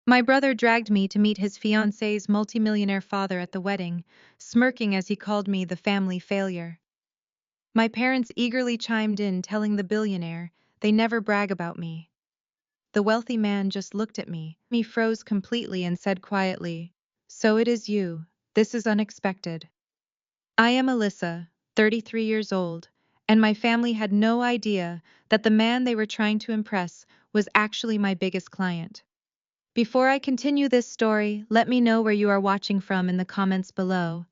My brother dragged me to meet his fiancée's multimillionaire father at the wedding, smirking as he called me the family failure. My parents eagerly chimed in, telling the billionaire they never brag about me. The wealthy man just looked at me. He froze completely and said quietly, "So it is you. This is unexpected." I am Alyssa, 33 years old, and my family had no idea that the man they were trying to impress was actually my biggest client. Before I continue this story, let me know where you are watching from in the comments below.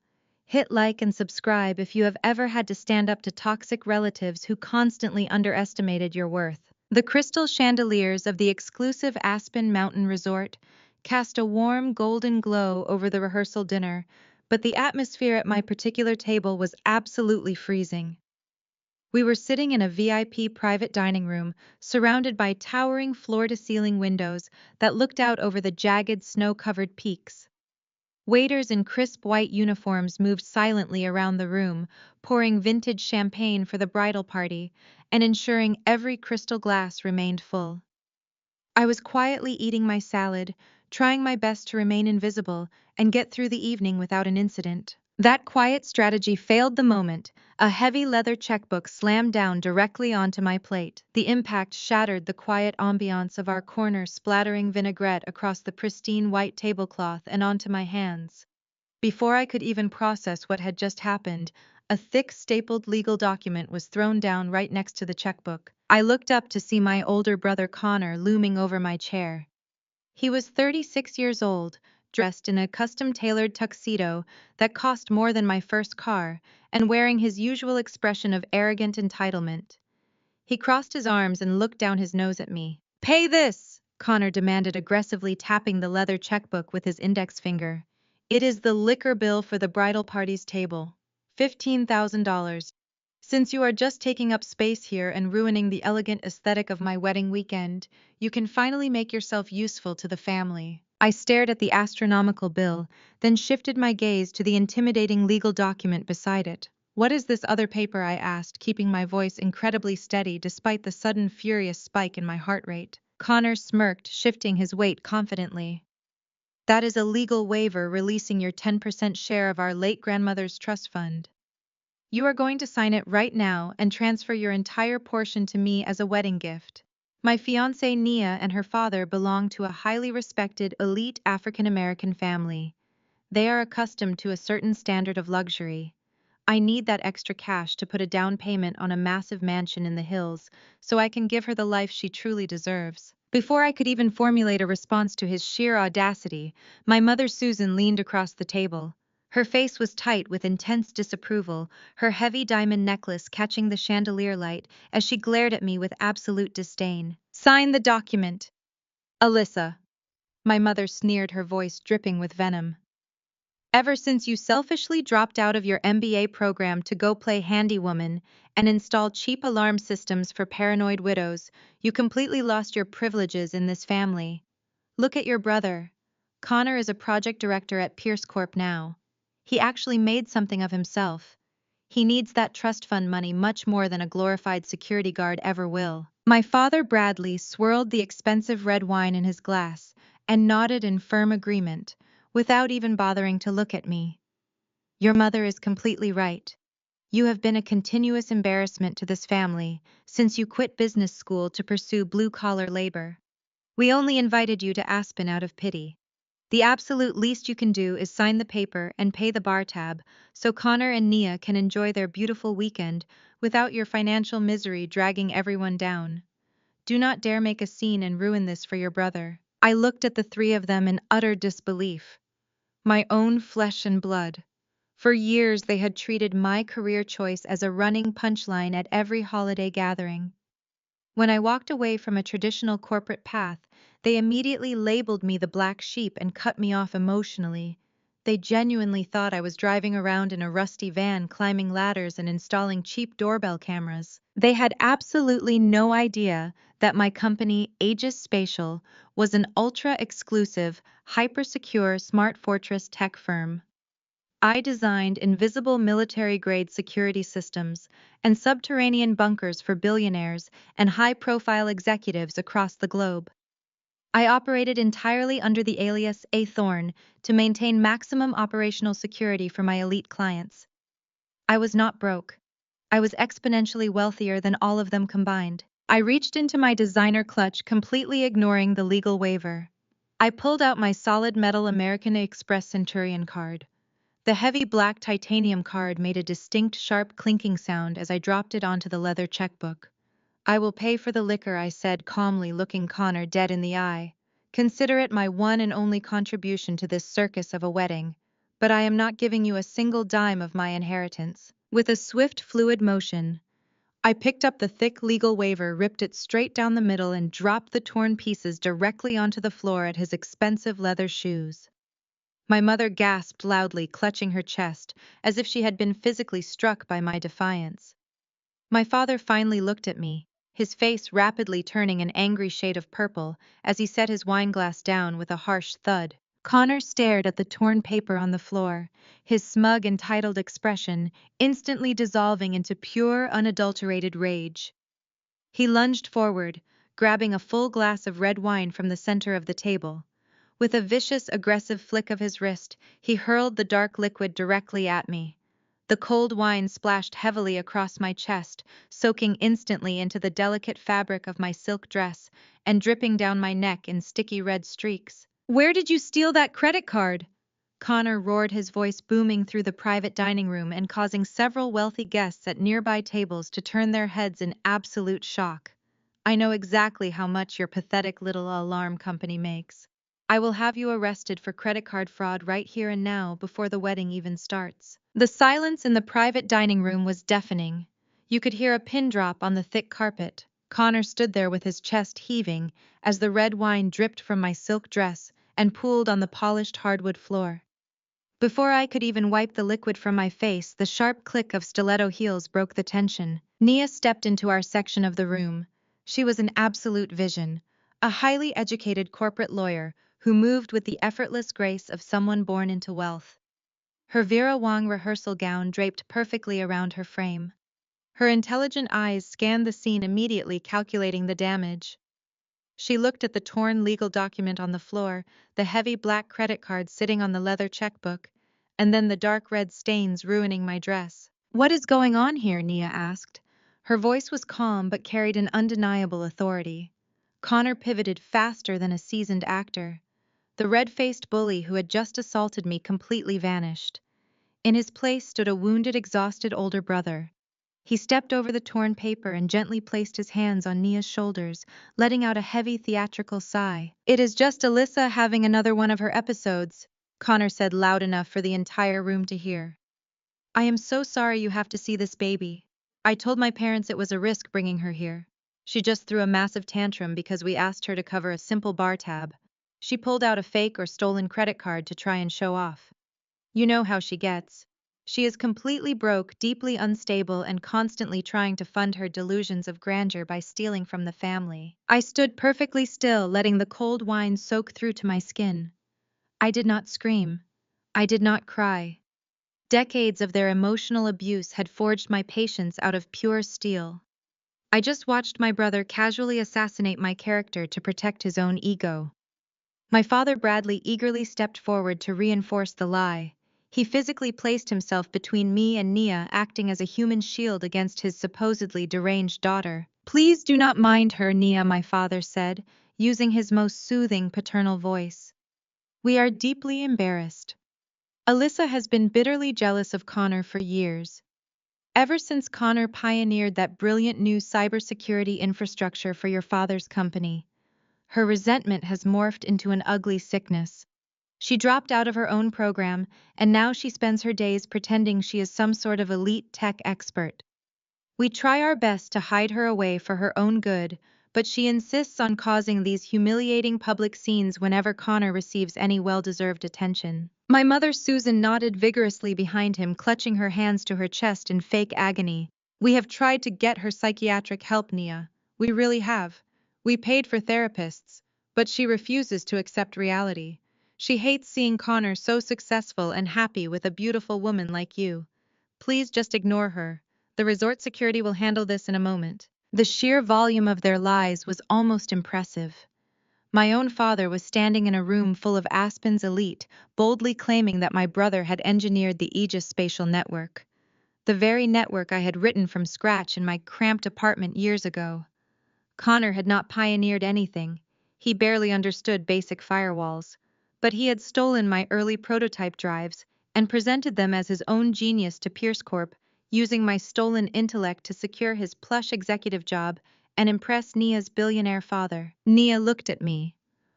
Hit like and subscribe if you have ever had to stand up to toxic relatives who constantly underestimated your worth. The crystal chandeliers of the exclusive Aspen Mountain Resort cast a warm golden glow over the rehearsal dinner, but the atmosphere at my particular table was absolutely freezing. We were sitting in a VIP private dining room, surrounded by towering floor-to-ceiling windows that looked out over the jagged snow-covered peaks. Waiters in crisp white uniforms moved silently around the room, pouring vintage champagne for the bridal party and ensuring every crystal glass remained full. I was quietly eating my salad, trying my best to remain invisible and get through the evening without an incident. That quiet strategy failed the moment a heavy leather checkbook slammed down directly onto my plate. The impact shattered the quiet ambiance of our corner, splattering vinaigrette across the pristine white tablecloth and onto my hands. Before I could even process what had just happened, a thick stapled legal document was thrown down right next to the checkbook. I looked up to see my older brother Connor looming over my chair. He was 36 years old, dressed in a custom-tailored tuxedo that cost more than my first car, and wearing his usual expression of arrogant entitlement. He crossed his arms and looked down his nose at me. "Pay this!" Connor demanded, aggressively tapping the leather checkbook with his index finger. "It is the liquor bill for the bridal party's table. $15,000. Since you are just taking up space here and ruining the elegant aesthetic of my wedding weekend, you can finally make yourself useful to the family." I stared at the astronomical bill, then shifted my gaze to the intimidating legal document beside it. "What is this other paper?" I asked, keeping my voice incredibly steady despite the sudden furious spike in my heart rate. Connor smirked, shifting his weight confidently. "That is a legal waiver releasing your 10% share of our late grandmother's trust fund. You are going to sign it right now and transfer your entire portion to me as a wedding gift." My fiancée Nia and her father belong to a highly respected elite African American family. They are accustomed to a certain standard of luxury. I need that extra cash to put a down payment on a massive mansion in the hills so I can give her the life she truly deserves. Before I could even formulate a response to his sheer audacity, my mother Susan leaned across the table. Her face was tight with intense disapproval, her heavy diamond necklace catching the chandelier light as she glared at me with absolute disdain. "Sign the document, Alyssa," my mother sneered, her voice dripping with venom. "Ever since you selfishly dropped out of your MBA program to go play handywoman and install cheap alarm systems for paranoid widows, you completely lost your privileges in this family. Look at your brother. Connor is a project director at Pierce Corp now. He actually made something of himself. He needs that trust fund money much more than a glorified security guard ever will." My father Bradley swirled the expensive red wine in his glass and nodded in firm agreement, without even bothering to look at me. "Your mother is completely right. You have been a continuous embarrassment to this family since you quit business school to pursue blue-collar labor. We only invited you to Aspen out of pity. The absolute least you can do is sign the paper and pay the bar tab so Connor and Nia can enjoy their beautiful weekend without your financial misery dragging everyone down. Do not dare make a scene and ruin this for your brother." I looked at the three of them in utter disbelief. My own flesh and blood. For years they had treated my career choice as a running punchline at every holiday gathering. When I walked away from a traditional corporate path, they immediately labeled me the black sheep and cut me off emotionally. They genuinely thought I was driving around in a rusty van, climbing ladders and installing cheap doorbell cameras. They had absolutely no idea that my company, Aegis Spatial, was an ultra-exclusive, hyper-secure smart fortress tech firm. I designed invisible military-grade security systems and subterranean bunkers for billionaires and high-profile executives across the globe. I operated entirely under the alias A. Thorne to maintain maximum operational security for my elite clients. I was not broke. I was exponentially wealthier than all of them combined. I reached into my designer clutch, completely ignoring the legal waiver. I pulled out my solid metal American Express Centurion card. The heavy black titanium card made a distinct sharp clinking sound as I dropped it onto the leather checkbook. "I will pay for the liquor," I said calmly, looking Connor dead in the eye. "Consider it my one and only contribution to this circus of a wedding, but I am not giving you a single dime of my inheritance." With a swift, fluid motion, I picked up the thick legal waiver, ripped it straight down the middle, and dropped the torn pieces directly onto the floor at his expensive leather shoes. My mother gasped loudly, clutching her chest, as if she had been physically struck by my defiance. My father finally looked at me, his face rapidly turning an angry shade of purple as he set his wineglass down with a harsh thud. Connor stared at the torn paper on the floor, his smug, entitled expression instantly dissolving into pure, unadulterated rage. He lunged forward, grabbing a full glass of red wine from the center of the table. With a vicious, aggressive flick of his wrist, he hurled the dark liquid directly at me. The cold wine splashed heavily across my chest, soaking instantly into the delicate fabric of my silk dress and dripping down my neck in sticky red streaks. "Where did you steal that credit card?" Connor roared, his voice booming through the private dining room and causing several wealthy guests at nearby tables to turn their heads in absolute shock. "I know exactly how much your pathetic little alarm company makes. I will have you arrested for credit card fraud right here and now before the wedding even starts." The silence in the private dining room was deafening. You could hear a pin drop on the thick carpet. Connor stood there with his chest heaving as the red wine dripped from my silk dress and pooled on the polished hardwood floor. Before I could even wipe the liquid from my face, the sharp click of stiletto heels broke the tension. Nia stepped into our section of the room. She was an absolute vision, a highly educated corporate lawyer who moved with the effortless grace of someone born into wealth. Her Vera Wang rehearsal gown draped perfectly around her frame. Her intelligent eyes scanned the scene, immediately calculating the damage. She looked at the torn legal document on the floor, the heavy black credit card sitting on the leather checkbook, and then the dark red stains ruining my dress. "What is going on here?" Nia asked. Her voice was calm but carried an undeniable authority. Connor pivoted faster than a seasoned actor. The red-faced bully who had just assaulted me completely vanished. In his place stood a wounded, exhausted older brother. He stepped over the torn paper and gently placed his hands on Nia's shoulders, letting out a heavy theatrical sigh. "It is just Alyssa having another one of her episodes," Connor said loud enough for the entire room to hear. "I am so sorry you have to see this baby. I told my parents it was a risk bringing her here. She just threw a massive tantrum because we asked her to cover a simple bar tab. She pulled out a fake or stolen credit card to try and show off. You know how she gets. She is completely broke, deeply unstable, and constantly trying to fund her delusions of grandeur by stealing from the family." I stood perfectly still, letting the cold wine soak through to my skin. I did not scream. I did not cry. Decades of their emotional abuse had forged my patience out of pure steel. I just watched my brother casually assassinate my character to protect his own ego. My father Bradley eagerly stepped forward to reinforce the lie. He physically placed himself between me and Nia, acting as a human shield against his supposedly deranged daughter. "Please do not mind her, Nia," my father said, using his most soothing paternal voice. "We are deeply embarrassed. Alyssa has been bitterly jealous of Connor for years. Ever since Connor pioneered that brilliant new cybersecurity infrastructure for your father's company, her resentment has morphed into an ugly sickness. She dropped out of her own program, and now she spends her days pretending she is some sort of elite tech expert. We try our best to hide her away for her own good, but she insists on causing these humiliating public scenes whenever Connor receives any well-deserved attention." My mother Susan nodded vigorously behind him, clutching her hands to her chest in fake agony. "We have tried to get her psychiatric help, Nia. We really have. We paid for therapists, but she refuses to accept reality. She hates seeing Connor so successful and happy with a beautiful woman like you. Please just ignore her. The resort security will handle this in a moment." The sheer volume of their lies was almost impressive. My own father was standing in a room full of Aspen's elite, boldly claiming that my brother had engineered the Aegis spatial network. The very network I had written from scratch in my cramped apartment years ago. Connor had not pioneered anything. He barely understood basic firewalls. But he had stolen my early prototype drives and presented them as his own genius to Pierce Corp, using my stolen intellect to secure his plush executive job and impress Nia's billionaire father. Nia looked at me.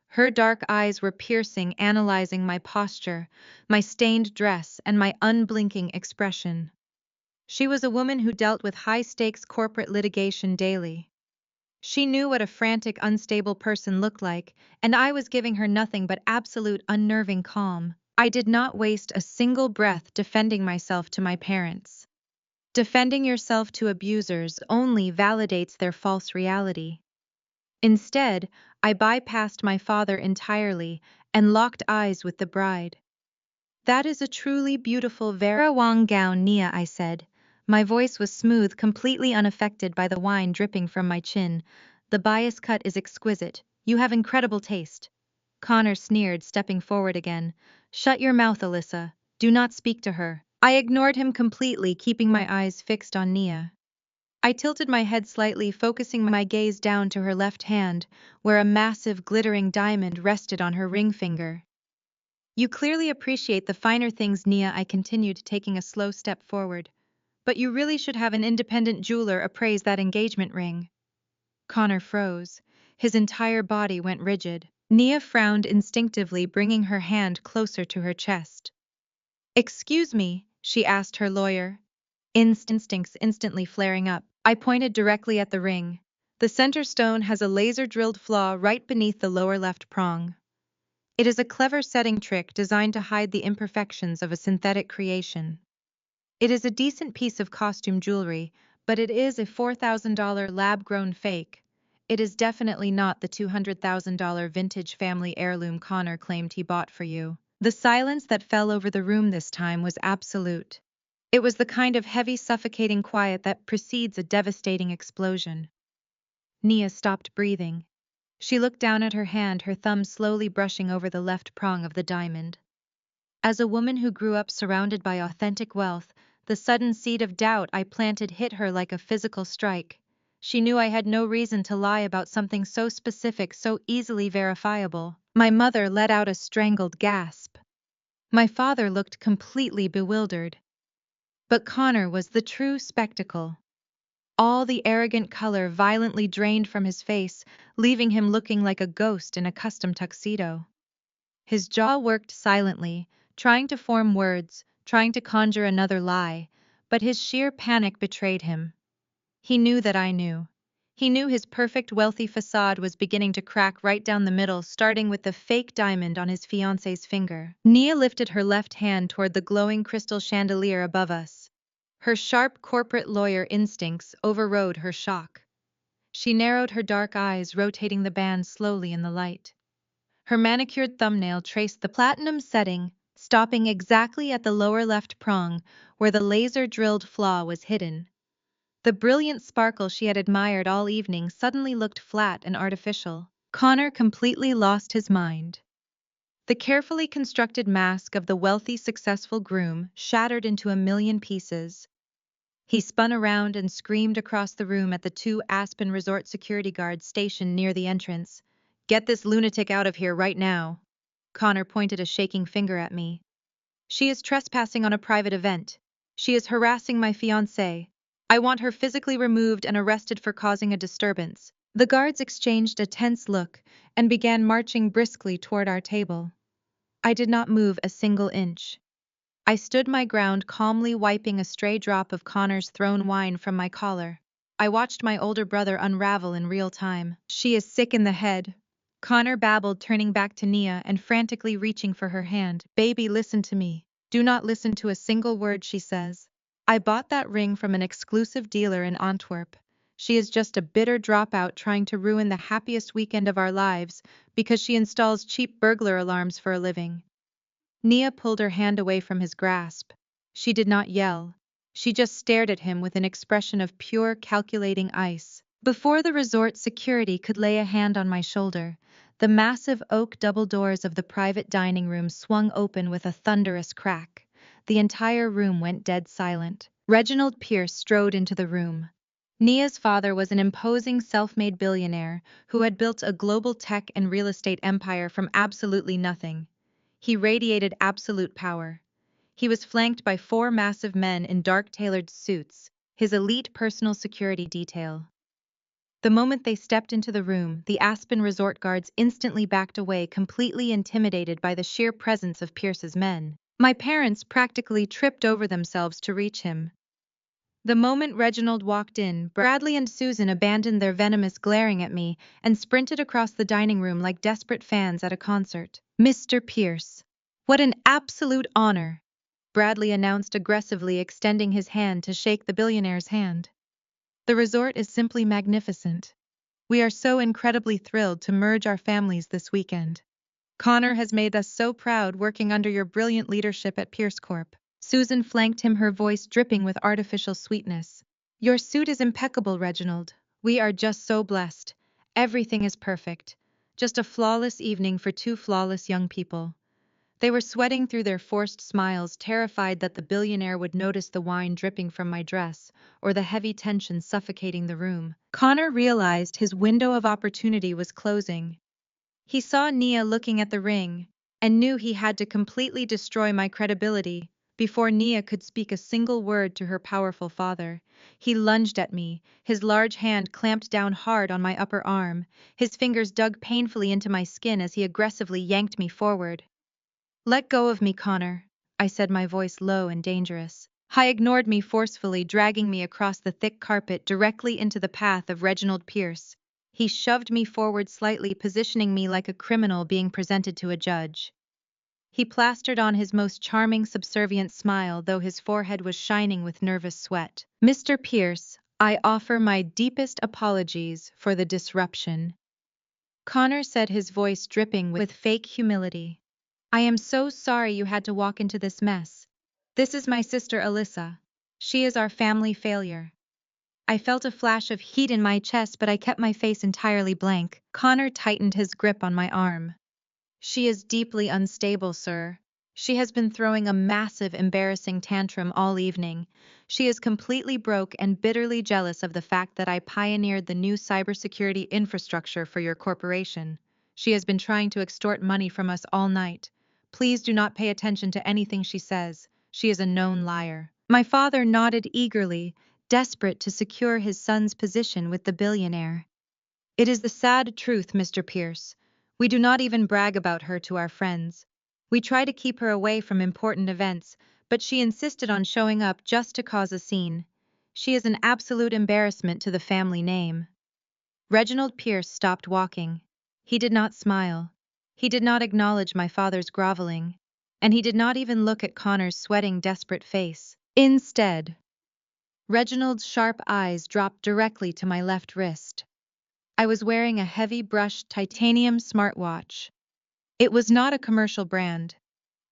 Her dark eyes were piercing, analyzing my posture, my stained dress, and my unblinking expression. She was a woman who dealt with high-stakes corporate litigation daily. She knew what a frantic, unstable person looked like, and I was giving her nothing but absolute unnerving calm. I did not waste a single breath defending myself to my parents. Defending yourself to abusers only validates their false reality. Instead, I bypassed my father entirely and locked eyes with the bride. "That is a truly beautiful Vera Wang gown, Nia," I said. My voice was smooth, completely unaffected by the wine dripping from my chin. "The bias cut is exquisite. You have incredible taste." Connor sneered, stepping forward again. "Shut your mouth, Alyssa. Do not speak to her." I ignored him completely, keeping my eyes fixed on Nia. I tilted my head slightly, focusing my gaze down to her left hand, where a massive, glittering diamond rested on her ring finger. "You clearly appreciate the finer things, Nia," I continued, taking a slow step forward. "But you really should have an independent jeweler appraise that engagement ring." Connor froze. His entire body went rigid. Nia frowned instinctively, bringing her hand closer to her chest. "Excuse me," she asked her lawyer. Instincts instantly flaring up. I pointed directly at the ring. "The center stone has a laser-drilled flaw right beneath the lower left prong. It is a clever setting trick designed to hide the imperfections of a synthetic creation. It is a decent piece of costume jewelry, but it is a $4,000 lab-grown fake. It is definitely not the $200,000 vintage family heirloom Connor claimed he bought for you." The silence that fell over the room this time was absolute. It was the kind of heavy, suffocating quiet that precedes a devastating explosion. Nia stopped breathing. She looked down at her hand, her thumb slowly brushing over the left prong of the diamond. As a woman who grew up surrounded by authentic wealth, the sudden seed of doubt I planted hit her like a physical strike. She knew I had no reason to lie about something so specific, so easily verifiable. My mother let out a strangled gasp. My father looked completely bewildered. But Connor was the true spectacle. All the arrogant color violently drained from his face, leaving him looking like a ghost in a custom tuxedo. His jaw worked silently, trying to form words, trying to conjure another lie, but his sheer panic betrayed him. He knew that I knew. He knew his perfect wealthy facade was beginning to crack right down the middle, starting with the fake diamond on his fiancé's finger. Nia lifted her left hand toward the glowing crystal chandelier above us. Her sharp corporate lawyer instincts overrode her shock. She narrowed her dark eyes, rotating the band slowly in the light. Her manicured thumbnail traced the platinum setting, stopping exactly at the lower left prong, where the laser-drilled flaw was hidden. The brilliant sparkle she had admired all evening suddenly looked flat and artificial. Connor completely lost his mind. The carefully constructed mask of the wealthy, successful groom shattered into a million pieces. He spun around and screamed across the room at the two Aspen Resort security guards stationed near the entrance. "Get this lunatic out of here right now." Connor pointed a shaking finger at me. "She is trespassing on a private event. She is harassing my fiancé. I want her physically removed and arrested for causing a disturbance." The guards exchanged a tense look and began marching briskly toward our table. I did not move a single inch. I stood my ground, calmly wiping a stray drop of Connor's thrown wine from my collar. I watched my older brother unravel in real time. "She is sick in the head," Connor babbled, turning back to Nia and frantically reaching for her hand. "Baby, listen to me. Do not listen to a single word she says. I bought that ring from an exclusive dealer in Antwerp. She is just a bitter dropout trying to ruin the happiest weekend of our lives because she installs cheap burglar alarms for a living." Nia pulled her hand away from his grasp. She did not yell. She just stared at him with an expression of pure, calculating ice. Before the resort security could lay a hand on my shoulder, The massive oak double doors of the private dining room swung open with a thunderous crack. The entire room went dead silent. Reginald Pierce strode into the room. Nia's father was an imposing self-made billionaire who had built a global tech and real estate empire from absolutely nothing. He radiated absolute power. He was flanked by four massive men in dark tailored suits, his elite personal security detail. The moment they stepped into the room, the Aspen Resort guards instantly backed away, completely intimidated by the sheer presence of Pierce's men. My parents practically tripped over themselves to reach him. The moment Reginald walked in, Bradley and Susan abandoned their venomous glaring at me and sprinted across the dining room like desperate fans at a concert. "Mr. Pierce, what an absolute honor!" Bradley announced aggressively, extending his hand to shake the billionaire's hand. "The resort is simply magnificent. We are so incredibly thrilled to merge our families this weekend. Connor has made us so proud working under your brilliant leadership at Pierce Corp." Susan flanked him, her voice dripping with artificial sweetness. "Your suit is impeccable, Reginald. We are just so blessed. Everything is perfect. Just a flawless evening for two flawless young people." They were sweating through their forced smiles, terrified that the billionaire would notice the wine dripping from my dress or the heavy tension suffocating the room. Connor realized his window of opportunity was closing. He saw Nia looking at the ring and knew he had to completely destroy my credibility. Before Nia could speak a single word to her powerful father, he lunged at me, his large hand clamped down hard on my upper arm. His fingers dug painfully into my skin as he aggressively yanked me forward. "Let go of me, Connor," I said, my voice low and dangerous. He ignored me forcefully, dragging me across the thick carpet directly into the path of Reginald Pierce. He shoved me forward slightly, positioning me like a criminal being presented to a judge. He plastered on his most charming, subservient smile, though his forehead was shining with nervous sweat. "Mr. Pierce, I offer my deepest apologies for the disruption," Connor said, his voice dripping with fake humility. "I am so sorry you had to walk into this mess. This is my sister Alyssa. She is our family failure." I felt a flash of heat in my chest, but I kept my face entirely blank. Connor tightened his grip on my arm. "She is deeply unstable, sir. She has been throwing a massive, embarrassing tantrum all evening. She is completely broke and bitterly jealous of the fact that I pioneered the new cybersecurity infrastructure for your corporation. She has been trying to extort money from us all night. Please do not pay attention to anything she says. She is a known liar." My father nodded eagerly, desperate to secure his son's position with the billionaire. "It is the sad truth, Mr. Pierce. We do not even brag about her to our friends. We try to keep her away from important events, but she insisted on showing up just to cause a scene. She is an absolute embarrassment to the family name." Reginald Pierce stopped walking. He did not smile. He did not acknowledge my father's groveling. And he did not even look at Connor's sweating, desperate face. Instead, Reginald's sharp eyes dropped directly to my left wrist. I was wearing a heavy brushed titanium smartwatch. It was not a commercial brand.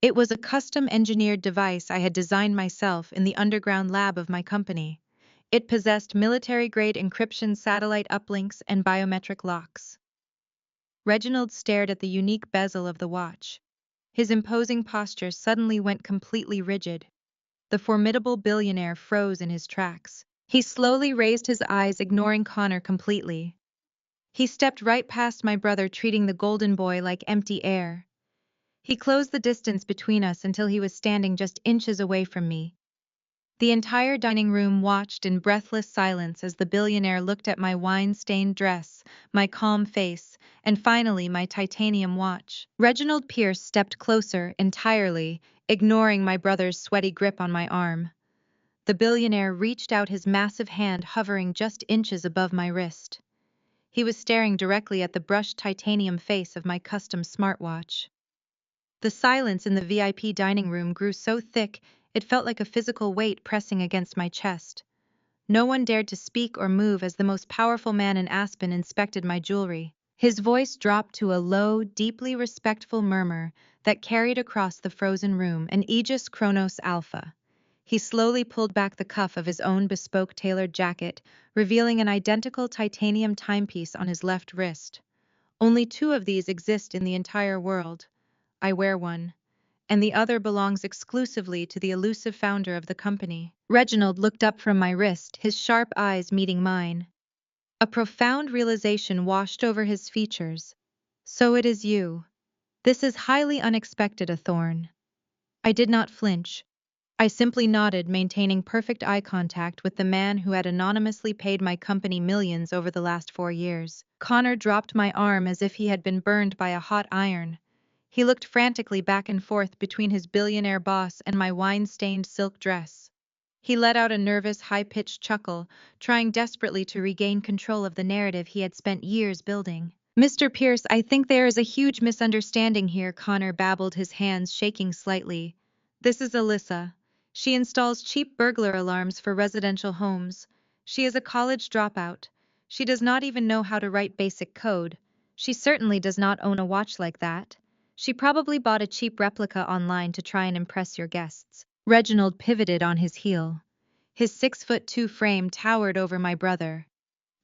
It was a custom-engineered device I had designed myself in the underground lab of my company. It possessed military-grade encryption, satellite uplinks, and biometric locks. Reginald stared at the unique bezel of the watch. His imposing posture suddenly went completely rigid. The formidable billionaire froze in his tracks. He slowly raised his eyes, ignoring Connor completely. He stepped right past my brother, treating the golden boy like empty air. He closed the distance between us until he was standing just inches away from me. The entire dining room watched in breathless silence as the billionaire looked at my wine-stained dress, my calm face, and finally my titanium watch. Reginald Pierce stepped closer entirely, ignoring my brother's sweaty grip on my arm. The billionaire reached out his massive hand, hovering just inches above my wrist. He was staring directly at the brushed titanium face of my custom smartwatch. The silence in the VIP dining room grew so thick it felt like a physical weight pressing against my chest. No one dared to speak or move as the most powerful man in Aspen inspected my jewelry. His voice dropped to a low, deeply respectful murmur that carried across the frozen room. "An Aegis Kronos Alpha." He slowly pulled back the cuff of his own bespoke tailored jacket, revealing an identical titanium timepiece on his left wrist. Only 2 of these exist in the entire world. I wear one, and the other belongs exclusively to the elusive founder of the company. Reginald looked up from my wrist, his sharp eyes meeting mine. A profound realization washed over his features. So it is you. This is highly unexpected, a thorn. I did not flinch. I simply nodded, maintaining perfect eye contact with the man who had anonymously paid my company millions over the last 4 years. Connor dropped my arm as if he had been burned by a hot iron. He looked frantically back and forth between his billionaire boss and my wine-stained silk dress. He let out a nervous, high-pitched chuckle, trying desperately to regain control of the narrative he had spent years building. "Mr. Pierce, I think there is a huge misunderstanding here," Connor babbled, his hands shaking slightly. "This is Alyssa. She installs cheap burglar alarms for residential homes. She is a college dropout. She does not even know how to write basic code. She certainly does not own a watch like that. She probably bought a cheap replica online to try and impress your guests." Reginald pivoted on his heel. His 6'2" frame towered over my brother.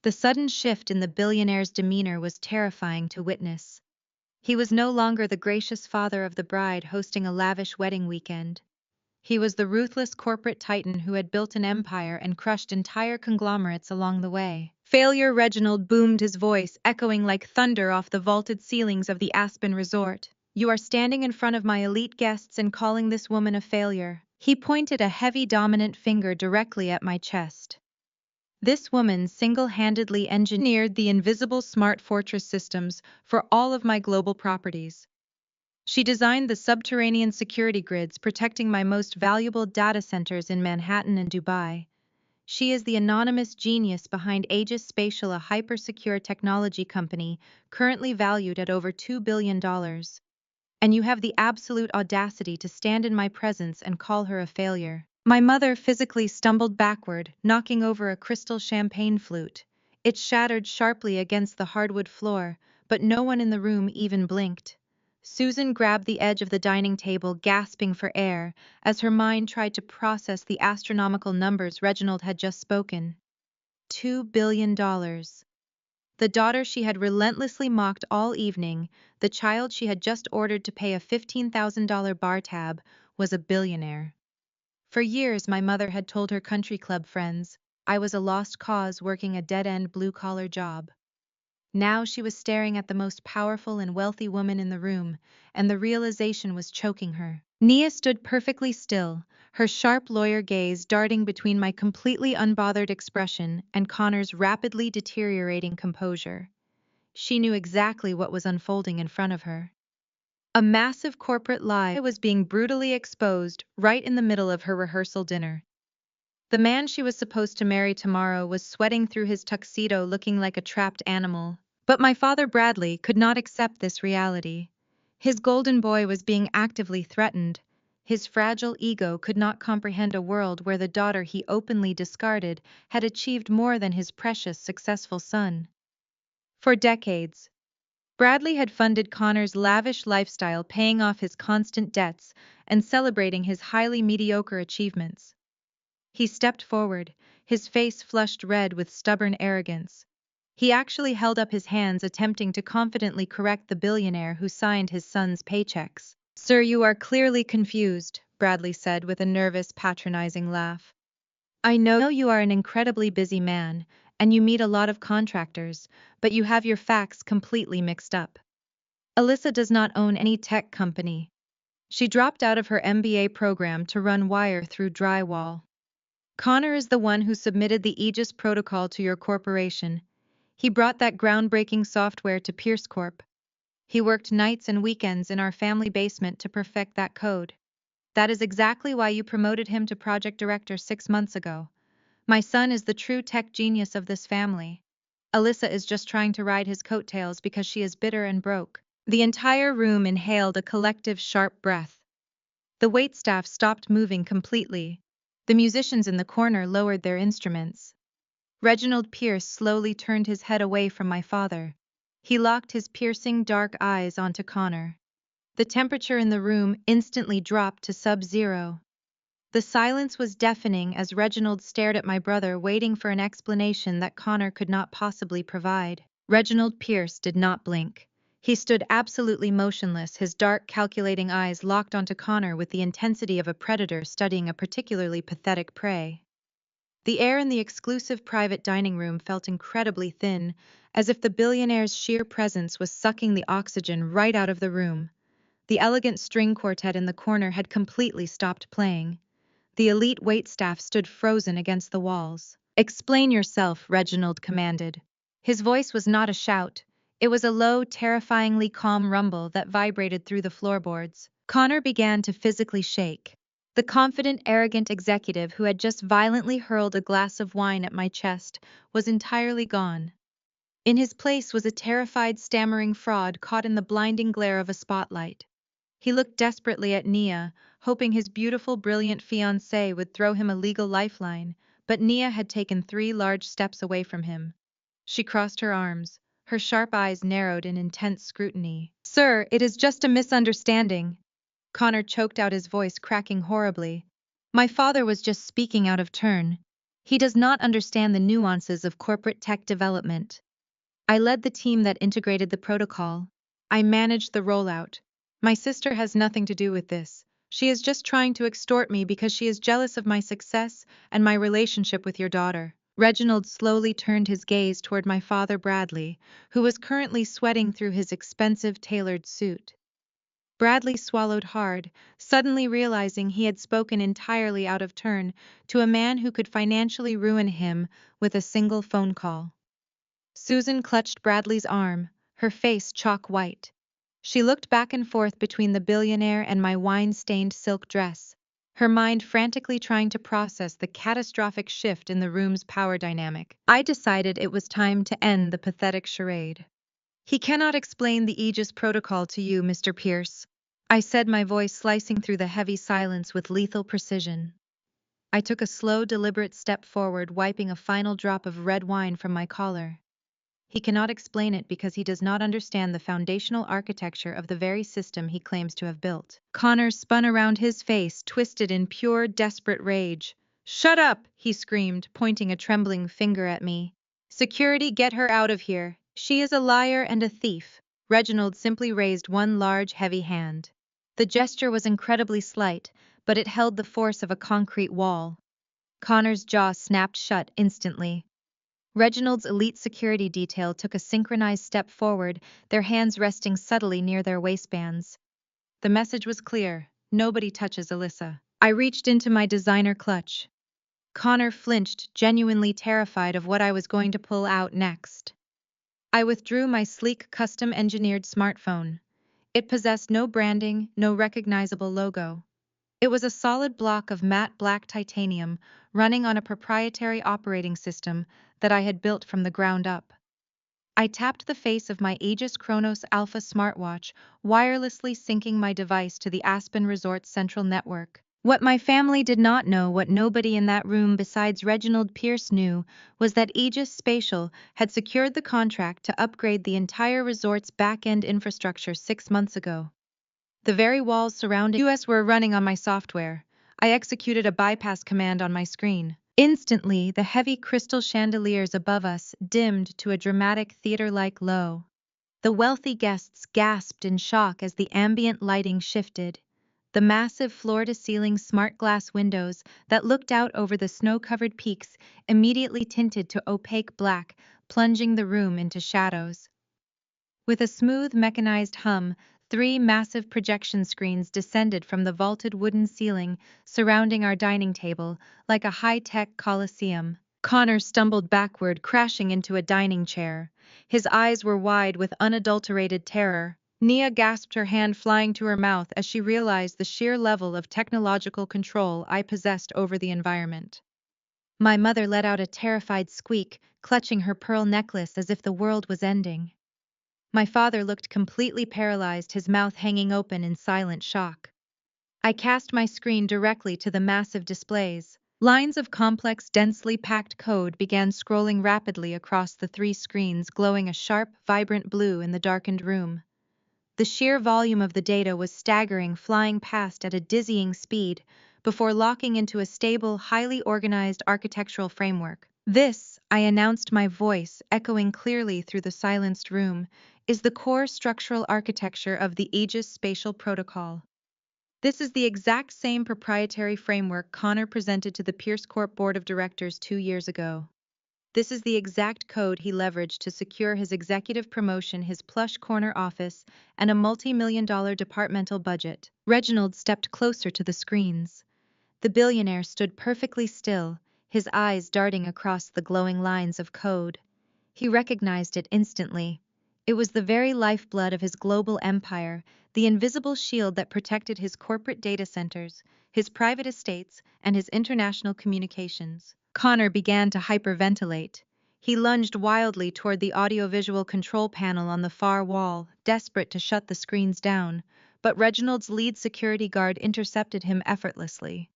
The sudden shift in the billionaire's demeanor was terrifying to witness. He was no longer the gracious father of the bride hosting a lavish wedding weekend. He was the ruthless corporate titan who had built an empire and crushed entire conglomerates along the way. "Failure," Reginald boomed, his voice echoing like thunder off the vaulted ceilings of the Aspen Resort. "You are standing in front of my elite guests and calling this woman a failure." He pointed a heavy dominant finger directly at my chest. "This woman single-handedly engineered the invisible smart fortress systems for all of my global properties. She designed the subterranean security grids protecting my most valuable data centers in Manhattan and Dubai. She is the anonymous genius behind Aegis Spatial, a hyper-secure technology company currently valued at over $2 billion. And you have the absolute audacity to stand in my presence and call her a failure." My mother physically stumbled backward, knocking over a crystal champagne flute. It shattered sharply against the hardwood floor, but no one in the room even blinked. Susan grabbed the edge of the dining table, gasping for air, as her mind tried to process the astronomical numbers Reginald had just spoken. $2 billion. The daughter she had relentlessly mocked all evening, the child she had just ordered to pay a $15,000 bar tab, was a billionaire. For years my mother had told her country club friends I was a lost cause working a dead-end blue-collar job. Now she was staring at the most powerful and wealthy woman in the room, and the realization was choking her. Nia stood perfectly still, her sharp lawyer gaze darting between my completely unbothered expression and Connor's rapidly deteriorating composure. She knew exactly what was unfolding in front of her. A massive corporate lie was being brutally exposed right in the middle of her rehearsal dinner. The man she was supposed to marry tomorrow was sweating through his tuxedo looking like a trapped animal. But my father Bradley could not accept this reality. His golden boy was being actively threatened. His fragile ego could not comprehend a world where the daughter he openly discarded had achieved more than his precious, successful son. For decades, Bradley had funded Connor's lavish lifestyle, paying off his constant debts and celebrating his highly mediocre achievements. He stepped forward, his face flushed red with stubborn arrogance. He actually held up his hands, attempting to confidently correct the billionaire who signed his son's paychecks. "Sir, you are clearly confused," Bradley said with a nervous, patronizing laugh. "I know you are an incredibly busy man, and you meet a lot of contractors, but you have your facts completely mixed up. Alyssa does not own any tech company. She dropped out of her MBA program to run wire through drywall. Connor is the one who submitted the Aegis protocol to your corporation. He brought that groundbreaking software to Pierce Corp. He worked nights and weekends in our family basement to perfect that code. That is exactly why you promoted him to project director 6 months ago. My son is the true tech genius of this family. Alyssa is just trying to ride his coattails because she is bitter and broke." The entire room inhaled a collective sharp breath. The waitstaff stopped moving completely. The musicians in the corner lowered their instruments. Reginald Pierce slowly turned his head away from my father. He locked his piercing dark eyes onto Connor. The temperature in the room instantly dropped to sub-zero. The silence was deafening as Reginald stared at my brother, waiting for an explanation that Connor could not possibly provide. Reginald Pierce did not blink. He stood absolutely motionless, his dark, calculating eyes locked onto Connor with the intensity of a predator studying a particularly pathetic prey. The air in the exclusive private dining room felt incredibly thin, as if the billionaire's sheer presence was sucking the oxygen right out of the room. The elegant string quartet in the corner had completely stopped playing. The elite waitstaff stood frozen against the walls. "Explain yourself," Reginald commanded. His voice was not a shout. It was a low, terrifyingly calm rumble that vibrated through the floorboards. Connor began to physically shake. The confident, arrogant executive who had just violently hurled a glass of wine at my chest was entirely gone. In his place was a terrified, stammering fraud caught in the blinding glare of a spotlight. He looked desperately at Nia, hoping his beautiful, brilliant fiancée would throw him a legal lifeline, but Nia had taken 3 large steps away from him. She crossed her arms, her sharp eyes narrowed in intense scrutiny. "Sir, it is just a misunderstanding." Connor choked out, his voice cracking horribly. "My father was just speaking out of turn. He does not understand the nuances of corporate tech development. I led the team that integrated the protocol. I managed the rollout. My sister has nothing to do with this. She is just trying to extort me because she is jealous of my success and my relationship with your daughter." Reginald slowly turned his gaze toward my father Bradley, who was currently sweating through his expensive tailored suit. Bradley swallowed hard, suddenly realizing he had spoken entirely out of turn to a man who could financially ruin him with a single phone call. Susan clutched Bradley's arm, her face chalk white. She looked back and forth between the billionaire and my wine-stained silk dress, her mind frantically trying to process the catastrophic shift in the room's power dynamic. I decided it was time to end the pathetic charade. "He cannot explain the Aegis protocol to you, Mr. Pierce," I said, my voice slicing through the heavy silence with lethal precision. I took a slow, deliberate step forward, wiping a final drop of red wine from my collar. "He cannot explain it because he does not understand the foundational architecture of the very system he claims to have built." Connor spun around, his face twisted in pure, desperate rage. "Shut up!" he screamed, pointing a trembling finger at me. "Security, get her out of here. She is a liar and a thief." Reginald simply raised one large, heavy hand. The gesture was incredibly slight, but it held the force of a concrete wall. Connor's jaw snapped shut instantly. Reginald's elite security detail took a synchronized step forward, their hands resting subtly near their waistbands. The message was clear: nobody touches Alyssa. I reached into my designer clutch. Connor flinched, genuinely terrified of what I was going to pull out next. I withdrew my sleek, custom-engineered smartphone. It possessed no branding, no recognizable logo. It was a solid block of matte black titanium running on a proprietary operating system that I had built from the ground up. I tapped the face of my Aegis Chronos Alpha smartwatch, wirelessly syncing my device to the Aspen Resort's central network. What my family did not know, what nobody in that room besides Reginald Pierce knew, was that Aegis Spatial had secured the contract to upgrade the entire resort's back-end infrastructure 6 months ago. The very walls surrounding us were running on my software. I executed a bypass command on my screen. Instantly, the heavy crystal chandeliers above us dimmed to a dramatic theater-like low. The wealthy guests gasped in shock as the ambient lighting shifted. The massive floor-to-ceiling smart glass windows that looked out over the snow-covered peaks immediately tinted to opaque black, plunging the room into shadows. With a smooth, mechanized hum, 3 massive projection screens descended from the vaulted wooden ceiling surrounding our dining table like a high-tech coliseum. Connor stumbled backward, crashing into a dining chair. His eyes were wide with unadulterated terror. Nia gasped, her hand flying to her mouth as she realized the sheer level of technological control I possessed over the environment. My mother let out a terrified squeak, clutching her pearl necklace as if the world was ending. My father looked completely paralyzed, his mouth hanging open in silent shock. I cast my screen directly to the massive displays. Lines of complex, densely packed code began scrolling rapidly across the 3 screens, glowing a sharp, vibrant blue in the darkened room. The sheer volume of the data was staggering, flying past at a dizzying speed before locking into a stable, highly organized architectural framework. This, I announced, my voice echoing clearly through the silenced room, is the core structural architecture of the Aegis Spatial Protocol. This is the exact same proprietary framework Connor presented to the Pierce Corp Board of Directors 2 years ago. This is the exact code he leveraged to secure his executive promotion, his plush corner office, and a multi-million-dollar departmental budget. Reginald stepped closer to the screens. The billionaire stood perfectly still, his eyes darting across the glowing lines of code. He recognized it instantly. It was the very lifeblood of his global empire, the invisible shield that protected his corporate data centers, his private estates, and his international communications. Connor began to hyperventilate. He lunged wildly toward the audiovisual control panel on the far wall, desperate to shut the screens down, but Reginald's lead security guard intercepted him effortlessly.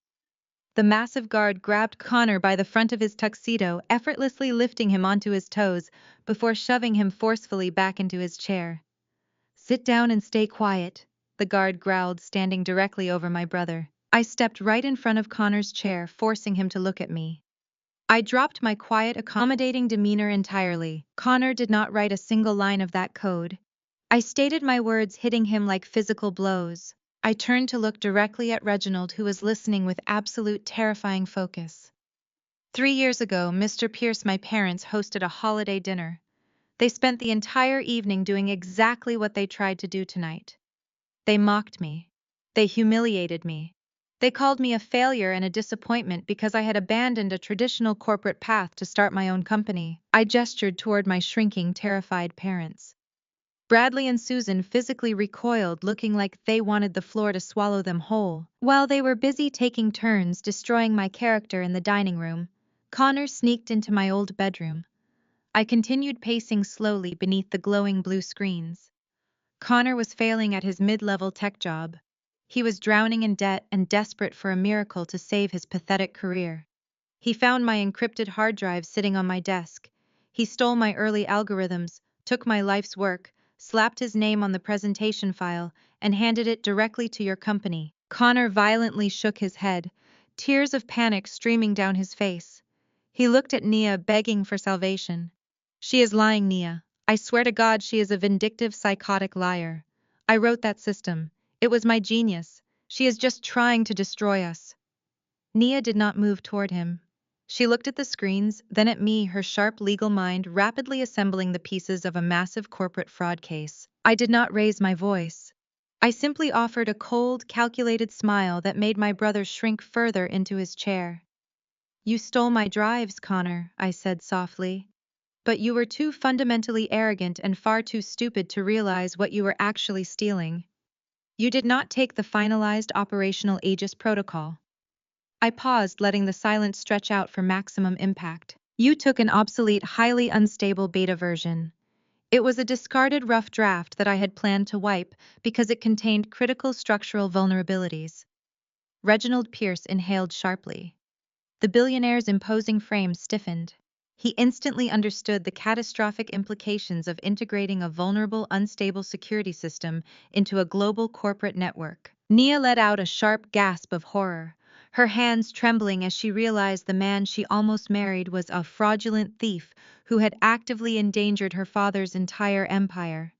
The massive guard grabbed Connor by the front of his tuxedo, effortlessly lifting him onto his toes before shoving him forcefully back into his chair. "Sit down and stay quiet," the guard growled, standing directly over my brother. I stepped right in front of Connor's chair, forcing him to look at me. I dropped my quiet, accommodating demeanor entirely. Connor did not write a single line of that code. I stated my words, hitting him like physical blows. I turned to look directly at Reginald, who was listening with absolute terrifying focus. 3 years ago, Mr. Pierce, my parents, hosted a holiday dinner. They spent the entire evening doing exactly what they tried to do tonight. They mocked me. They humiliated me. They called me a failure and a disappointment because I had abandoned a traditional corporate path to start my own company. I gestured toward my shrinking, terrified parents. Bradley and Susan physically recoiled, looking like they wanted the floor to swallow them whole. While they were busy taking turns destroying my character in the dining room, Connor sneaked into my old bedroom. I continued pacing slowly beneath the glowing blue screens. Connor was failing at his mid-level tech job. He was drowning in debt and desperate for a miracle to save his pathetic career. He found my encrypted hard drive sitting on my desk. He stole my early algorithms, took my life's work, slapped his name on the presentation file, and handed it directly to your company. Connor violently shook his head, tears of panic streaming down his face. He looked at Nia, begging for salvation. "She is lying, Nia. I swear to God she is a vindictive, psychotic liar. I wrote that system. It was my genius. She is just trying to destroy us." Nia did not move toward him. She looked at the screens, then at me, her sharp legal mind rapidly assembling the pieces of a massive corporate fraud case. I did not raise my voice. I simply offered a cold, calculated smile that made my brother shrink further into his chair. "You stole my drives, Connor," I said softly. "But you were too fundamentally arrogant and far too stupid to realize what you were actually stealing. You did not take the finalized operational Aegis protocol." I paused, letting the silence stretch out for maximum impact. "You took an obsolete, highly unstable beta version. It was a discarded rough draft that I had planned to wipe because it contained critical structural vulnerabilities." Reginald Pierce inhaled sharply. The billionaire's imposing frame stiffened. He instantly understood the catastrophic implications of integrating a vulnerable, unstable security system into a global corporate network. Nia let out a sharp gasp of horror, her hands trembling as she realized the man she almost married was a fraudulent thief who had actively endangered her father's entire empire.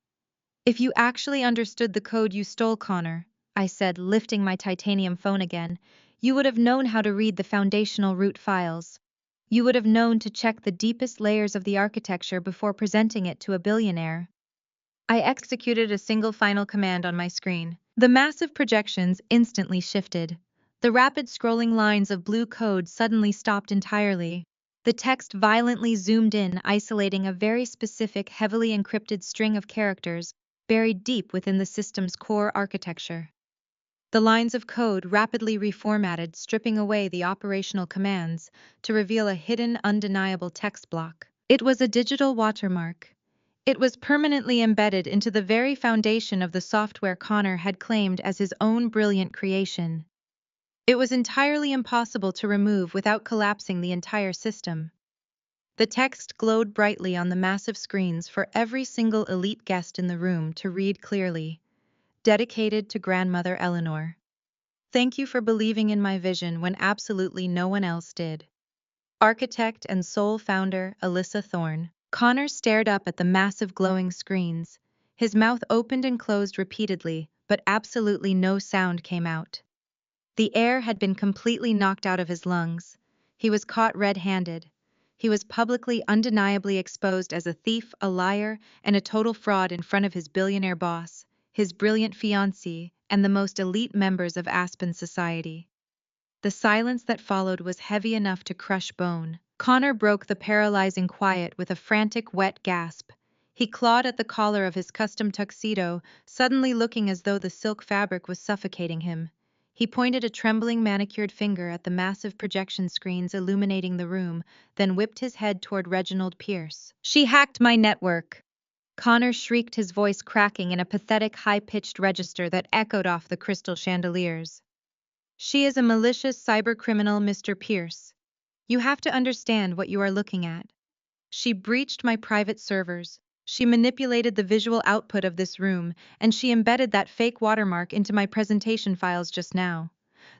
"If you actually understood the code you stole, Connor," I said, lifting my titanium phone again, "you would have known how to read the foundational root files. You would have known to check the deepest layers of the architecture before presenting it to a billionaire." I executed a single final command on my screen. The massive projections instantly shifted. The rapid scrolling lines of blue code suddenly stopped entirely. The text violently zoomed in, isolating a very specific, heavily encrypted string of characters buried deep within the system's core architecture. The lines of code rapidly reformatted, stripping away the operational commands to reveal a hidden, undeniable text block. It was a digital watermark. It was permanently embedded into the very foundation of the software Connor had claimed as his own brilliant creation. It was entirely impossible to remove without collapsing the entire system. The text glowed brightly on the massive screens for every single elite guest in the room to read clearly. Dedicated to Grandmother Eleanor. Thank you for believing in my vision when absolutely no one else did. Architect and sole founder, Alyssa Thorne. Connor stared up at the massive glowing screens. His mouth opened and closed repeatedly, but absolutely no sound came out. The air had been completely knocked out of his lungs. He was caught red-handed. He was publicly, undeniably exposed as a thief, a liar, and a total fraud in front of his billionaire boss, his brilliant fiancée, and the most elite members of Aspen society. The silence that followed was heavy enough to crush bone. Connor broke the paralyzing quiet with a frantic, wet gasp. He clawed at the collar of his custom tuxedo, suddenly looking as though the silk fabric was suffocating him. He pointed a trembling manicured finger at the massive projection screens illuminating the room, then whipped his head toward Reginald Pierce. "She hacked my network!" Connor shrieked, his voice cracking in a pathetic, high-pitched register that echoed off the crystal chandeliers. "She is a malicious cybercriminal, Mr. Pierce. You have to understand what you are looking at. She breached my private servers. She manipulated the visual output of this room, and she embedded that fake watermark into my presentation files just now.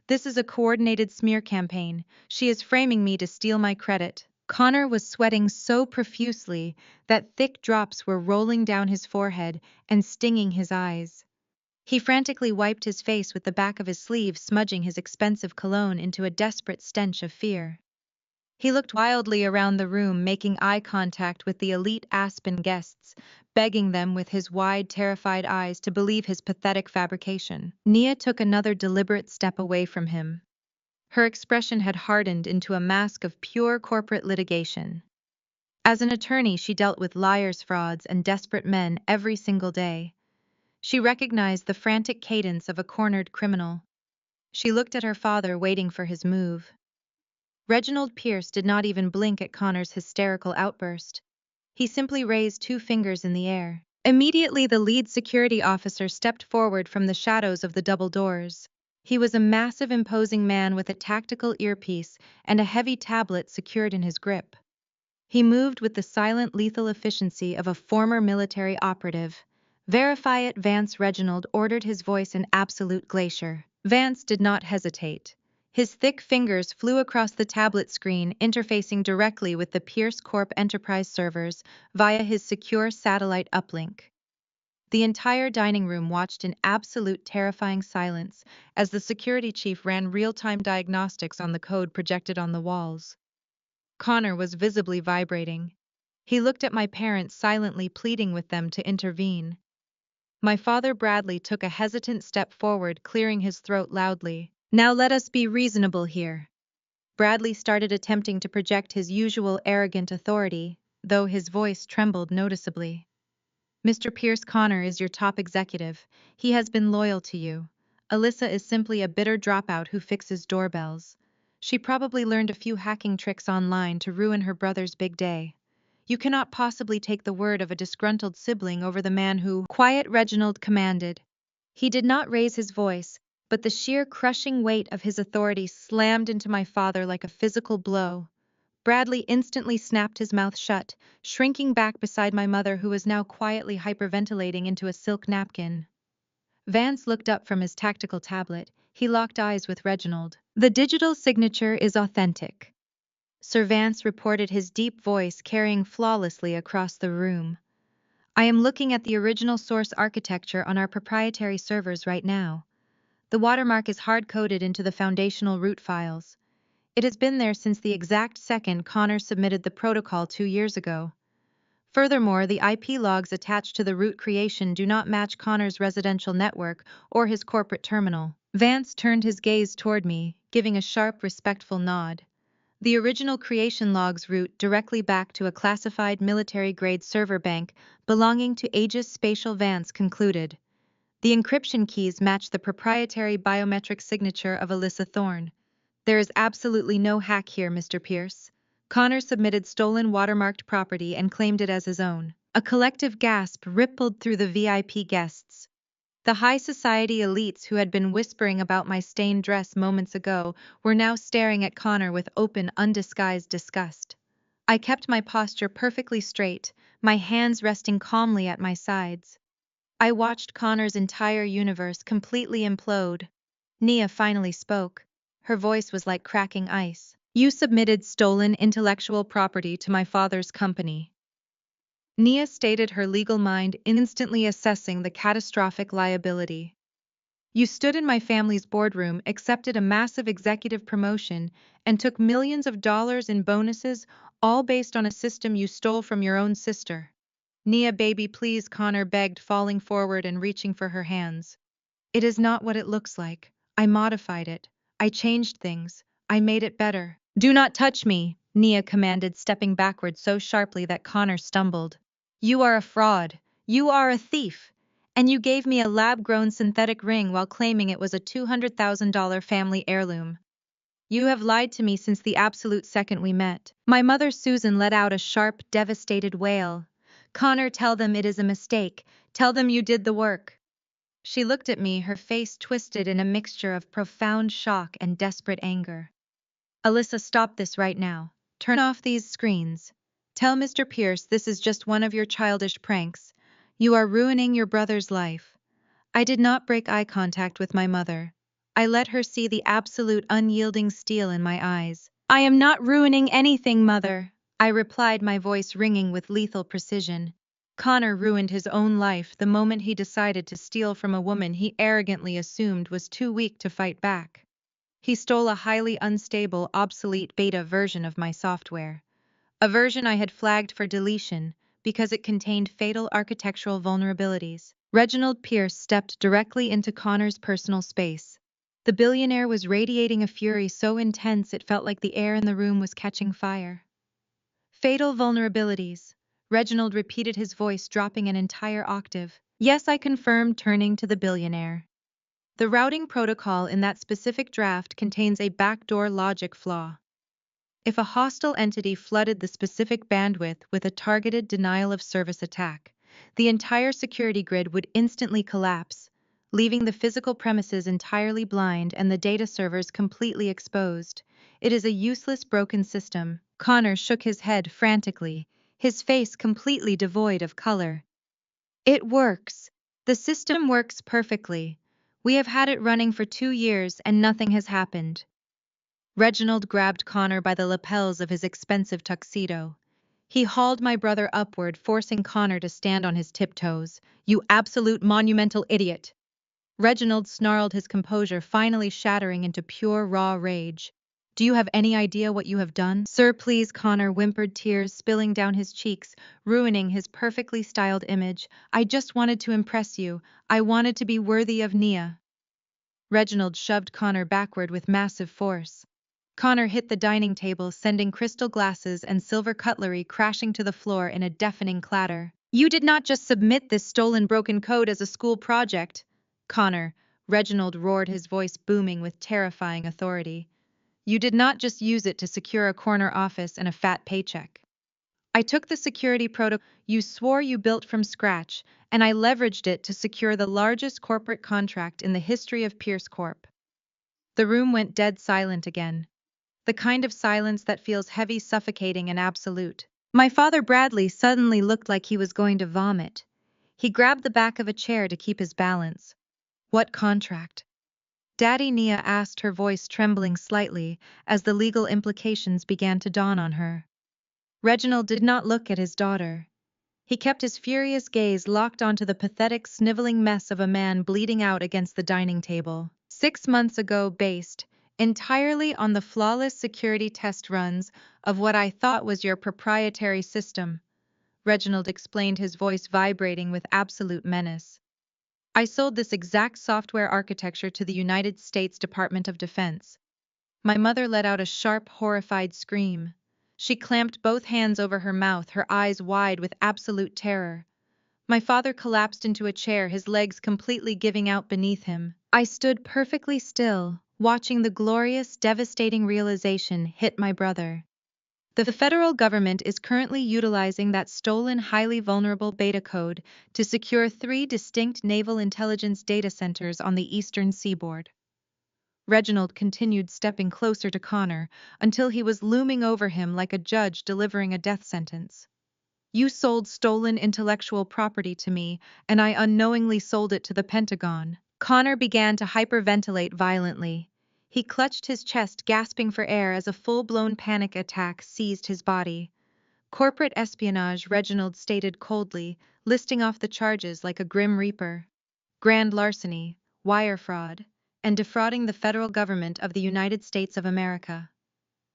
This is a coordinated smear campaign. She is framing me to steal my credit." Connor was sweating so profusely that thick drops were rolling down his forehead and stinging his eyes. He frantically wiped his face with the back of his sleeve, smudging his expensive cologne into a desperate stench of fear. He looked wildly around the room, making eye contact with the elite Aspen guests, begging them with his wide, terrified eyes to believe his pathetic fabrication. Nia took another deliberate step away from him. Her expression had hardened into a mask of pure corporate litigation. As an attorney, she dealt with liars, frauds, and desperate men every single day. She recognized the frantic cadence of a cornered criminal. She looked at her father, waiting for his move. Reginald Pierce did not even blink at Connor's hysterical outburst. He simply raised two fingers in the air. Immediately, the lead security officer stepped forward from the shadows of the double doors. He was a massive, imposing man with a tactical earpiece and a heavy tablet secured in his grip. He moved with the silent, lethal efficiency of a former military operative. "Verify it, Vance," Reginald ordered, his voice an absolute glacier. Vance did not hesitate. His thick fingers flew across the tablet screen, interfacing directly with the Pierce Corp Enterprise servers via his secure satellite uplink. The entire dining room watched in absolute terrifying silence as the security chief ran real-time diagnostics on the code projected on the walls. Connor was visibly vibrating. He looked at my parents, silently pleading with them to intervene. My father, Bradley, took a hesitant step forward, clearing his throat loudly. "Now let us be reasonable here." Bradley started attempting to project his usual arrogant authority, though his voice trembled noticeably. "Mr. Pierce, Connor is your top executive. He has been loyal to you. Alyssa is simply a bitter dropout who fixes doorbells. She probably learned a few hacking tricks online to ruin her brother's big day. You cannot possibly take the word of a disgruntled sibling over the man who—" "Quiet," Reginald commanded. He did not raise his voice, but the sheer crushing weight of his authority slammed into my father like a physical blow. Bradley instantly snapped his mouth shut, shrinking back beside my mother, who was now quietly hyperventilating into a silk napkin. Vance looked up from his tactical tablet. He locked eyes with Reginald. "The digital signature is authentic," Sir Vance reported, his deep voice carrying flawlessly across the room. "I am looking at the original source architecture on our proprietary servers right now. The watermark is hard-coded into the foundational root files. It has been there since the exact second Connor submitted the protocol 2 years ago. Furthermore, the IP logs attached to the root creation do not match Connor's residential network or his corporate terminal." Vance turned his gaze toward me, giving a sharp, respectful nod. "The original creation logs route directly back to a classified military-grade server bank belonging to Aegis Spatial," Vance concluded. "The encryption keys match the proprietary biometric signature of Alyssa Thorne. There is absolutely no hack here, Mr. Pierce. Connor submitted stolen watermarked property and claimed it as his own." A collective gasp rippled through the VIP guests. The high society elites who had been whispering about my stained dress moments ago were now staring at Connor with open, undisguised disgust. I kept my posture perfectly straight, my hands resting calmly at my sides. I watched Connor's entire universe completely implode. Nia finally spoke. Her voice was like cracking ice. You submitted stolen intellectual property to my father's company. Nia stated, her legal mind instantly assessing the catastrophic liability. You stood in my family's boardroom, accepted a massive executive promotion, and took millions of dollars in bonuses, all based on a system you stole from your own sister. Nia, baby, please, Connor begged, falling forward and reaching for her hands. It is not what it looks like. I modified it. I changed things. I made it better. Do not touch me, Nia commanded, stepping backward so sharply that Connor stumbled. You are a fraud. You are a thief. And you gave me a lab-grown synthetic ring while claiming it was a $200,000 family heirloom. You have lied to me since the absolute second we met. My mother Susan let out a sharp, devastated wail. Connor, tell them it is a mistake. Tell them you did the work. She looked at me, her face twisted in a mixture of profound shock and desperate anger. Alyssa, stop this right now. Turn off these screens. Tell Mr. Pierce this is just one of your childish pranks. You are ruining your brother's life. I did not break eye contact with my mother. I let her see the absolute unyielding steel in my eyes. I am not ruining anything, Mother, I replied, my voice ringing with lethal precision. Connor ruined his own life the moment he decided to steal from a woman he arrogantly assumed was too weak to fight back. He stole a highly unstable, obsolete beta version of my software. A version I had flagged for deletion because it contained fatal architectural vulnerabilities. Reginald Pierce stepped directly into Connor's personal space. The billionaire was radiating a fury so intense it felt like the air in the room was catching fire. Fatal vulnerabilities. Reginald repeated, his voice dropping an entire octave. Yes, I confirmed, turning to the billionaire. The routing protocol in that specific draft contains a backdoor logic flaw. If a hostile entity flooded the specific bandwidth with a targeted denial of service attack, the entire security grid would instantly collapse, leaving the physical premises entirely blind and the data servers completely exposed. It is a useless, broken system. Connor shook his head frantically, his face completely devoid of color. It works. The system works perfectly. We have had it running for 2 years and nothing has happened. Reginald grabbed Connor by the lapels of his expensive tuxedo. He hauled my brother upward, forcing Connor to stand on his tiptoes. You absolute monumental idiot! Reginald snarled, his composure finally shattering into pure raw rage. Do you have any idea what you have done? Sir, please, Connor whimpered, tears spilling down his cheeks, ruining his perfectly styled image. I just wanted to impress you. I wanted to be worthy of Nia. Reginald shoved Connor backward with massive force. Connor hit the dining table, sending crystal glasses and silver cutlery crashing to the floor in a deafening clatter. You did not just submit this stolen broken code as a school project. Connor, Reginald roared, his voice booming with terrifying authority. You did not just use it to secure a corner office and a fat paycheck. I took the security protocol you swore you built from scratch, and I leveraged it to secure the largest corporate contract in the history of Pierce Corp. The room went dead silent again. The kind of silence that feels heavy, suffocating, and absolute. My father Bradley suddenly looked like he was going to vomit. He grabbed the back of a chair to keep his balance. What contract? Daddy, Nia asked, her voice trembling slightly as the legal implications began to dawn on her. Reginald did not look at his daughter. He kept his furious gaze locked onto the pathetic, sniveling mess of a man bleeding out against the dining table. 6 months ago, based entirely on the flawless security test runs of what I thought was your proprietary system, Reginald explained, his voice vibrating with absolute menace. I sold this exact software architecture to the United States Department of Defense. My mother let out a sharp, horrified scream. She clamped both hands over her mouth, her eyes wide with absolute terror. My father collapsed into a chair, his legs completely giving out beneath him. I stood perfectly still, watching the glorious, devastating realization hit my brother. The federal government is currently utilizing that stolen, highly vulnerable beta code to secure 3 distinct naval intelligence data centers on the eastern seaboard. Reginald continued, stepping closer to Connor until he was looming over him like a judge delivering a death sentence. You sold stolen intellectual property to me, and I unknowingly sold it to the Pentagon. Connor began to hyperventilate violently. He clutched his chest, gasping for air as a full-blown panic attack seized his body. Corporate espionage, Reginald stated coldly, listing off the charges like a grim reaper. Grand larceny, wire fraud, and defrauding the federal government of the United States of America.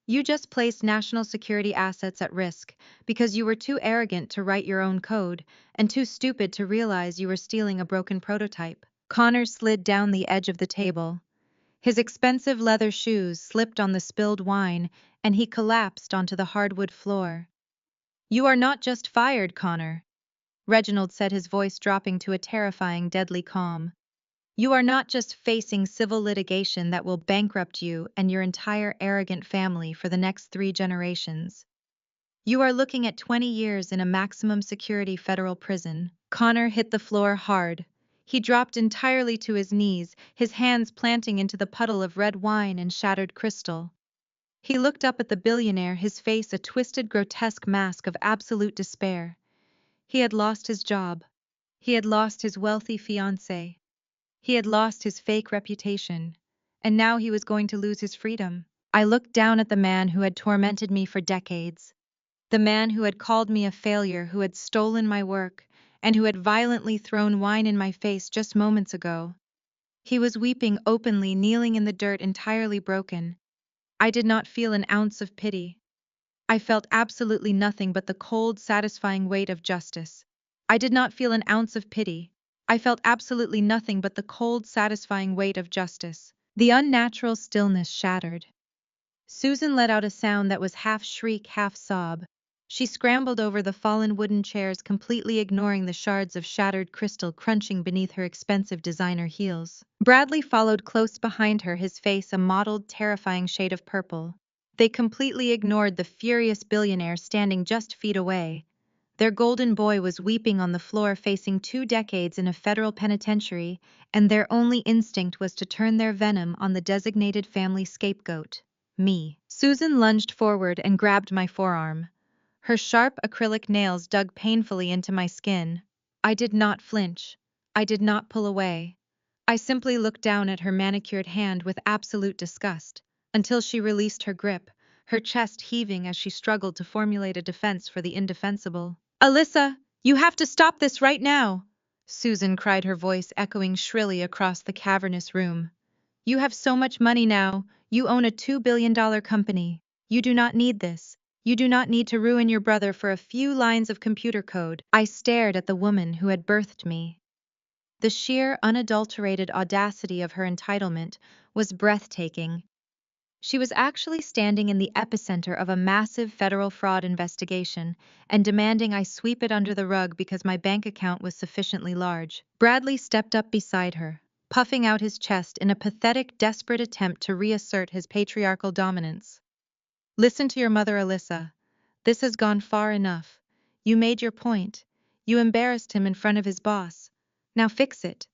You just placed national security assets at risk because you were too arrogant to write your own code and too stupid to realize you were stealing a broken prototype. Connor slid down the edge of the table. His expensive leather shoes slipped on the spilled wine, and he collapsed onto the hardwood floor. "You are not just fired, Connor," Reginald said, his voice dropping to a terrifying, deadly calm. "You are not just facing civil litigation that will bankrupt you and your entire arrogant family for the next 3 generations. You are looking at 20 years in a maximum security federal prison." Connor hit the floor hard. He dropped entirely to his knees, his hands planting into the puddle of red wine and shattered crystal. He looked up at the billionaire, his face a twisted, grotesque mask of absolute despair. He had lost his job. He had lost his wealthy fiancée. He had lost his fake reputation. And now he was going to lose his freedom. I looked down at the man who had tormented me for decades. The man who had called me a failure, who had stolen my work, and who had violently thrown wine in my face just moments ago. He was weeping openly, kneeling in the dirt, entirely broken. I did not feel an ounce of pity. I felt absolutely nothing but the cold, satisfying weight of justice. I did not feel an ounce of pity. I felt absolutely nothing but the cold, satisfying weight of justice. The unnatural stillness shattered. Susan let out a sound that was half shriek, half sob. She scrambled over the fallen wooden chairs, completely ignoring the shards of shattered crystal crunching beneath her expensive designer heels. Bradley followed close behind her, his face a mottled, terrifying shade of purple. They completely ignored the furious billionaire standing just feet away. Their golden boy was weeping on the floor, facing 2 decades in a federal penitentiary, and their only instinct was to turn their venom on the designated family scapegoat, me. Susan lunged forward and grabbed my forearm. Her sharp acrylic nails dug painfully into my skin. I did not flinch. I did not pull away. I simply looked down at her manicured hand with absolute disgust, until she released her grip, her chest heaving as she struggled to formulate a defense for the indefensible. "Alyssa, you have to stop this right now!" Susan cried, her voice echoing shrilly across the cavernous room. "You have so much money now, you own a $2 billion company. You do not need this. You do not need to ruin your brother for a few lines of computer code." I stared at the woman who had birthed me. The sheer, unadulterated audacity of her entitlement was breathtaking. She was actually standing in the epicenter of a massive federal fraud investigation and demanding I sweep it under the rug because my bank account was sufficiently large. Bradley stepped up beside her, puffing out his chest in a pathetic, desperate attempt to reassert his patriarchal dominance. "Listen to your mother, Alyssa. This has gone far enough. You made your point. You embarrassed him in front of his boss. Now fix it.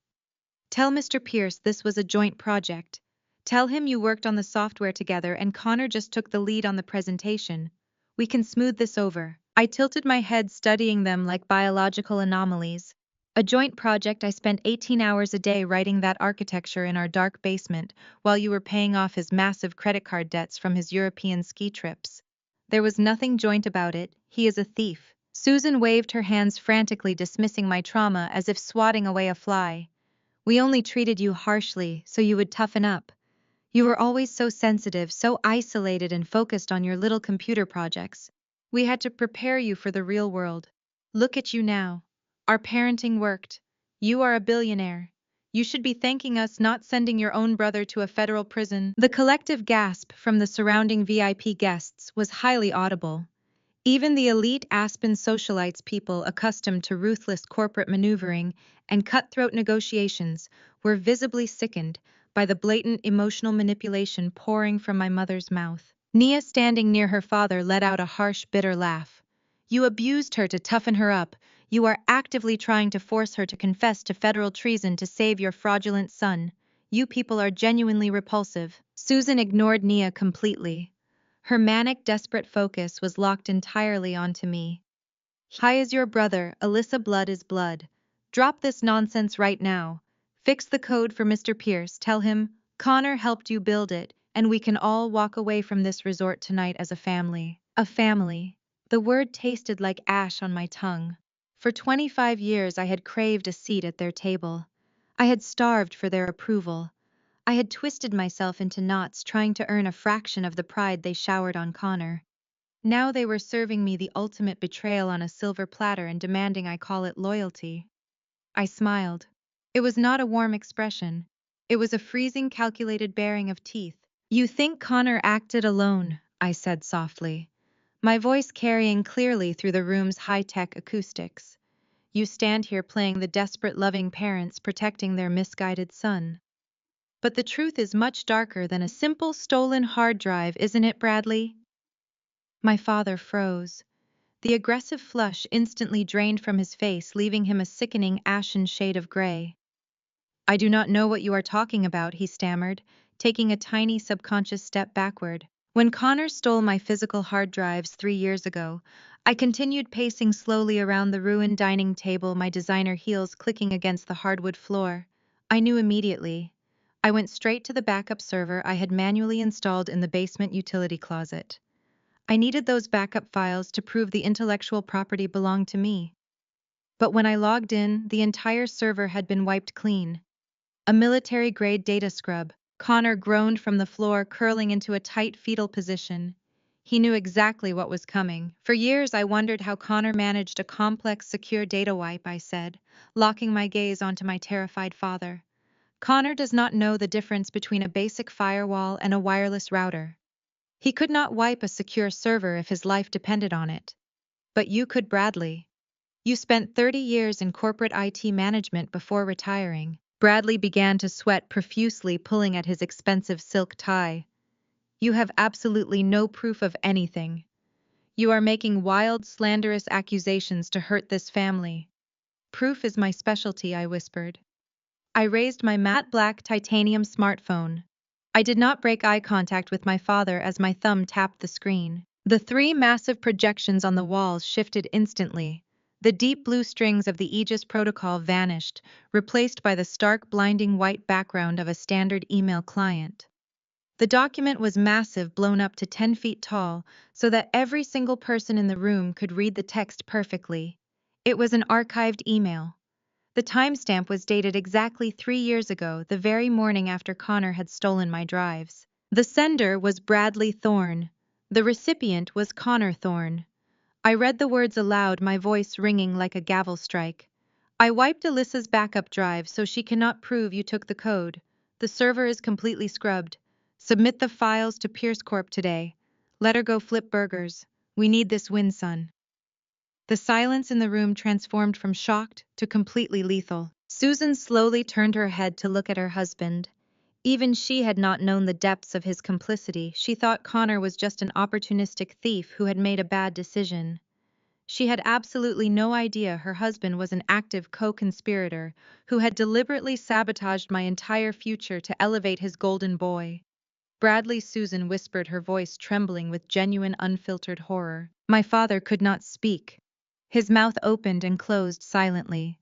Tell Mr. Pierce this was a joint project. Tell him you worked on the software together and Connor just took the lead on the presentation. We can smooth this over." I tilted my head, studying them like biological anomalies. "A joint project? I spent 18 hours a day writing that architecture in our dark basement while you were paying off his massive credit card debts from his European ski trips. There was nothing joint about it. He is a thief." Susan waved her hands frantically, dismissing my trauma as if swatting away a fly. "We only treated you harshly so you would toughen up. You were always so sensitive, so isolated and focused on your little computer projects. We had to prepare you for the real world. Look at you now. Our parenting worked. You are a billionaire. You should be thanking us, not sending your own brother to a federal prison." The collective gasp from the surrounding VIP guests was highly audible. Even the elite Aspen socialites, people accustomed to ruthless corporate maneuvering and cutthroat negotiations, were visibly sickened by the blatant emotional manipulation pouring from my mother's mouth. Nia, standing near her father, let out a harsh, bitter laugh. "You abused her to toughen her up. You are actively trying to force her to confess to federal treason to save your fraudulent son. You people are genuinely repulsive." Susan ignored Nia completely. Her manic, desperate focus was locked entirely onto me. "Hi is your brother, Alyssa. Blood is blood. Drop this nonsense right now. Fix the code for Mr. Pierce. Tell him Connor helped you build it. and we can all walk away from this resort tonight as a family. A family. The word tasted like ash on my tongue. For 25 years I had craved a seat at their table. I had starved for their approval. I had twisted myself into knots trying to earn a fraction of the pride they showered on Connor. Now they were serving me the ultimate betrayal on a silver platter and demanding I call it loyalty. I smiled. It was not a warm expression. It was a freezing, calculated baring of teeth. "You think Connor acted alone," I said softly, my voice carrying clearly through the room's high-tech acoustics. "You stand here playing the desperate loving parents protecting their misguided son. But the truth is much darker than a simple stolen hard drive, isn't it, Bradley?" My father froze. The aggressive flush instantly drained from his face, leaving him a sickening ashen shade of gray. "I do not know what you are talking about," he stammered, taking a tiny subconscious step backward. "When Connor stole my physical hard drives 3 years ago, I continued pacing slowly around the ruined dining table, my designer heels clicking against the hardwood floor. I knew immediately. I went straight to the backup server I had manually installed in the basement utility closet. I needed those backup files to prove the intellectual property belonged to me. But when I logged in, the entire server had been wiped clean. A military-grade data scrub. Connor groaned from the floor, curling into a tight fetal position. He knew exactly what was coming. "For years I wondered how Connor managed a complex, secure data wipe," I said, locking my gaze onto my terrified father. "Connor does not know the difference between a basic firewall and a wireless router. He could not wipe a secure server if his life depended on it. But you could, Bradley. You spent 30 years in corporate IT management before retiring." Bradley began to sweat profusely, pulling at his expensive silk tie. "You have absolutely no proof of anything. You are making wild, slanderous accusations to hurt this family." "Proof is my specialty," I whispered. I raised my matte black titanium smartphone. I did not break eye contact with my father as my thumb tapped the screen. The 3 massive projections on the walls shifted instantly. The deep blue strings of the Aegis protocol vanished, replaced by the stark, blinding white background of a standard email client. The document was massive, blown up to 10 feet tall, so that every single person in the room could read the text perfectly. It was an archived email. The timestamp was dated exactly 3 years ago, the very morning after Connor had stolen my drives. The sender was Bradley Thorne. The recipient was Connor Thorne. I read the words aloud, my voice ringing like a gavel strike. "I wiped Alyssa's backup drive so she cannot prove you took the code. The server is completely scrubbed. Submit the files to Pierce Corp today. Let her go flip burgers. We need this win, son." The silence in the room transformed from shocked to completely lethal. Susan slowly turned her head to look at her husband. Even she had not known the depths of his complicity. She thought Connor was just an opportunistic thief who had made a bad decision. She had absolutely no idea her husband was an active co-conspirator who had deliberately sabotaged my entire future to elevate his golden boy. "Bradley," Susan whispered, her voice trembling with genuine, unfiltered horror. My father could not speak. His mouth opened and closed silently.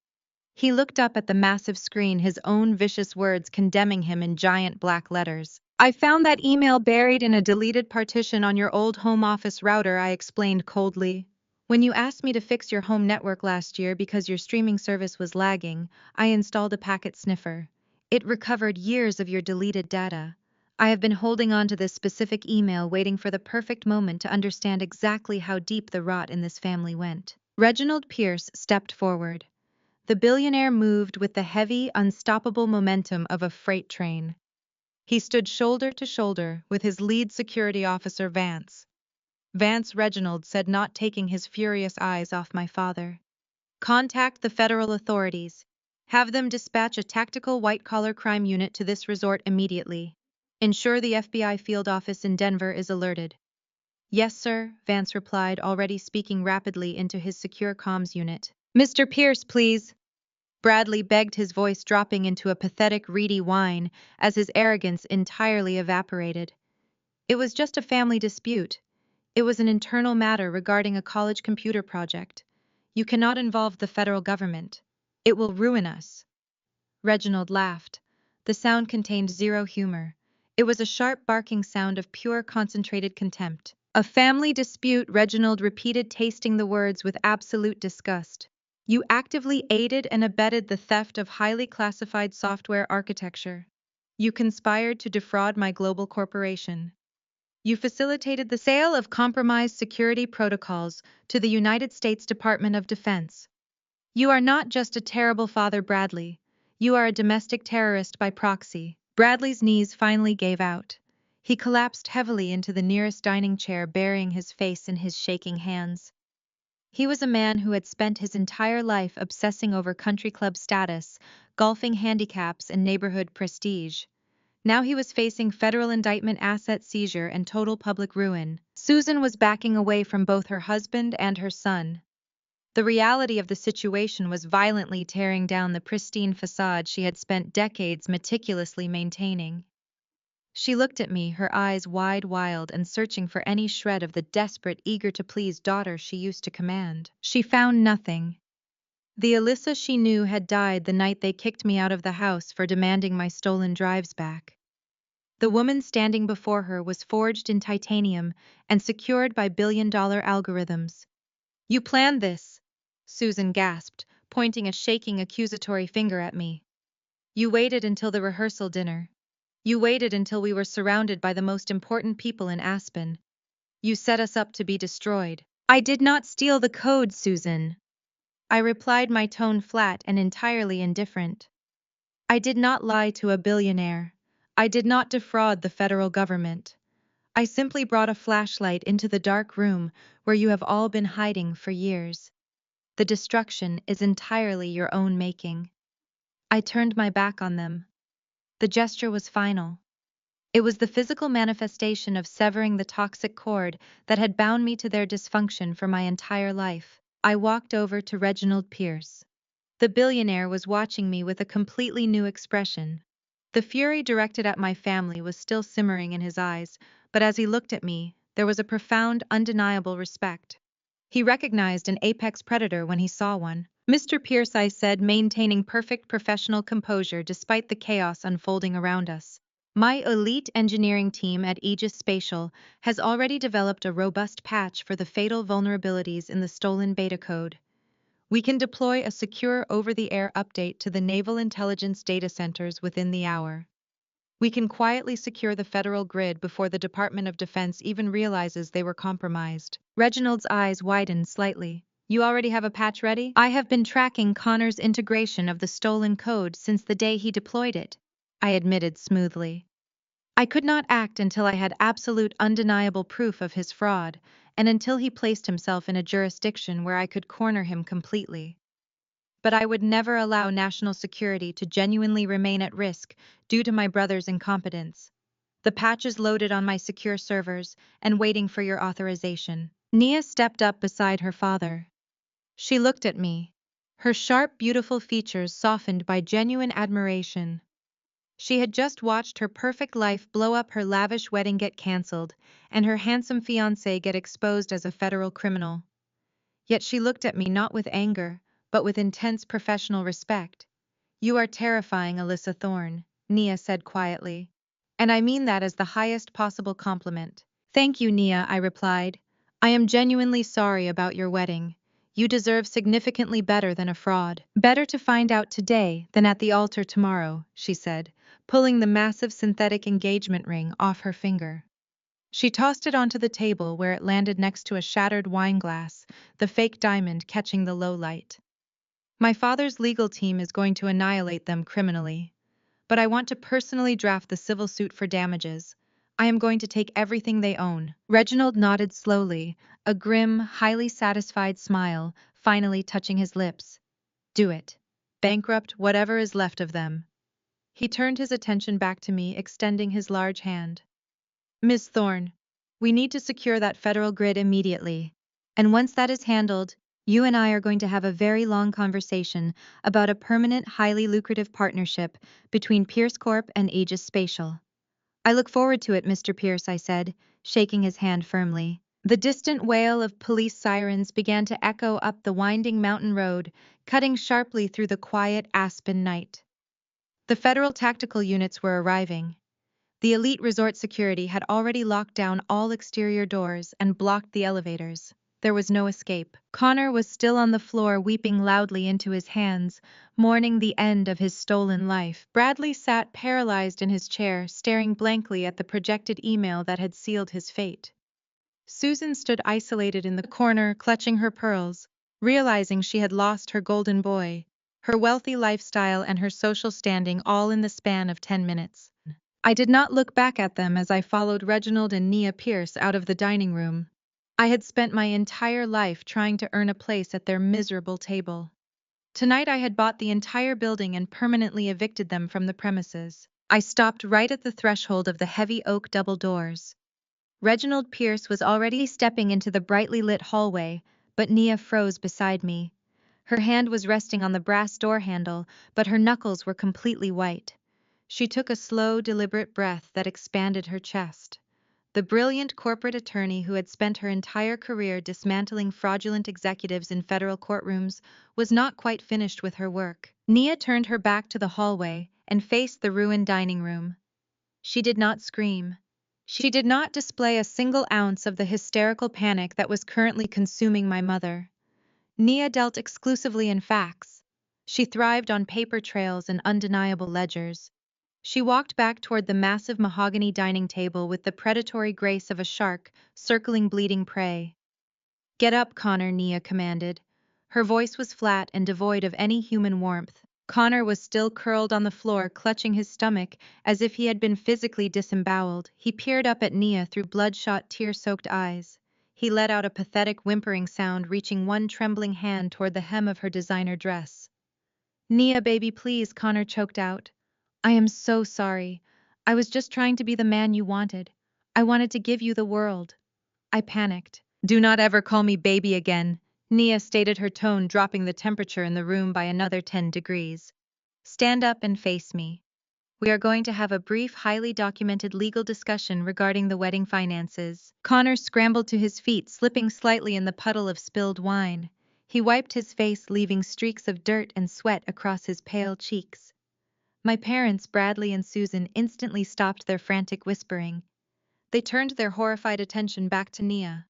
He looked up at the massive screen, his own vicious words condemning him in giant black letters. "I found that email buried in a deleted partition on your old home office router," I explained coldly. "When you asked me to fix your home network last year because your streaming service was lagging, I installed a packet sniffer. It recovered years of your deleted data. I have been holding on to this specific email, waiting for the perfect moment to understand exactly how deep the rot in this family went." Reginald Pierce stepped forward. The billionaire moved with the heavy, unstoppable momentum of a freight train. He stood shoulder to shoulder with his lead security officer, Vance. "Vance," Reginald said, not taking his furious eyes off my father. "Contact the federal authorities. Have them dispatch a tactical white-collar crime unit to this resort immediately. Ensure the FBI field office in Denver is alerted." "Yes, sir," Vance replied, already speaking rapidly into his secure comms unit. "Mr. Pierce, please." Bradley begged, his voice dropping into a pathetic, reedy whine as his arrogance entirely evaporated. "It was just a family dispute. It was an internal matter regarding a college computer project. You cannot involve the federal government. It will ruin us." Reginald laughed. The sound contained zero humor. It was a sharp barking sound of pure concentrated contempt. A family dispute, Reginald repeated, tasting the words with absolute disgust. You actively aided and abetted the theft of highly classified software architecture. You conspired to defraud my global corporation. You facilitated the sale of compromised security protocols to the United States Department of Defense. You are not just a terrible father, Bradley. You are a domestic terrorist by proxy. Bradley's knees finally gave out. He collapsed heavily into the nearest dining chair, burying his face in his shaking hands. He was a man who had spent his entire life obsessing over country club status, golfing handicaps, and neighborhood prestige. Now he was facing federal indictment, asset seizure, and total public ruin. Susan was backing away from both her husband and her son. The reality of the situation was violently tearing down the pristine facade she had spent decades meticulously maintaining. She looked at me, her eyes wide and searching for any shred of the desperate, eager-to-please daughter she used to command. She found nothing. The Alyssa she knew had died the night they kicked me out of the house for demanding my stolen drives back. The woman standing before her was forged in titanium and secured by billion-dollar algorithms. You planned this, Susan gasped, pointing a shaking accusatory finger at me. You waited until the rehearsal dinner. You waited until we were surrounded by the most important people in Aspen. You set us up to be destroyed. I did not steal the code, Susan. I replied, my tone flat and entirely indifferent. I did not lie to a billionaire. I did not defraud the federal government. I simply brought a flashlight into the dark room where you have all been hiding for years. The destruction is entirely your own making. I turned my back on them. The gesture was final. It was the physical manifestation of severing the toxic cord that had bound me to their dysfunction for my entire life. I walked over to Reginald Pierce. The billionaire was watching me with a completely new expression. The fury directed at my family was still simmering in his eyes, but as he looked at me, there was a profound, undeniable respect. He recognized an apex predator when he saw one. Mr. Pierce, I said, maintaining perfect professional composure despite the chaos unfolding around us. My elite engineering team at Aegis Spatial has already developed a robust patch for the fatal vulnerabilities in the stolen beta code. We can deploy a secure over-the-air update to the naval intelligence data centers within the hour. We can quietly secure the federal grid before the Department of Defense even realizes they were compromised. Reginald's eyes widened slightly. You already have a patch ready? I have been tracking Connor's integration of the stolen code since the day he deployed it, I admitted smoothly. I could not act until I had absolute undeniable proof of his fraud, and until he placed himself in a jurisdiction where I could corner him completely. But I would never allow national security to genuinely remain at risk due to my brother's incompetence. The patch is loaded on my secure servers and waiting for your authorization. Nia stepped up beside her father. She looked at me, her sharp, beautiful features softened by genuine admiration. She had just watched her perfect life blow up, her lavish wedding get cancelled, and her handsome fiancé get exposed as a federal criminal. Yet she looked at me not with anger, but with intense professional respect. You are terrifying, Alyssa Thorne, Nia said quietly. And I mean that as the highest possible compliment. Thank you, Nia, I replied. I am genuinely sorry about your wedding. You deserve significantly better than a fraud. Better to find out today than at the altar tomorrow, she said, pulling the massive synthetic engagement ring off her finger. She tossed it onto the table where it landed next to a shattered wine glass, the fake diamond catching the low light. My father's legal team is going to annihilate them criminally, but I want to personally draft the civil suit for damages. I am going to take everything they own. Reginald nodded slowly, a grim, highly satisfied smile finally touching his lips. Do it. Bankrupt whatever is left of them. He turned his attention back to me, extending his large hand. Miss Thorne, we need to secure that federal grid immediately. And once that is handled, you and I are going to have a very long conversation about a permanent, highly lucrative partnership between Pierce Corp and Aegis Spatial. I look forward to it, Mr. Pierce, I said, shaking his hand firmly. The distant wail of police sirens began to echo up the winding mountain road, cutting sharply through the quiet Aspen night. The federal tactical units were arriving. The elite resort security had already locked down all exterior doors and blocked the elevators. There was no escape. Connor was still on the floor weeping loudly into his hands, mourning the end of his stolen life. Bradley sat paralyzed in his chair, staring blankly at the projected email that had sealed his fate. Susan stood isolated in the corner, clutching her pearls, realizing she had lost her golden boy, her wealthy lifestyle and her social standing all in the span of 10 minutes. I did not look back at them as I followed Reginald and Nia Pierce out of the dining room. I had spent my entire life trying to earn a place at their miserable table. Tonight I had bought the entire building and permanently evicted them from the premises. I stopped right at the threshold of the heavy oak double doors. Reginald Pierce was already stepping into the brightly lit hallway, but Nia froze beside me. Her hand was resting on the brass door handle, but her knuckles were completely white. She took a slow, deliberate breath that expanded her chest. The brilliant corporate attorney who had spent her entire career dismantling fraudulent executives in federal courtrooms was not quite finished with her work. Nia turned her back to the hallway and faced the ruined dining room. She did not scream. She did not display a single ounce of the hysterical panic that was currently consuming my mother. Nia dealt exclusively in facts. She thrived on paper trails and undeniable ledgers. She walked back toward the massive mahogany dining table with the predatory grace of a shark circling bleeding prey. "Get up, Connor," Nia commanded. Her voice was flat and devoid of any human warmth. Connor was still curled on the floor, clutching his stomach as if he had been physically disemboweled. He peered up at Nia through bloodshot, tear-soaked eyes. He let out a pathetic whimpering sound, reaching one trembling hand toward the hem of her designer dress. "Nia, baby, please," Connor choked out. "I am so sorry. I was just trying to be the man you wanted. I wanted to give you the world." I panicked. "Do not ever call me baby again," Nia stated, her tone dropping the temperature in the room by another 10 degrees. "Stand up and face me. We are going to have a brief, highly documented legal discussion regarding the wedding finances." Connor scrambled to his feet, slipping slightly in the puddle of spilled wine. He wiped his face, leaving streaks of dirt and sweat across his pale cheeks. My parents, Bradley and Susan, instantly stopped their frantic whispering. They turned their horrified attention back to Nia.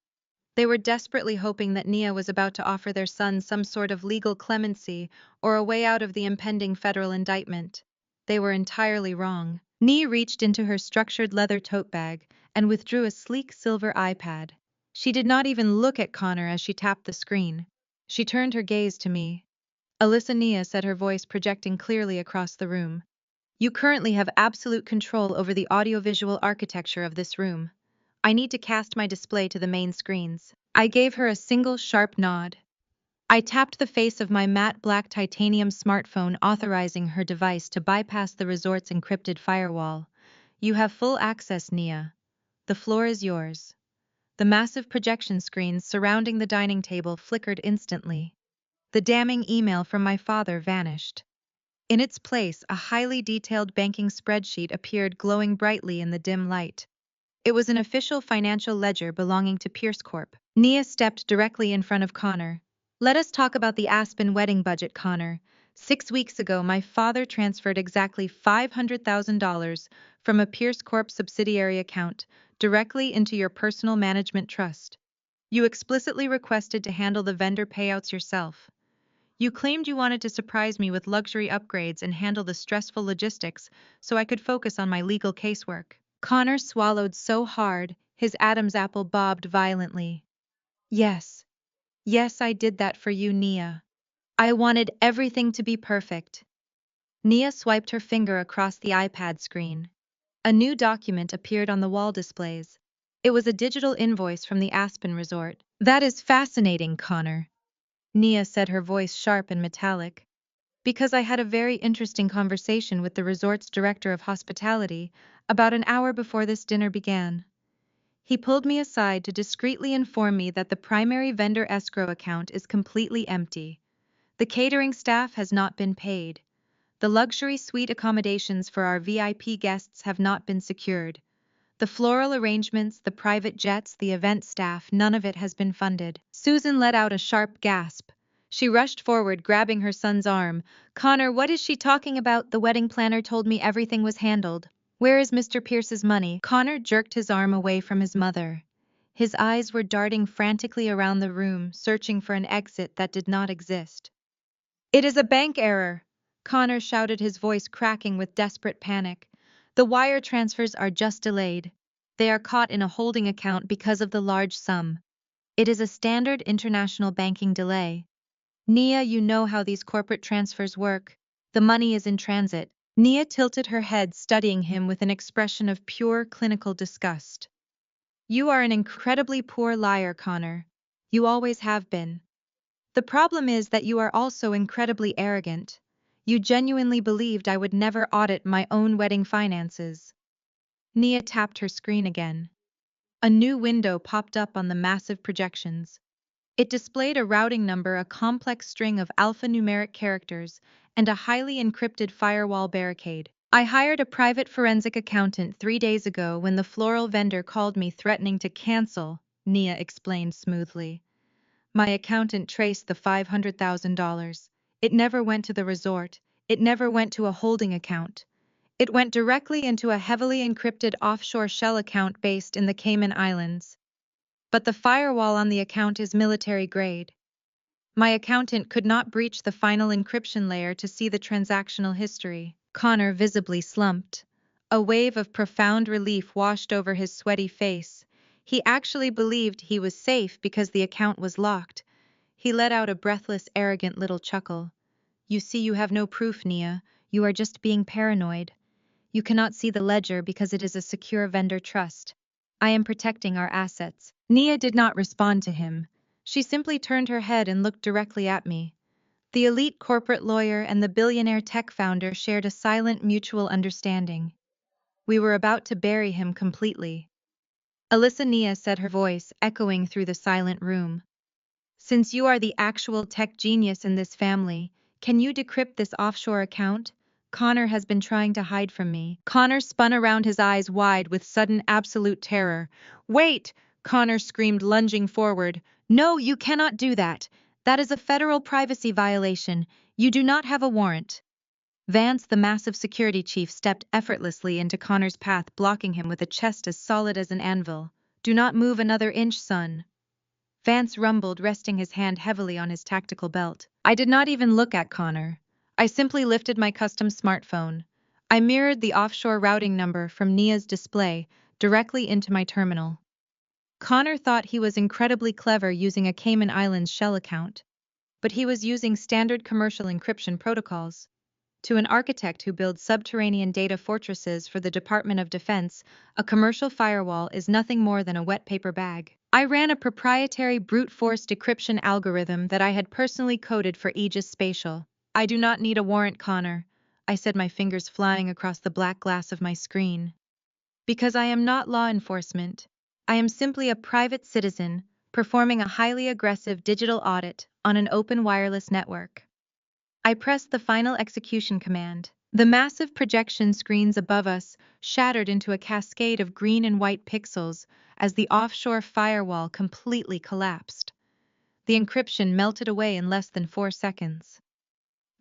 They were desperately hoping that Nia was about to offer their son some sort of legal clemency or a way out of the impending federal indictment. They were entirely wrong. Nia reached into her structured leather tote bag and withdrew a sleek silver iPad. She did not even look at Connor as she tapped the screen. She turned her gaze to me. "Alyssa," Nia said, her voice projecting clearly across the room. "You currently have absolute control over the audiovisual architecture of this room. I need to cast my display to the main screens." I gave her a single sharp nod. I tapped the face of my matte black titanium smartphone, authorizing her device to bypass the resort's encrypted firewall. "You have full access, Nia. The floor is yours." The massive projection screens surrounding the dining table flickered instantly. The damning email from my father vanished. In its place, a highly detailed banking spreadsheet appeared, glowing brightly in the dim light. It was an official financial ledger belonging to Pierce Corp. Nia stepped directly in front of Connor. "Let us talk about the Aspen wedding budget, Connor. 6 weeks ago, my father transferred exactly $500,000 from a Pierce Corp subsidiary account directly into your personal management trust. You explicitly requested to handle the vendor payouts yourself. You claimed you wanted to surprise me with luxury upgrades and handle the stressful logistics so I could focus on my legal casework." Connor swallowed so hard, his Adam's apple bobbed violently. "Yes. Yes, I did that for you, Nia. I wanted everything to be perfect." Nia swiped her finger across the iPad screen. A new document appeared on the wall displays. It was a digital invoice from the Aspen Resort. "That is fascinating, Connor," Nia said, her voice sharp and metallic. "Because I had a very interesting conversation with the resort's director of hospitality about an hour before this dinner began. He pulled me aside to discreetly inform me that the primary vendor escrow account is completely empty. The catering staff has not been paid. The luxury suite accommodations for our VIP guests have not been secured. The floral arrangements, the private jets, the event staff, none of it has been funded." Susan let out a sharp gasp. She rushed forward, grabbing her son's arm. "Connor, what is she talking about? The wedding planner told me everything was handled." Where is Mr. Pierce's money? Connor jerked his arm away from his mother. His eyes were darting frantically around the room, searching for an exit that did not exist. It is a bank error, Connor shouted, his voice cracking with desperate panic. The wire transfers are just delayed. They are caught in a holding account because of the large sum. It is a standard international banking delay. Nia, you know how these corporate transfers work. The money is in transit. Nia tilted her head, studying him with an expression of pure clinical disgust. You are an incredibly poor liar, Connor. You always have been. The problem is that you are also incredibly arrogant. You genuinely believed I would never audit my own wedding finances. Nia tapped her screen again. A new window popped up on the massive projections. It displayed a routing number, a complex string of alphanumeric characters, and a highly encrypted firewall barricade. I hired a private forensic accountant 3 days ago when the floral vendor called me threatening to cancel, Nia explained smoothly. My accountant traced the $500,000. It never went to the resort. It never went to a holding account. It went directly into a heavily encrypted offshore shell account based in the Cayman Islands. But the firewall on the account is military grade. My accountant could not breach the final encryption layer to see the transactional history. Connor visibly slumped. A wave of profound relief washed over his sweaty face. He actually believed he was safe because the account was locked. He let out a breathless, arrogant little chuckle. You see, you have no proof, Nia. You are just being paranoid. You cannot see the ledger because it is a secure vendor trust. I am protecting our assets. Nia did not respond to him. She simply turned her head and looked directly at me. The elite corporate lawyer and the billionaire tech founder shared a silent mutual understanding. We were about to bury him completely. Alyssa, Nia said, her voice echoing through the silent room. Since you are the actual tech genius in this family, can you decrypt this offshore account? Connor has been trying to hide from me. Connor spun around, his eyes wide with sudden absolute terror. Wait! Connor screamed, lunging forward. No, you cannot do that. That is a federal privacy violation. You do not have a warrant. Vance, the massive security chief, stepped effortlessly into Connor's path, blocking him with a chest as solid as an anvil. Do not move another inch, son. Vance rumbled, resting his hand heavily on his tactical belt. I did not even look at Connor. I simply lifted my custom smartphone. I mirrored the offshore routing number from Nia's display directly into my terminal. Connor thought he was incredibly clever using a Cayman Islands shell account, but he was using standard commercial encryption protocols. To an architect who builds subterranean data fortresses for the Department of Defense, a commercial firewall is nothing more than a wet paper bag. I ran a proprietary brute force decryption algorithm that I had personally coded for Aegis Spatial. I do not need a warrant, Connor, I said, my fingers flying across the black glass of my screen. Because I am not law enforcement. I am simply a private citizen, performing a highly aggressive digital audit on an open wireless network. I pressed the final execution command. The massive projection screens above us shattered into a cascade of green and white pixels as the offshore firewall completely collapsed. The encryption melted away in less than 4 seconds.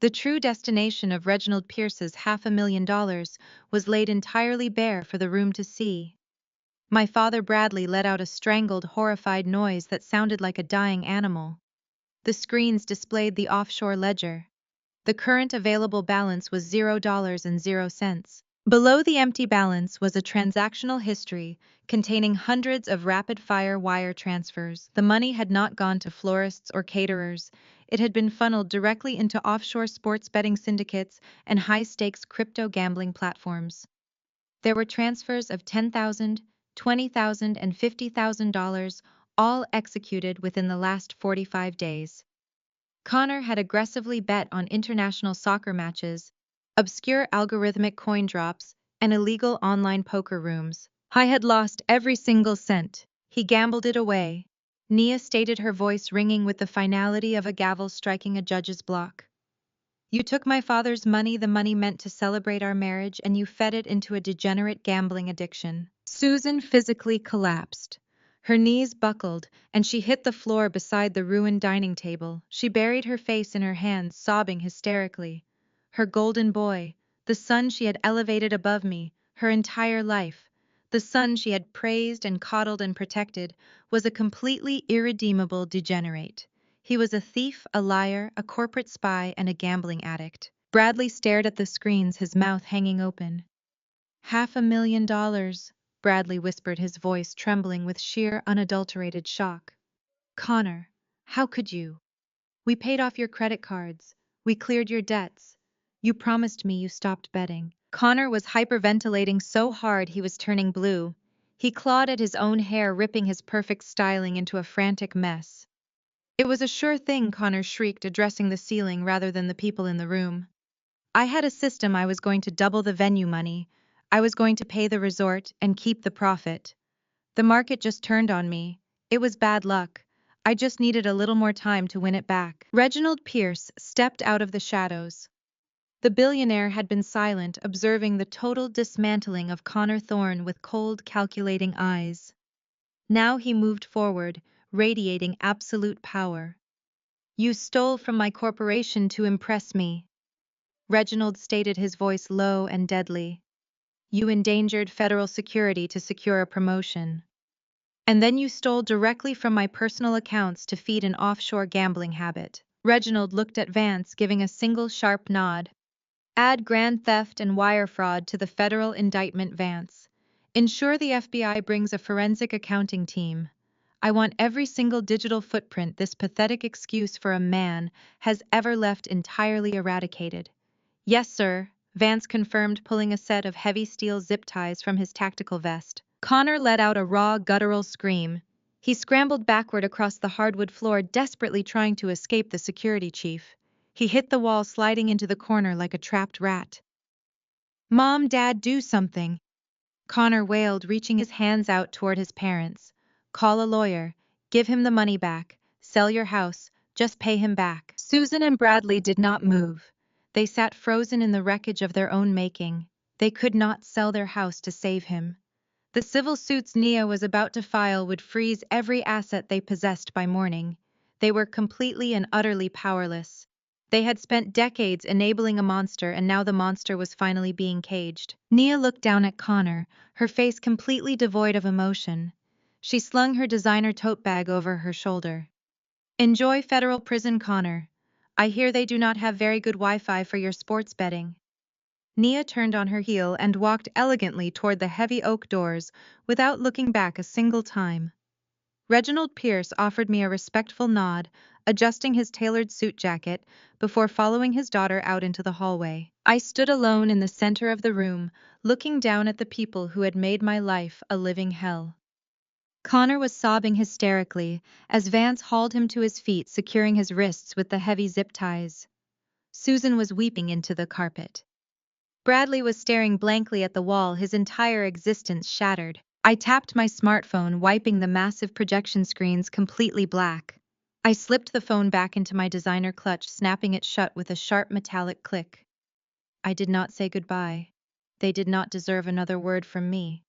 The true destination of Reginald Pierce's $500,000 was laid entirely bare for the room to see. My father Bradley let out a strangled, horrified noise that sounded like a dying animal. The screens displayed the offshore ledger. The current available balance was $0.00. Below the empty balance was a transactional history containing hundreds of rapid-fire wire transfers. The money had not gone to florists or caterers. It had been funneled directly into offshore sports betting syndicates and high-stakes crypto gambling platforms. There were transfers of $10,000, $20,000, and $50,000, all executed within the last 45 days. Connor had aggressively bet on international soccer matches, obscure algorithmic coin drops, and illegal online poker rooms. I had lost every single cent. He gambled it away. Nia stated, her voice ringing with the finality of a gavel striking a judge's block. You took my father's money, the money meant to celebrate our marriage, and you fed it into a degenerate gambling addiction. Susan physically collapsed. Her knees buckled, and she hit the floor beside the ruined dining table. She buried her face in her hands, sobbing hysterically. Her golden boy, the son she had elevated above me, Her entire life, the son she had praised and coddled and protected, was a completely irredeemable degenerate. He was a thief, a liar, a corporate spy, and a gambling addict. Bradley stared at the screens, his mouth hanging open. $500,000, Bradley whispered, his voice trembling with sheer, unadulterated shock. Connor, how could you? We paid off your credit cards. We cleared your debts. You promised me you stopped betting. Connor was hyperventilating so hard he was turning blue. He clawed at his own hair, ripping his perfect styling into a frantic mess. It was a sure thing, Connor shrieked, addressing the ceiling rather than the people in the room. I had a system. I was going to double the venue money. I was going to pay the resort and keep the profit. The market just turned on me. It was bad luck. I just needed a little more time to win it back. Reginald Pierce stepped out of the shadows. The billionaire had been silent, observing the total dismantling of Connor Thorne with cold, calculating eyes. Now he moved forward, radiating absolute power. You stole from my corporation to impress me. Reginald stated, his voice low and deadly. You endangered federal security to secure a promotion. And then you stole directly from my personal accounts to feed an offshore gambling habit. Reginald looked at Vance, giving a single sharp nod. Add grand theft and wire fraud to the federal indictment, Vance. Ensure the FBI brings a forensic accounting team. I want every single digital footprint this pathetic excuse for a man has ever left entirely eradicated. Yes, sir, Vance confirmed, pulling a set of heavy steel zip ties from his tactical vest. Connor let out a raw, guttural scream. He scrambled backward across the hardwood floor, desperately trying to escape the security chief. He hit the wall, sliding into the corner like a trapped rat. Mom, Dad, do something! Connor wailed, reaching his hands out toward his parents. Call a lawyer. Give him the money back. Sell your house. Just pay him back. Susan and Bradley did not move. They sat frozen in the wreckage of their own making. They could not sell their house to save him. The civil suits Nia was about to file would freeze every asset they possessed by morning. They were completely and utterly powerless. They had spent decades enabling a monster, and now the monster was finally being caged. Nia looked down at Connor, her face completely devoid of emotion. She slung her designer tote bag over her shoulder. Enjoy federal prison, Connor. I hear they do not have very good Wi-Fi for your sports betting. Nia turned on her heel and walked elegantly toward the heavy oak doors without looking back a single time. Reginald Pierce offered me a respectful nod, adjusting his tailored suit jacket before following his daughter out into the hallway. I stood alone in the center of the room, looking down at the people who had made my life a living hell. Connor was sobbing hysterically as Vance hauled him to his feet, securing his wrists with the heavy zip ties. Susan was weeping into the carpet. Bradley was staring blankly at the wall, his entire existence shattered. I tapped my smartphone, wiping the massive projection screens completely black. I slipped the phone back into my designer clutch, snapping it shut with a sharp metallic click. I did not say goodbye. They did not deserve another word from me.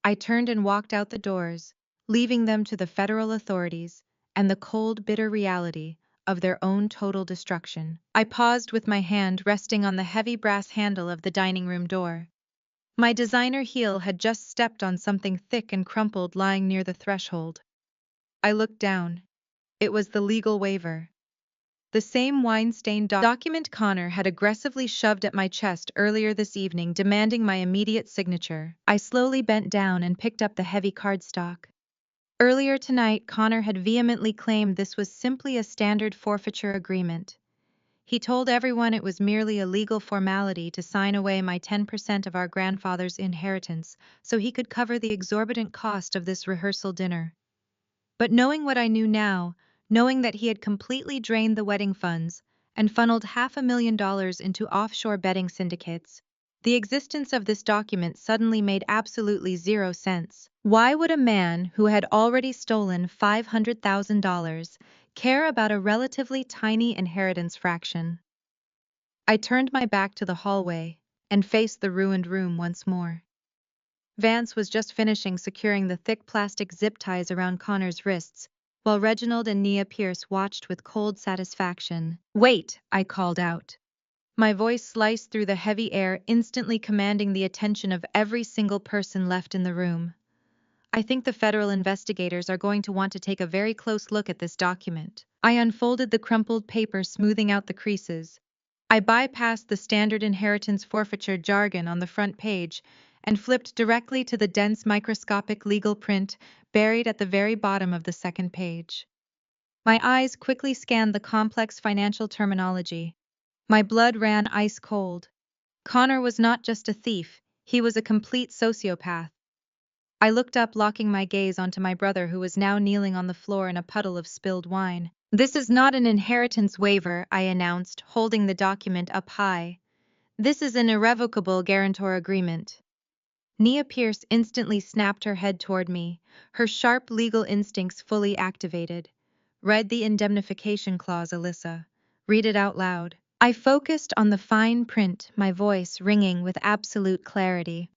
I turned and walked out the doors, leaving them to the federal authorities and the cold, bitter reality of their own total destruction. I paused with my hand resting on the heavy brass handle of the dining room door. My designer heel had just stepped on something thick and crumpled lying near the threshold. I looked down. It was the legal waiver. The same wine-stained document Connor had aggressively shoved at my chest earlier this evening, demanding my immediate signature. I slowly bent down and picked up the heavy cardstock. Earlier tonight, Connor had vehemently claimed this was simply a standard forfeiture agreement. He told everyone it was merely a legal formality to sign away my 10% of our grandfather's inheritance so he could cover the exorbitant cost of this rehearsal dinner. But knowing what I knew now, knowing that he had completely drained the wedding funds and funneled $500,000 into offshore betting syndicates, the existence of this document suddenly made absolutely zero sense. Why would a man who had already stolen $500,000 care about a relatively tiny inheritance fraction? I turned my back to the hallway and faced the ruined room once more. Vance was just finishing securing the thick plastic zip ties around Connor's wrists, while Reginald and Nia Pierce watched with cold satisfaction. Wait, I called out. My voice sliced through the heavy air, instantly commanding the attention of every single person left in the room. I think the federal investigators are going to want to take a very close look at this document. I unfolded the crumpled paper, smoothing out the creases. I bypassed the standard inheritance forfeiture jargon on the front page and flipped directly to the dense microscopic legal print buried at the very bottom of the second page. My eyes quickly scanned the complex financial terminology. My blood ran ice cold. Connor was not just a thief, he was a complete sociopath. I looked up, locking my gaze onto my brother, who was now kneeling on the floor in a puddle of spilled wine. "This is not an inheritance waiver," I announced, holding the document up high. "This is an irrevocable guarantor agreement." Nia Pierce instantly snapped her head toward me, her sharp legal instincts fully activated. "Read the indemnification clause, Alyssa. Read it out loud." I focused on the fine print, my voice ringing with absolute clarity.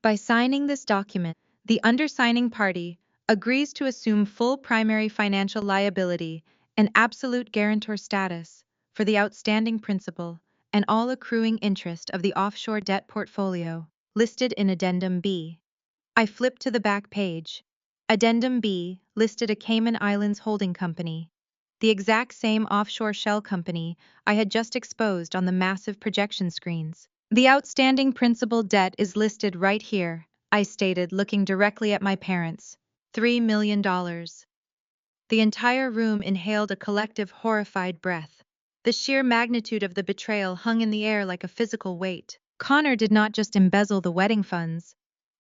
"By signing this document, the undersigning party agrees to assume full primary financial liability and absolute guarantor status for the outstanding principal and all accruing interest of the offshore debt portfolio listed in Addendum B." I flipped to the back page. Addendum B listed a Cayman Islands holding company, the exact same offshore shell company I had just exposed on the massive projection screens. "The outstanding principal debt is listed right here," I stated, looking directly at my parents. $3 million. The entire room inhaled a collective horrified breath. The sheer magnitude of the betrayal hung in the air like a physical weight. Connor did not just embezzle the wedding funds.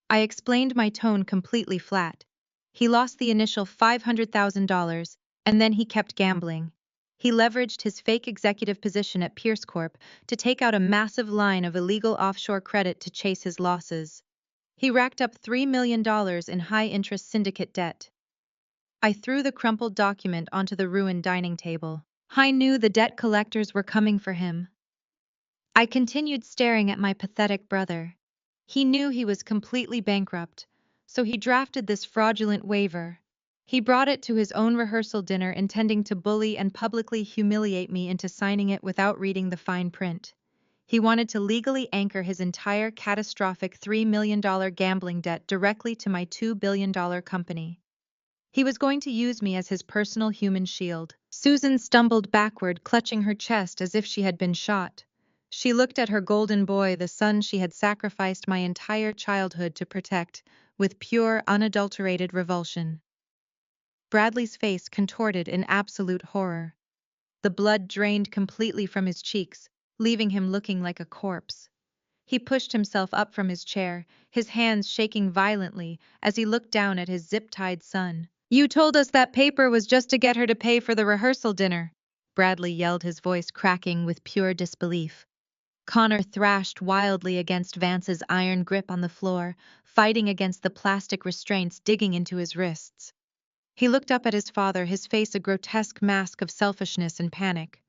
I explained, my tone completely flat. He lost the initial $500,000, and then he kept gambling. He leveraged his fake executive position at Pierce Corp to take out a massive line of illegal offshore credit to chase his losses. He racked up $3 million in high-interest syndicate debt. I threw the crumpled document onto the ruined dining table. I knew the debt collectors were coming for him. I continued staring at my pathetic brother. He knew he was completely bankrupt, so he drafted this fraudulent waiver. He brought it to his own rehearsal dinner, intending to bully and publicly humiliate me into signing it without reading the fine print. He wanted to legally anchor his entire catastrophic $3 million gambling debt directly to my $2 billion company. He was going to use me as his personal human shield. Susan stumbled backward, clutching her chest as if she had been shot. She looked at her golden boy, the son she had sacrificed my entire childhood to protect, with pure, unadulterated revulsion. Bradley's face contorted in absolute horror. The blood drained completely from his cheeks, leaving him looking like a corpse. He pushed himself up from his chair, his hands shaking violently as he looked down at his zip-tied son. "You told us that paper was just to get her to pay for the rehearsal dinner," Bradley yelled, his voice cracking with pure disbelief. Connor thrashed wildly against Vance's iron grip on the floor, fighting against the plastic restraints digging into his wrists. He looked up at his father, his face a grotesque mask of selfishness and panic.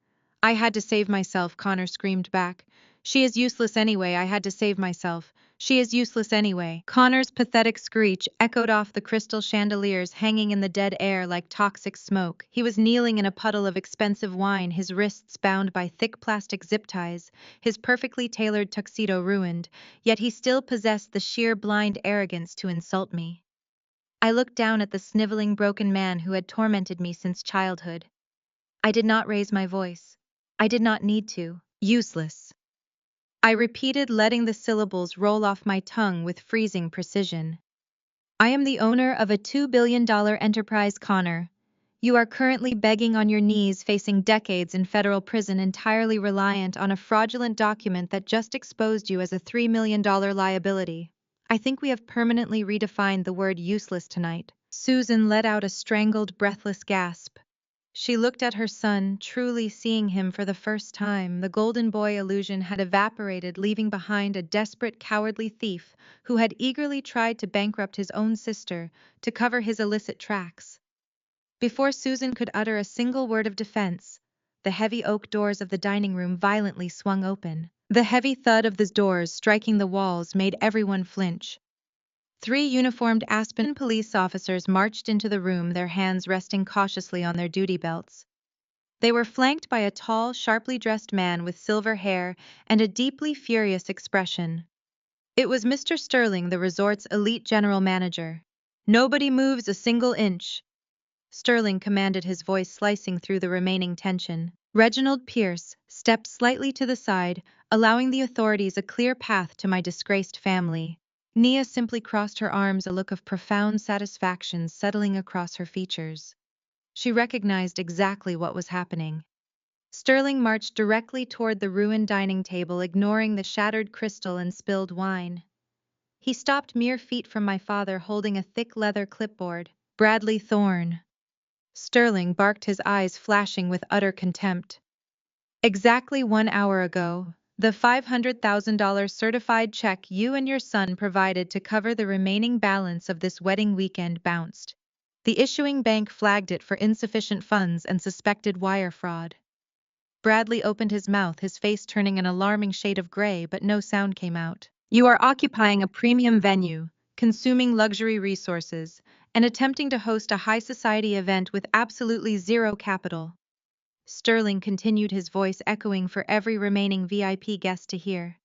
"I had to save myself," Connor screamed back. "She is useless anyway. I had to save myself. She is useless anyway." Connor's pathetic screech echoed off the crystal chandeliers hanging in the dead air like toxic smoke. He was kneeling in a puddle of expensive wine, his wrists bound by thick plastic zip ties, his perfectly tailored tuxedo ruined, yet he still possessed the sheer blind arrogance to insult me. I looked down at the sniveling, broken man who had tormented me since childhood. I did not raise my voice. I did not need to. "Useless," I repeated, letting the syllables roll off my tongue with freezing precision. "I am the owner of a $2 billion enterprise, Connor. You are currently begging on your knees, facing decades in federal prison, entirely reliant on a fraudulent document that just exposed you as a $3 million liability. I think we have permanently redefined the word useless tonight." Susan let out a strangled, breathless gasp. She looked at her son, truly seeing him for the first time. The golden boy illusion had evaporated, leaving behind a desperate, cowardly thief who had eagerly tried to bankrupt his own sister to cover his illicit tracks. Before Susan could utter a single word of defense, the heavy oak doors of the dining room violently swung open. The heavy thud of the doors striking the walls made everyone flinch. 3 uniformed Aspen police officers marched into the room, their hands resting cautiously on their duty belts. They were flanked by a tall, sharply dressed man with silver hair and a deeply furious expression. It was Mr. Sterling, the resort's elite general manager. "Nobody moves a single inch," Sterling commanded, his voice slicing through the remaining tension. Reginald Pierce stepped slightly to the side, allowing the authorities a clear path to my disgraced family. Nia simply crossed her arms, a look of profound satisfaction settling across her features. She recognized exactly what was happening. Sterling marched directly toward the ruined dining table, ignoring the shattered crystal and spilled wine. He stopped mere feet from my father, holding a thick leather clipboard. "Bradley Thorne." Sterling barked, his eyes flashing with utter contempt. "Exactly 1 hour ago, the $500,000 certified check you and your son provided to cover the remaining balance of this wedding weekend bounced. The issuing bank flagged it for insufficient funds and suspected wire fraud." Bradley opened his mouth, his face turning an alarming shade of gray, but no sound came out. "You are occupying a premium venue, consuming luxury resources, and attempting to host a high society event with absolutely zero capital." Sterling continued, his voice echoing for every remaining VIP guest to hear.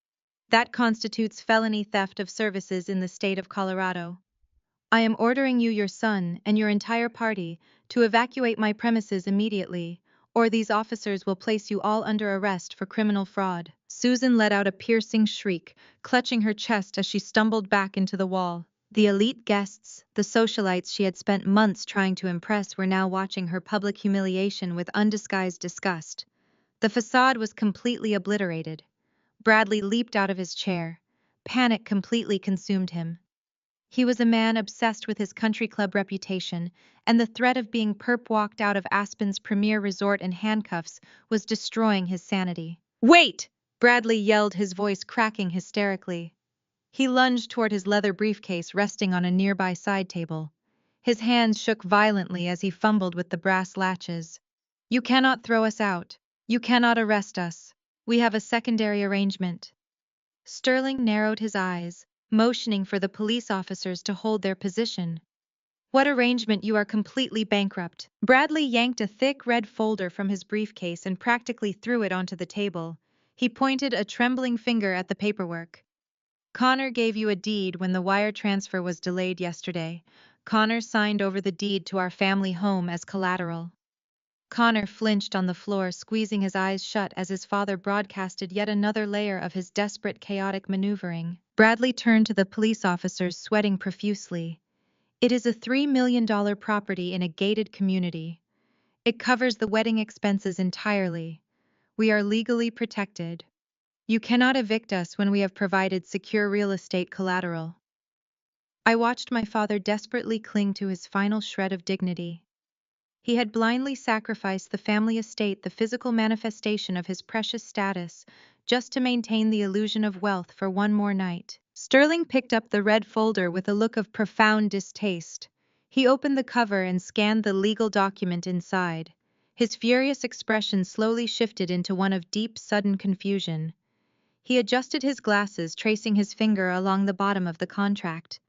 "That constitutes felony theft of services in the state of Colorado. I am ordering you, your son, and your entire party to evacuate my premises immediately, or these officers will place you all under arrest for criminal fraud." Susan let out a piercing shriek, clutching her chest as she stumbled back into the wall. The elite guests, the socialites she had spent months trying to impress, were now watching her public humiliation with undisguised disgust. The facade was completely obliterated. Bradley leaped out of his chair. Panic completely consumed him. He was a man obsessed with his country club reputation, and the threat of being perp-walked out of Aspen's premier resort in handcuffs was destroying his sanity. "Wait!" Bradley yelled, his voice cracking hysterically. He lunged toward his leather briefcase resting on a nearby side table. His hands shook violently as he fumbled with the brass latches. "You cannot throw us out. You cannot arrest us. We have a secondary arrangement." Sterling narrowed his eyes, motioning for the police officers to hold their position. "What arrangement? You are completely bankrupt." Bradley yanked a thick red folder from his briefcase and practically threw it onto the table. He pointed a trembling finger at the paperwork. "Connor gave you a deed when the wire transfer was delayed yesterday. Connor signed over the deed to our family home as collateral." Connor flinched on the floor, squeezing his eyes shut as his father broadcasted yet another layer of his desperate, chaotic maneuvering. Bradley turned to the police officers, sweating profusely. "It is a $3 million property in a gated community. It covers the wedding expenses entirely. We are legally protected. You cannot evict us when we have provided secure real estate collateral." I watched my father desperately cling to his final shred of dignity. He had blindly sacrificed the family estate, the physical manifestation of his precious status, just to maintain the illusion of wealth for one more night. Sterling picked up the red folder with a look of profound distaste. He opened the cover and scanned the legal document inside. His furious expression slowly shifted into one of deep, sudden confusion. He adjusted his glasses, tracing his finger along the bottom of the contract.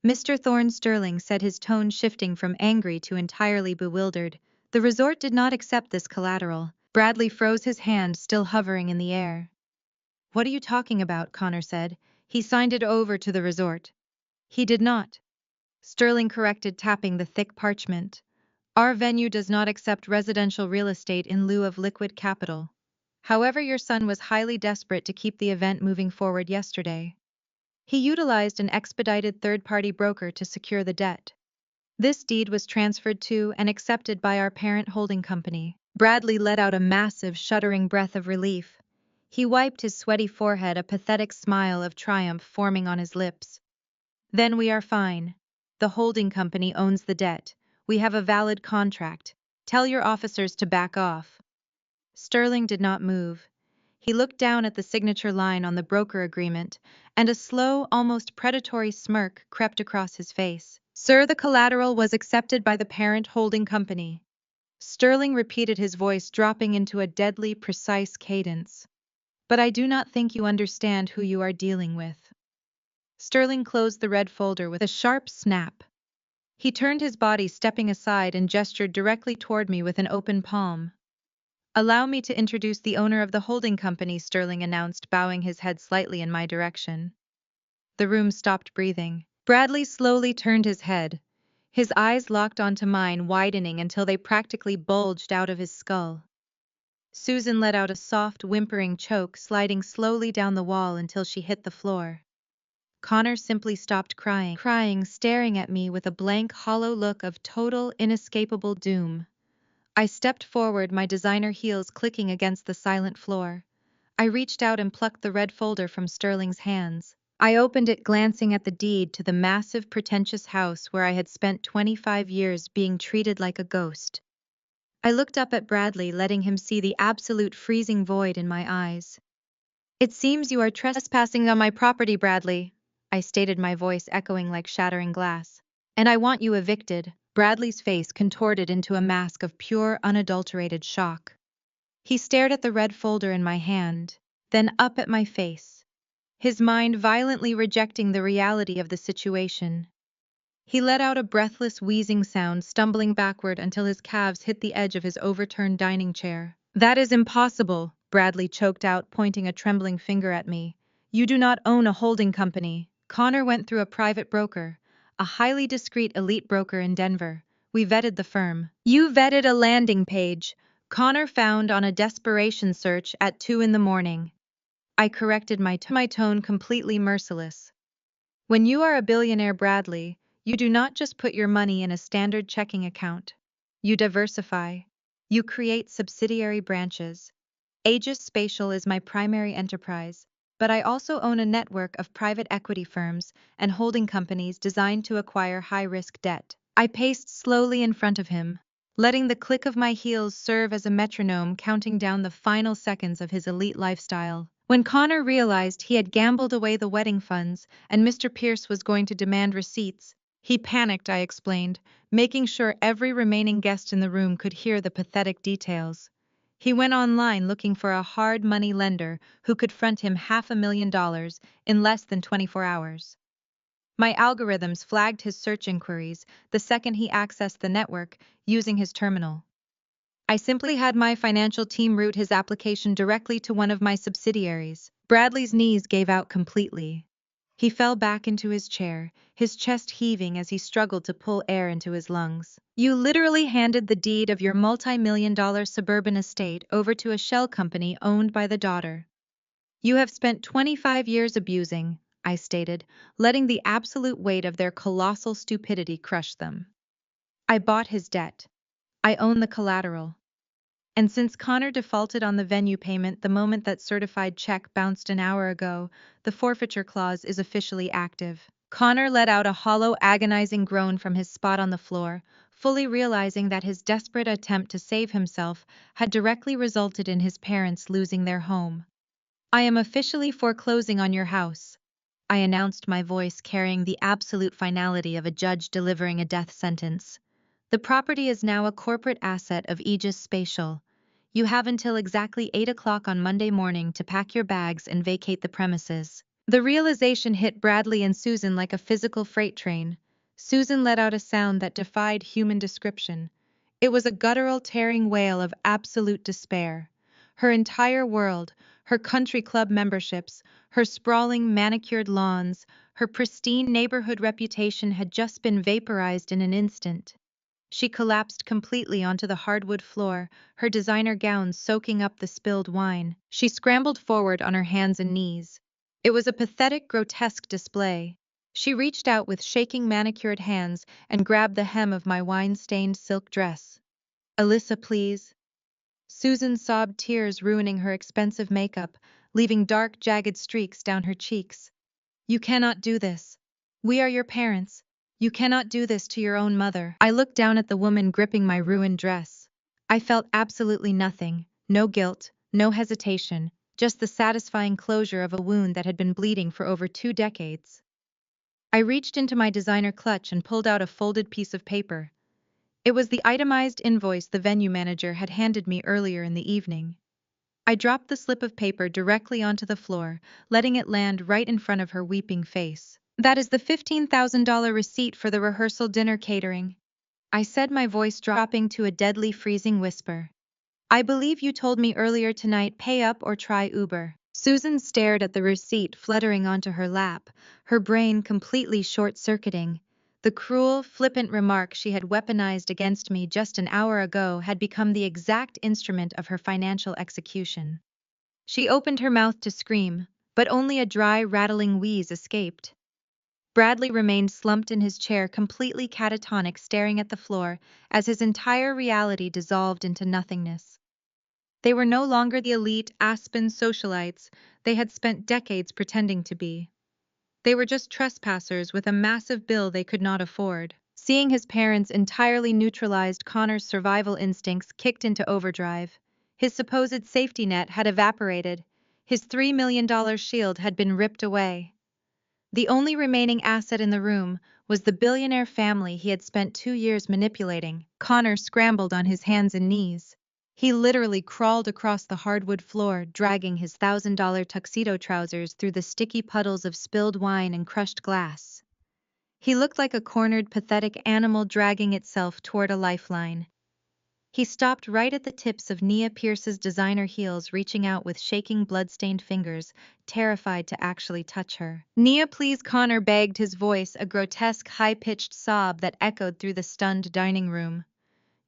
"Mr. Thorne," Sterling said, his tone shifting from angry to entirely bewildered, "the resort did not accept this collateral." Bradley froze, his hand still hovering in the air. "What are you talking about?" Connor said. "He signed it over to the resort." "He did not," Sterling corrected, tapping the thick parchment. "Our venue does not accept residential real estate in lieu of liquid capital. However, your son was highly desperate to keep the event moving forward yesterday. He utilized an expedited third-party broker to secure the debt. This deed was transferred to and accepted by our parent holding company." Bradley let out a massive, shuddering breath of relief. He wiped his sweaty forehead, a pathetic smile of triumph forming on his lips. "Then we are fine. The holding company owns the debt. We have a valid contract. Tell your officers to back off." Sterling did not move. He looked down at the signature line on the broker agreement, and a slow, almost predatory smirk crept across his face. "Sir, the collateral was accepted by the parent holding company." Sterling repeated, his voice dropping into a deadly, precise cadence. "But I do not think you understand who you are dealing with." Sterling closed the red folder with a sharp snap. He turned his body, stepping aside, and gestured directly toward me with an open palm. "Allow me to introduce the owner of the holding company," Sterling announced, bowing his head slightly in my direction. The room stopped breathing. Bradley slowly turned his head. His eyes locked onto mine, widening until they practically bulged out of his skull. Susan let out a soft, whimpering choke, sliding slowly down the wall until she hit the floor. Connor simply stopped crying, staring at me with a blank, hollow look of total, inescapable doom. I stepped forward, my designer heels clicking against the silent floor. I reached out and plucked the red folder from Sterling's hands. I opened it, glancing at the deed to the massive, pretentious house where I had spent 25 years being treated like a ghost. I looked up at Bradley, letting him see the absolute freezing void in my eyes. "It seems you are trespassing on my property, Bradley," I stated, my voice echoing like shattering glass. "And I want you evicted." Bradley's face contorted into a mask of pure, unadulterated shock. He stared at the red folder in my hand, then up at my face, his mind violently rejecting the reality of the situation. He let out a breathless, wheezing sound, stumbling backward until his calves hit the edge of his overturned dining chair. "That is impossible," Bradley choked out, pointing a trembling finger at me. "You do not own a holding company." Connor went through a private broker, a highly discreet elite broker in Denver. "We vetted the firm." "You vetted a landing page Connor found on a desperation search at 2 in the morning. I corrected, my tone completely merciless. "When you are a billionaire, Bradley, you do not just put your money in a standard checking account. You diversify. You create subsidiary branches. Aegis Spatial is my primary enterprise, but I also own a network of private equity firms and holding companies designed to acquire high-risk debt." I paced slowly in front of him, letting the click of my heels serve as a metronome, counting down the final seconds of his elite lifestyle. When Connor realized he had gambled away the wedding funds and Mr. Pierce was going to demand receipts, he panicked, I explained, making sure every remaining guest in the room could hear the pathetic details. He went online looking for a hard money lender who could front him $500,000 in less than 24 hours. My algorithms flagged his search inquiries the second he accessed the network using his terminal. I simply had my financial team route his application directly to one of my subsidiaries. Bradley's knees gave out completely. He fell back into his chair, his chest heaving as he struggled to pull air into his lungs. "You literally handed the deed of your multi-million-dollar suburban estate over to a shell company owned by the daughter. You have spent 25 years abusing," I stated, letting the absolute weight of their colossal stupidity crush them. "I bought his debt. I own the collateral. And since Connor defaulted on the venue payment the moment that certified check bounced an hour ago, the forfeiture clause is officially active." Connor let out a hollow, agonizing groan from his spot on the floor, fully realizing that his desperate attempt to save himself had directly resulted in his parents losing their home. "I am officially foreclosing on your house," I announced, my voice carrying the absolute finality of a judge delivering a death sentence. "The property is now a corporate asset of Aegis Spatial. You have until exactly 8 o'clock on Monday morning to pack your bags and vacate the premises." The realization hit Bradley and Susan like a physical freight train. Susan let out a sound that defied human description. It was a guttural, tearing wail of absolute despair. Her entire world, her country club memberships, her sprawling, manicured lawns, her pristine neighborhood reputation had just been vaporized in an instant. She collapsed completely onto the hardwood floor, her designer gown soaking up the spilled wine. She scrambled forward on her hands and knees. It was a pathetic, grotesque display. She reached out with shaking, manicured hands and grabbed the hem of my wine-stained silk dress. "Alyssa, please." Susan sobbed, tears ruining her expensive makeup, leaving dark, jagged streaks down her cheeks. "You cannot do this. We are your parents. You cannot do this to your own mother." I looked down at the woman gripping my ruined dress. I felt absolutely nothing, no guilt, no hesitation, just the satisfying closure of a wound that had been bleeding for over 2 decades. I reached into my designer clutch and pulled out a folded piece of paper. It was the itemized invoice the venue manager had handed me earlier in the evening. I dropped the slip of paper directly onto the floor, letting it land right in front of her weeping face. "That is the $15,000 receipt for the rehearsal dinner catering," I said, my voice dropping to a deadly freezing whisper. I believe you told me earlier tonight pay up or try Uber. Susan stared at the receipt fluttering onto her lap, her brain completely short-circuiting. The cruel, flippant remark she had weaponized against me just an hour ago had become the exact instrument of her financial execution. She opened her mouth to scream, but only a dry, rattling wheeze escaped. Bradley remained slumped in his chair, completely catatonic, staring at the floor as his entire reality dissolved into nothingness. They were no longer the elite Aspen socialites they had spent decades pretending to be. They were just trespassers with a massive bill they could not afford. Seeing his parents entirely neutralized, Connor's survival instincts kicked into overdrive. His supposed safety net had evaporated. His $3 million shield had been ripped away. The only remaining asset in the room was the billionaire family he had spent 2 years manipulating. Connor scrambled on his hands and knees. He literally crawled across the hardwood floor, dragging his $1,000 tuxedo trousers through the sticky puddles of spilled wine and crushed glass. He looked like a cornered, pathetic animal dragging itself toward a lifeline. He stopped right at the tips of Nia Pierce's designer heels, reaching out with shaking, blood-stained fingers, terrified to actually touch her. "Nia, please," Connor begged, his voice a grotesque, high-pitched sob that echoed through the stunned dining room.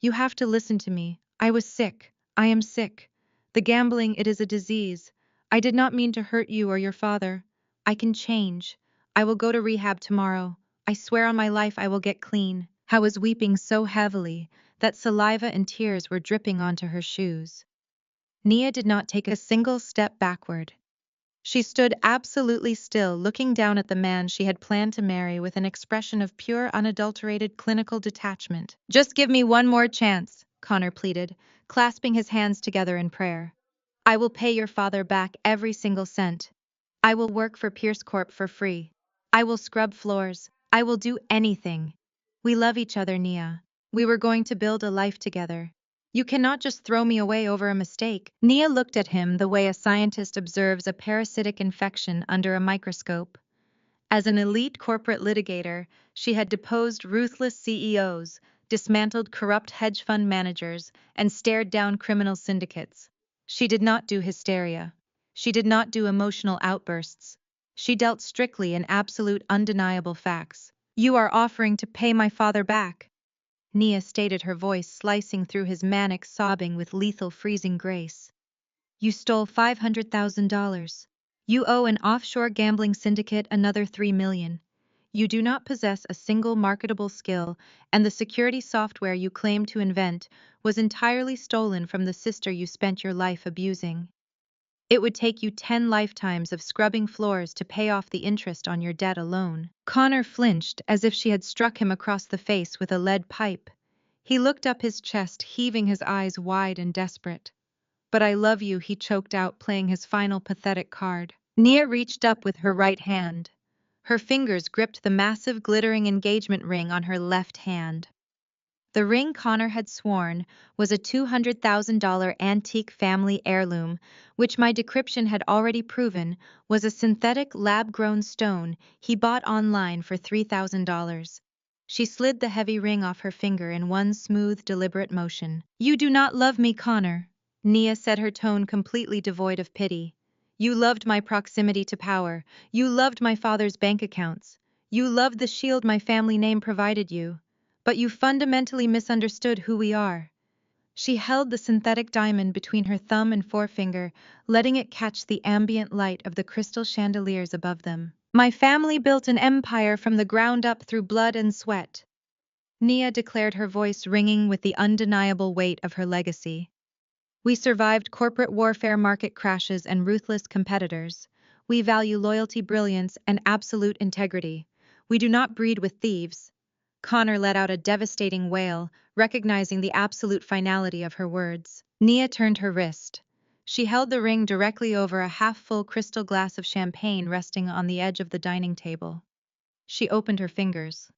"You have to listen to me. I was sick. I am sick. The gambling, it is a disease. I did not mean to hurt you or your father. I can change. I will go to rehab tomorrow. I swear on my life I will get clean." I was weeping so heavily that saliva and tears were dripping onto her shoes. Nia did not take a single step backward. She stood absolutely still, looking down at the man she had planned to marry with an expression of pure, unadulterated clinical detachment. "Just give me one more chance," Connor pleaded, clasping his hands together in prayer. "I will pay your father back every single cent. I will work for Pierce Corp for free. I will scrub floors. I will do anything. We love each other, Nia. We were going to build a life together. You cannot just throw me away over a mistake." Nia looked at him the way a scientist observes a parasitic infection under a microscope. As an elite corporate litigator, she had deposed ruthless CEOs, dismantled corrupt hedge fund managers, and stared down criminal syndicates. She did not do hysteria. She did not do emotional outbursts. She dealt strictly in absolute, undeniable facts. "You are offering to pay my father back," Nia stated, her voice slicing through his manic sobbing with lethal, freezing grace. "You stole $500,000. You owe an offshore gambling syndicate another $3 million. You do not possess a single marketable skill, and the security software you claim to invent was entirely stolen from the sister you spent your life abusing. It would take you 10 lifetimes of scrubbing floors to pay off the interest on your debt alone." Connor flinched as if she had struck him across the face with a lead pipe. He looked up, his chest heaving, his eyes wide and desperate. "But I love you," he choked out, playing his final pathetic card. Nia reached up with her right hand. Her fingers gripped the massive, glittering engagement ring on her left hand. The ring, Connor had sworn, was a $200,000 antique family heirloom, which my decryption had already proven was a synthetic, lab-grown stone he bought online for $3,000. She slid the heavy ring off her finger in one smooth, deliberate motion. "You do not love me, Connor," Nia said, her tone completely devoid of pity. "You loved my proximity to power. You loved my father's bank accounts. You loved the shield my family name provided you. But you fundamentally misunderstood who we are." She held the synthetic diamond between her thumb and forefinger, letting it catch the ambient light of the crystal chandeliers above them. "My family built an empire from the ground up through blood and sweat," Nia declared, her voice ringing with the undeniable weight of her legacy. "We survived corporate warfare, market crashes, and ruthless competitors. We value loyalty, brilliance, and absolute integrity. We do not breed with thieves." Connor let out a devastating wail, recognizing the absolute finality of her words. Nia turned her wrist. She held the ring directly over a half-full crystal glass of champagne resting on the edge of the dining table. She opened her fingers.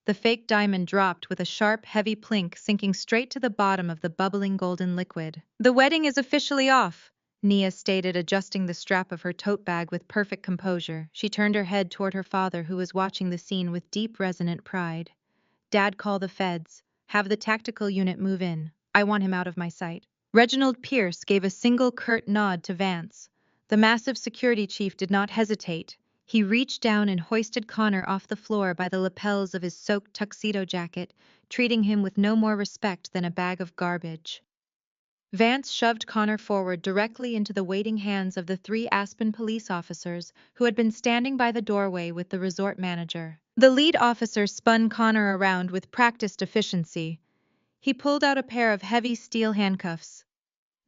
The fake diamond dropped with a sharp, heavy plink, sinking straight to the bottom of the bubbling golden liquid. "The wedding is officially off," Nia stated, adjusting the strap of her tote bag with perfect composure. She turned her head toward her father, who was watching the scene with deep, resonant pride. "Dad, call the feds. Have the tactical unit move in. I want him out of my sight." Reginald Pierce gave a single curt nod to Vance. The massive security chief did not hesitate. He reached down and hoisted Connor off the floor by the lapels of his soaked tuxedo jacket, treating him with no more respect than a bag of garbage. Vance shoved Connor forward directly into the waiting hands of the 3 Aspen police officers who had been standing by the doorway with the resort manager. The lead officer spun Connor around with practiced efficiency. He pulled out a pair of heavy steel handcuffs.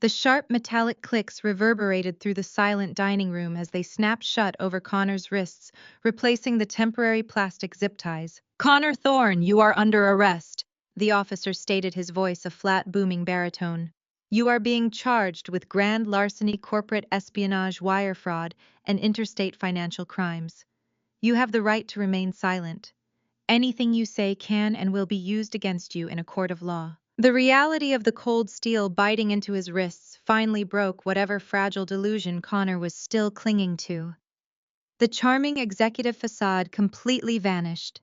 The sharp metallic clicks reverberated through the silent dining room as they snapped shut over Connor's wrists, replacing the temporary plastic zip ties. "Connor Thorne, you are under arrest," the officer stated, his voice a flat, booming baritone. "You are being charged with grand larceny, corporate espionage, wire fraud, and interstate financial crimes. You have the right to remain silent. Anything you say can and will be used against you in a court of law." The reality of the cold steel biting into his wrists finally broke whatever fragile delusion Connor was still clinging to. The charming executive facade completely vanished.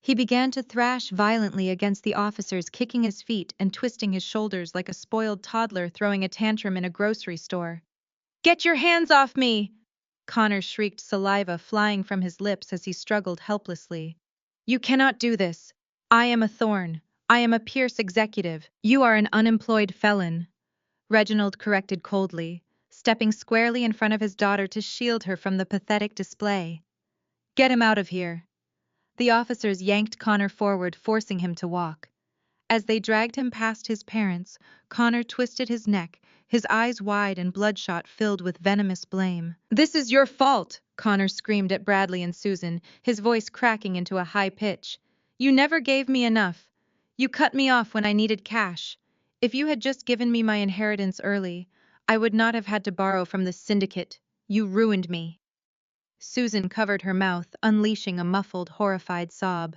He began to thrash violently against the officers, kicking his feet and twisting his shoulders like a spoiled toddler throwing a tantrum in a grocery store. "Get your hands off me!" Connor shrieked, saliva flying from his lips as he struggled helplessly. "You cannot do this. I am a Thorne. I am a Pierce executive. You are an unemployed felon," Reginald corrected coldly, stepping squarely in front of his daughter to shield her from the pathetic display. "Get him out of here." The officers yanked Connor forward, forcing him to walk. As they dragged him past his parents, Connor twisted his neck, his eyes wide and bloodshot, filled with venomous blame. "This is your fault," Connor screamed at Bradley and Susan, his voice cracking into a high pitch. "You never gave me enough. You cut me off when I needed cash. If you had just given me my inheritance early, I would not have had to borrow from the syndicate. You ruined me." Susan covered her mouth, unleashing a muffled, horrified sob.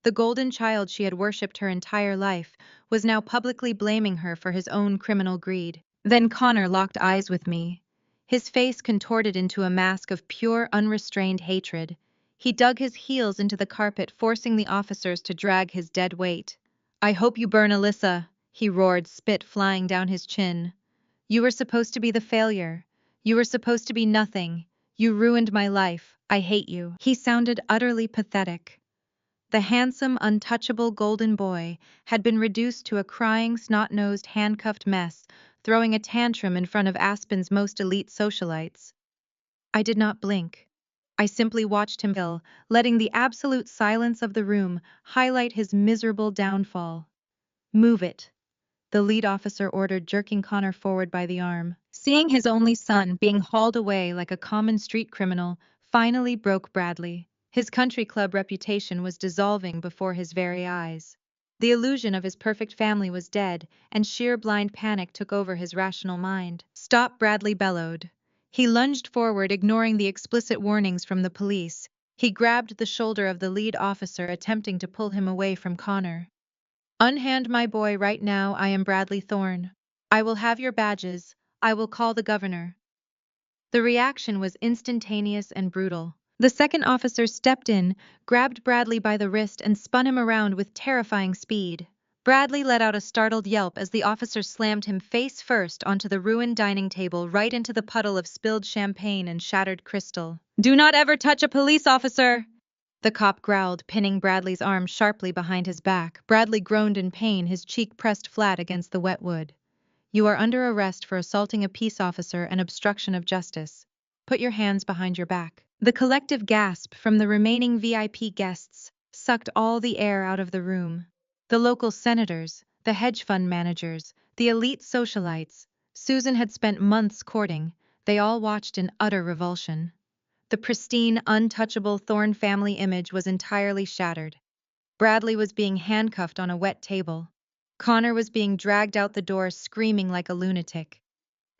The golden child she had worshipped her entire life was now publicly blaming her for his own criminal greed. Then Connor locked eyes with me, his face contorted into a mask of pure, unrestrained hatred. He dug his heels into the carpet, forcing the officers to drag his dead weight. "I hope you burn, Alyssa," he roared, spit flying down his chin. "You were supposed to be the failure. You were supposed to be nothing. You ruined my life. I hate you." He sounded utterly pathetic. The handsome, untouchable golden boy had been reduced to a crying, snot-nosed, handcuffed mess, throwing a tantrum in front of Aspen's most elite socialites. I did not blink. I simply watched him kill, letting the absolute silence of the room highlight his miserable downfall. "Move it," the lead officer ordered, jerking Connor forward by the arm. Seeing his only son being hauled away like a common street criminal finally broke Bradley. His country club reputation was dissolving before his very eyes. The illusion of his perfect family was dead, and sheer blind panic took over his rational mind. "Stop," Bradley bellowed. He lunged forward, ignoring the explicit warnings from the police. He grabbed the shoulder of the lead officer, attempting to pull him away from Connor. "Unhand my boy right now. I am Bradley Thorne. I will have your badges. I will call the governor." The reaction was instantaneous and brutal. The second officer stepped in, grabbed Bradley by the wrist, and spun him around with terrifying speed. Bradley let out a startled yelp as the officer slammed him face first onto the ruined dining table, right into the puddle of spilled champagne and shattered crystal. "Do not ever touch a police officer!" the cop growled, pinning Bradley's arm sharply behind his back. Bradley groaned in pain, his cheek pressed flat against the wet wood. "You are under arrest for assaulting a peace officer and obstruction of justice. Put your hands behind your back." The collective gasp from the remaining VIP guests sucked all the air out of the room. The local senators, the hedge fund managers, the elite socialites Susan had spent months courting, they all watched in utter revulsion. The pristine, untouchable Thorne family image was entirely shattered. Bradley was being handcuffed on a wet table. Connor was being dragged out the door screaming like a lunatic.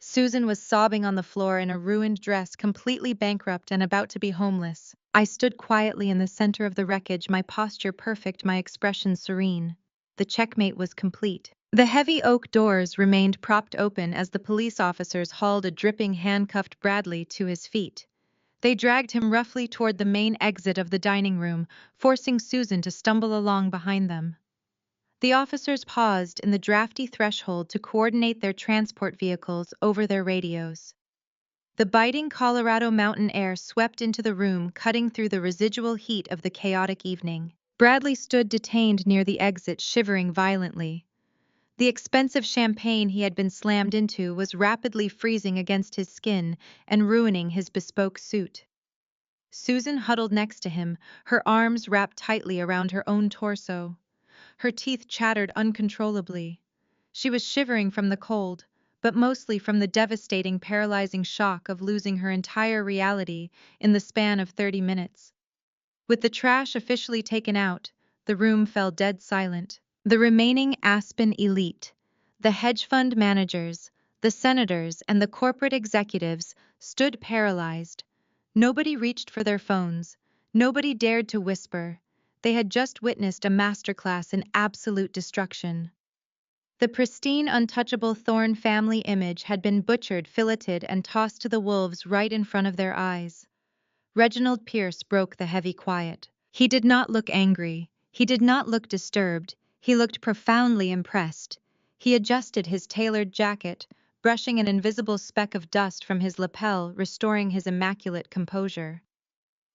Susan was sobbing on the floor in a ruined dress, completely bankrupt and about to be homeless. I stood quietly in the center of the wreckage, my posture perfect, my expression serene. The checkmate was complete. The heavy oak doors remained propped open as the police officers hauled a dripping, handcuffed Bradley to his feet. They dragged him roughly toward the main exit of the dining room, forcing Susan to stumble along behind them. The officers paused in the drafty threshold to coordinate their transport vehicles over their radios. The biting Colorado mountain air swept into the room, cutting through the residual heat of the chaotic evening. Bradley stood detained near the exit, shivering violently. The expensive champagne he had been slammed into was rapidly freezing against his skin and ruining his bespoke suit. Susan huddled next to him, her arms wrapped tightly around her own torso. Her teeth chattered uncontrollably. She was shivering from the cold, but mostly from the devastating, paralyzing shock of losing her entire reality in the span of 30 minutes. With the trash officially taken out, the room fell dead silent. The remaining Aspen elite, the hedge fund managers, the senators, and the corporate executives stood paralyzed. Nobody reached for their phones. Nobody dared to whisper. They had just witnessed a masterclass in absolute destruction. The pristine, untouchable Thorne family image had been butchered, filleted, and tossed to the wolves right in front of their eyes. Reginald Pierce broke the heavy quiet. He did not look angry. He did not look disturbed. He looked profoundly impressed. He adjusted his tailored jacket, brushing an invisible speck of dust from his lapel, restoring his immaculate composure.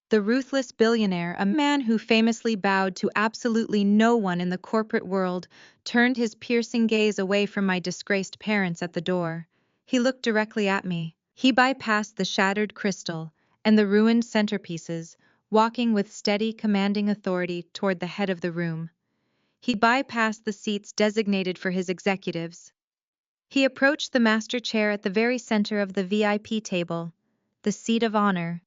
The ruthless billionaire, a man who famously bowed to absolutely no one in the corporate world, turned his piercing gaze away from my disgraced parents at the door. He looked directly at me. He bypassed the shattered crystal and the ruined centerpieces, walking with steady, commanding authority toward the head of the room. He bypassed the seats designated for his executives. He approached the master chair at the very center of the VIP table, the seat of honor.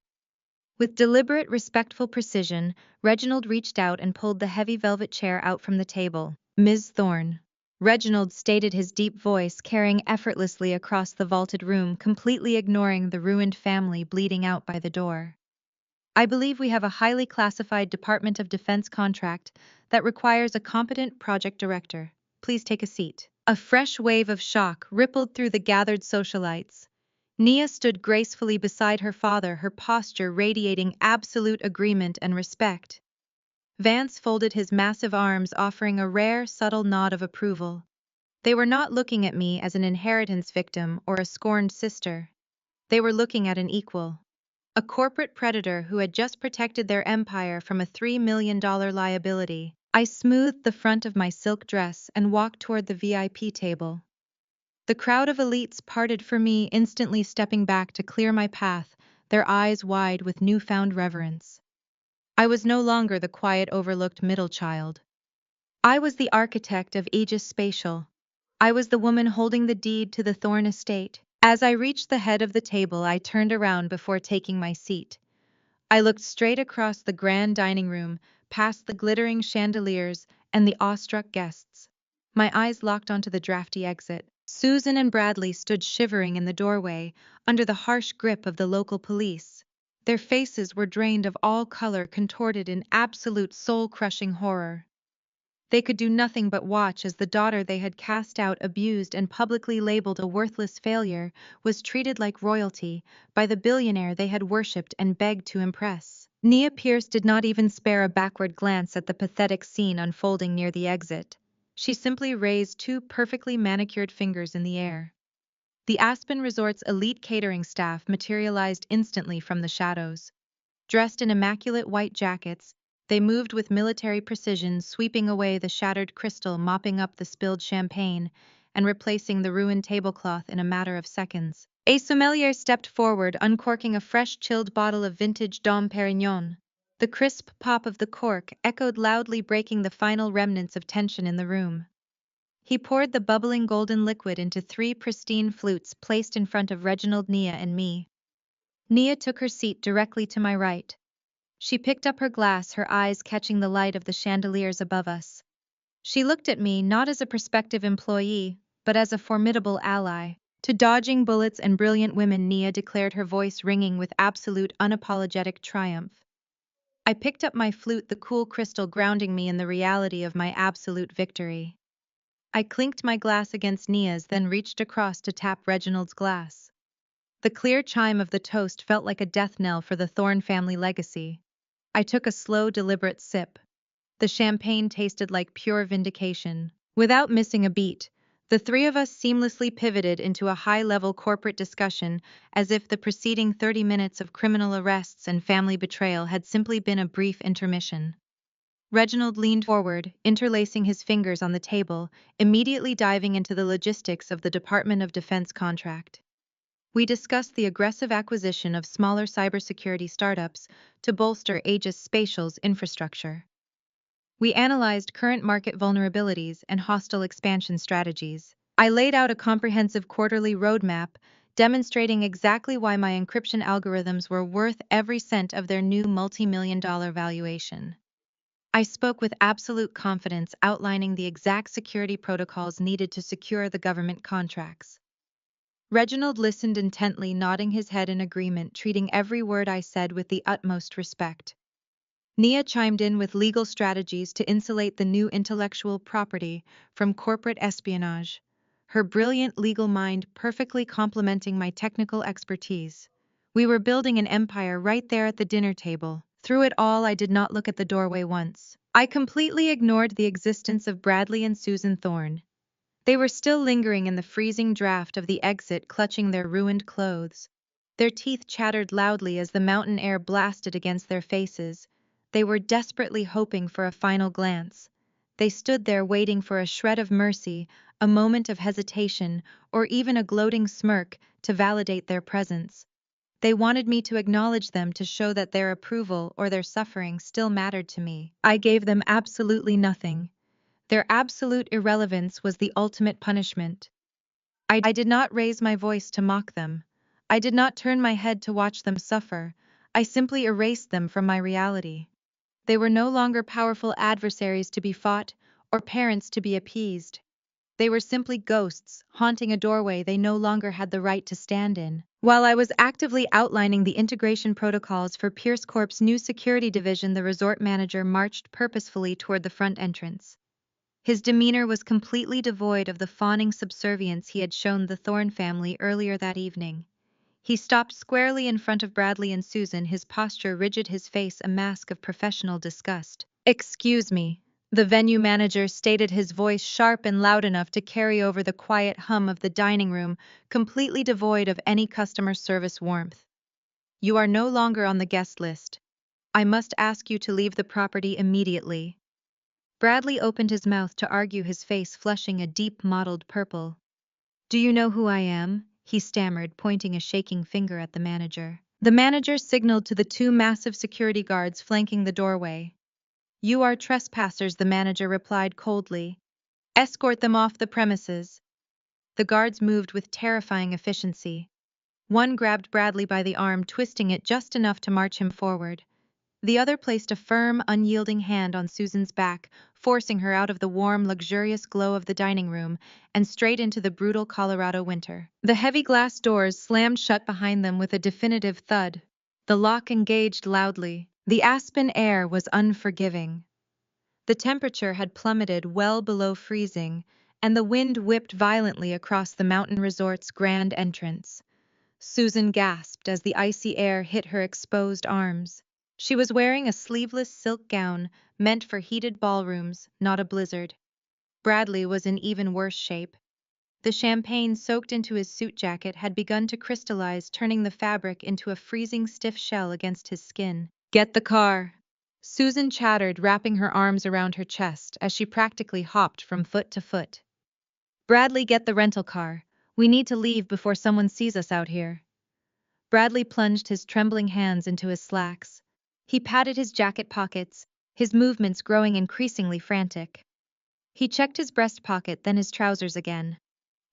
With deliberate, respectful precision, Reginald reached out and pulled the heavy velvet chair out from the table. "Ms. Thorne," Reginald stated, his deep voice carrying effortlessly across the vaulted room, completely ignoring the ruined family bleeding out by the door. "I believe we have a highly classified Department of Defense contract that requires a competent project director. Please take a seat." A fresh wave of shock rippled through the gathered socialites. Nia stood gracefully beside her father, her posture radiating absolute agreement and respect. Vance folded his massive arms, offering a rare, subtle nod of approval. They were not looking at me as an inheritance victim or a scorned sister. They were looking at an equal. A corporate predator who had just protected their empire from a $3 million liability. I smoothed the front of my silk dress and walked toward the VIP table. The crowd of elites parted for me, instantly stepping back to clear my path, their eyes wide with newfound reverence. I was no longer the quiet, overlooked middle child. I was the architect of Aegis Spatial. I was the woman holding the deed to the Thorne estate. As I reached the head of the table, I turned around before taking my seat. I looked straight across the grand dining room, past the glittering chandeliers and the awestruck guests. My eyes locked onto the drafty exit. Susan and Bradley stood shivering in the doorway, under the harsh grip of the local police. Their faces were drained of all color, contorted in absolute soul-crushing horror. They could do nothing but watch as the daughter they had cast out, abused, and publicly labeled a worthless failure was treated like royalty by the billionaire they had worshipped and begged to impress. Nia Pierce did not even spare a backward glance at the pathetic scene unfolding near the exit. She simply raised two perfectly manicured fingers in the air. The Aspen Resort's elite catering staff materialized instantly from the shadows. Dressed in immaculate white jackets, they moved with military precision, sweeping away the shattered crystal, mopping up the spilled champagne, and replacing the ruined tablecloth in a matter of seconds. A sommelier stepped forward, uncorking a fresh, chilled bottle of vintage Dom Perignon. The crisp pop of the cork echoed loudly, breaking the final remnants of tension in the room. He poured the bubbling golden liquid into 3 pristine flutes placed in front of Reginald, Nia, and me. Nia took her seat directly to my right. She picked up her glass, her eyes catching the light of the chandeliers above us. She looked at me not as a prospective employee, but as a formidable ally. To dodging bullets and brilliant women, Nia declared, her voice ringing with absolute, unapologetic triumph. I picked up my flute, the cool crystal grounding me in the reality of my absolute victory. I clinked my glass against Nia's, then reached across to tap Reginald's glass. The clear chime of the toast felt like a death knell for the Thorne family legacy. I took a slow, deliberate sip. The champagne tasted like pure vindication. Without missing a beat, the three of us seamlessly pivoted into a high-level corporate discussion as if the preceding 30 minutes of criminal arrests and family betrayal had simply been a brief intermission. Reginald leaned forward, interlacing his fingers on the table, immediately diving into the logistics of the Department of Defense contract. We discussed the aggressive acquisition of smaller cybersecurity startups to bolster Aegis Spatial's infrastructure. We analyzed current market vulnerabilities and hostile expansion strategies. I laid out a comprehensive quarterly roadmap demonstrating exactly why my encryption algorithms were worth every cent of their new multi-million-dollar valuation. I spoke with absolute confidence, outlining the exact security protocols needed to secure the government contracts. Reginald listened intently, nodding his head in agreement, treating every word I said with the utmost respect. Nia chimed in with legal strategies to insulate the new intellectual property from corporate espionage, her brilliant legal mind perfectly complementing my technical expertise. We were building an empire right there at the dinner table. Through it all, I did not look at the doorway once. I completely ignored the existence of Bradley and Susan Thorne. They were still lingering in the freezing draft of the exit, clutching their ruined clothes. Their teeth chattered loudly as the mountain air blasted against their faces. They were desperately hoping for a final glance. They stood there waiting for a shred of mercy, a moment of hesitation, or even a gloating smirk to validate their presence. They wanted me to acknowledge them, to show that their approval or their suffering still mattered to me. I gave them absolutely nothing. Their absolute irrelevance was the ultimate punishment. I did not raise my voice to mock them. I did not turn my head to watch them suffer. I simply erased them from my reality. They were no longer powerful adversaries to be fought or parents to be appeased. They were simply ghosts, haunting a doorway they no longer had the right to stand in. While I was actively outlining the integration protocols for Pierce Corp's new security division, the resort manager marched purposefully toward the front entrance. His demeanor was completely devoid of the fawning subservience he had shown the Thorne family earlier that evening. He stopped squarely in front of Bradley and Susan, his posture rigid, his face a mask of professional disgust. "Excuse me," the venue manager stated, his voice sharp and loud enough to carry over the quiet hum of the dining room, completely devoid of any customer service warmth. "You are no longer on the guest list. I must ask you to leave the property immediately." Bradley opened his mouth to argue, his face flushing a deep mottled purple. "Do you know who I am?" he stammered, pointing a shaking finger at the manager. The manager signaled to the two massive security guards flanking the doorway. "You are trespassers," the manager replied coldly. "Escort them off the premises." The guards moved with terrifying efficiency. One grabbed Bradley by the arm, twisting it just enough to march him forward. The other placed a firm, unyielding hand on Susan's back, forcing her out of the warm, luxurious glow of the dining room and straight into the brutal Colorado winter. The heavy glass doors slammed shut behind them with a definitive thud. The lock engaged loudly. The aspen air was unforgiving. The temperature had plummeted well below freezing, and the wind whipped violently across the mountain resort's grand entrance. Susan gasped as the icy air hit her exposed arms. She was wearing a sleeveless silk gown meant for heated ballrooms, not a blizzard. Bradley was in even worse shape. The champagne soaked into his suit jacket had begun to crystallize, turning the fabric into a freezing stiff shell against his skin. "Get the car," Susan chattered, wrapping her arms around her chest as she practically hopped from foot to foot. "Bradley, get the rental car. We need to leave before someone sees us out here." Bradley plunged his trembling hands into his slacks. He patted his jacket pockets, his movements growing increasingly frantic. He checked his breast pocket, then his trousers again.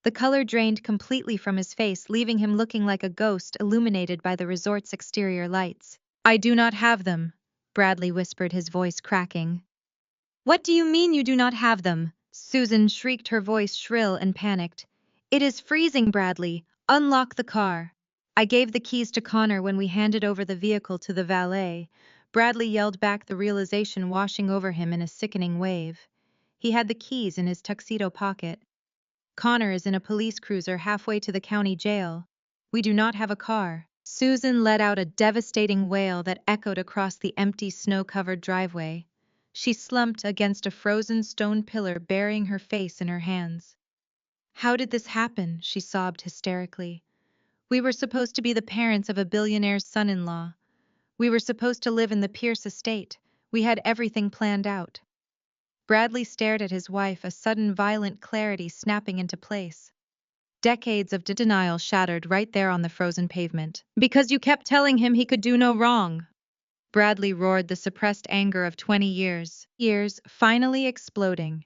The color drained completely from his face, leaving him looking like a ghost illuminated by the resort's exterior lights. "I do not have them," Bradley whispered, his voice cracking. "What do you mean you do not have them?" Susan shrieked, her voice shrill and panicked. "It is freezing, Bradley. Unlock the car." "I gave the keys to Connor when we handed over the vehicle to the valet," Bradley yelled back, the realization washing over him in a sickening wave. He had the keys in his tuxedo pocket. "Connor is in a police cruiser halfway to the county jail. We do not have a car." Susan let out a devastating wail that echoed across the empty, snow-covered driveway. She slumped against a frozen stone pillar, burying her face in her hands. "How did this happen?" she sobbed hysterically. "We were supposed to be the parents of a billionaire's son-in-law. We were supposed to live in the Pierce estate. We had everything planned out." Bradley stared at his wife, a sudden violent clarity snapping into place. Decades of denial shattered right there on the frozen pavement. "Because you kept telling him he could do no wrong." Bradley roared, the suppressed anger of 20 years finally exploding.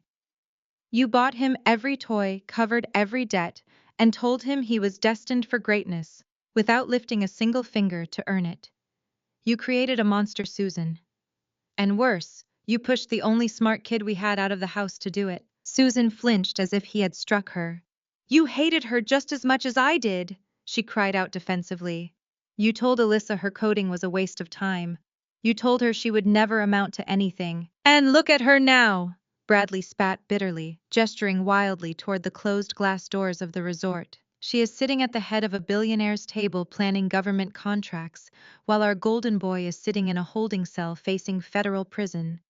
"You bought him every toy, covered every debt, and told him he was destined for greatness, without lifting a single finger to earn it. You created a monster, Susan. And worse, you pushed the only smart kid we had out of the house to do it." Susan flinched as if he had struck her. "You hated her just as much as I did," she cried out defensively. "You told Alyssa her coding was a waste of time. You told her she would never amount to anything. And look at her now!" Bradley spat bitterly, gesturing wildly toward the closed glass doors of the resort. "She is sitting at the head of a billionaire's table planning government contracts, while our golden boy is sitting in a holding cell facing federal prison.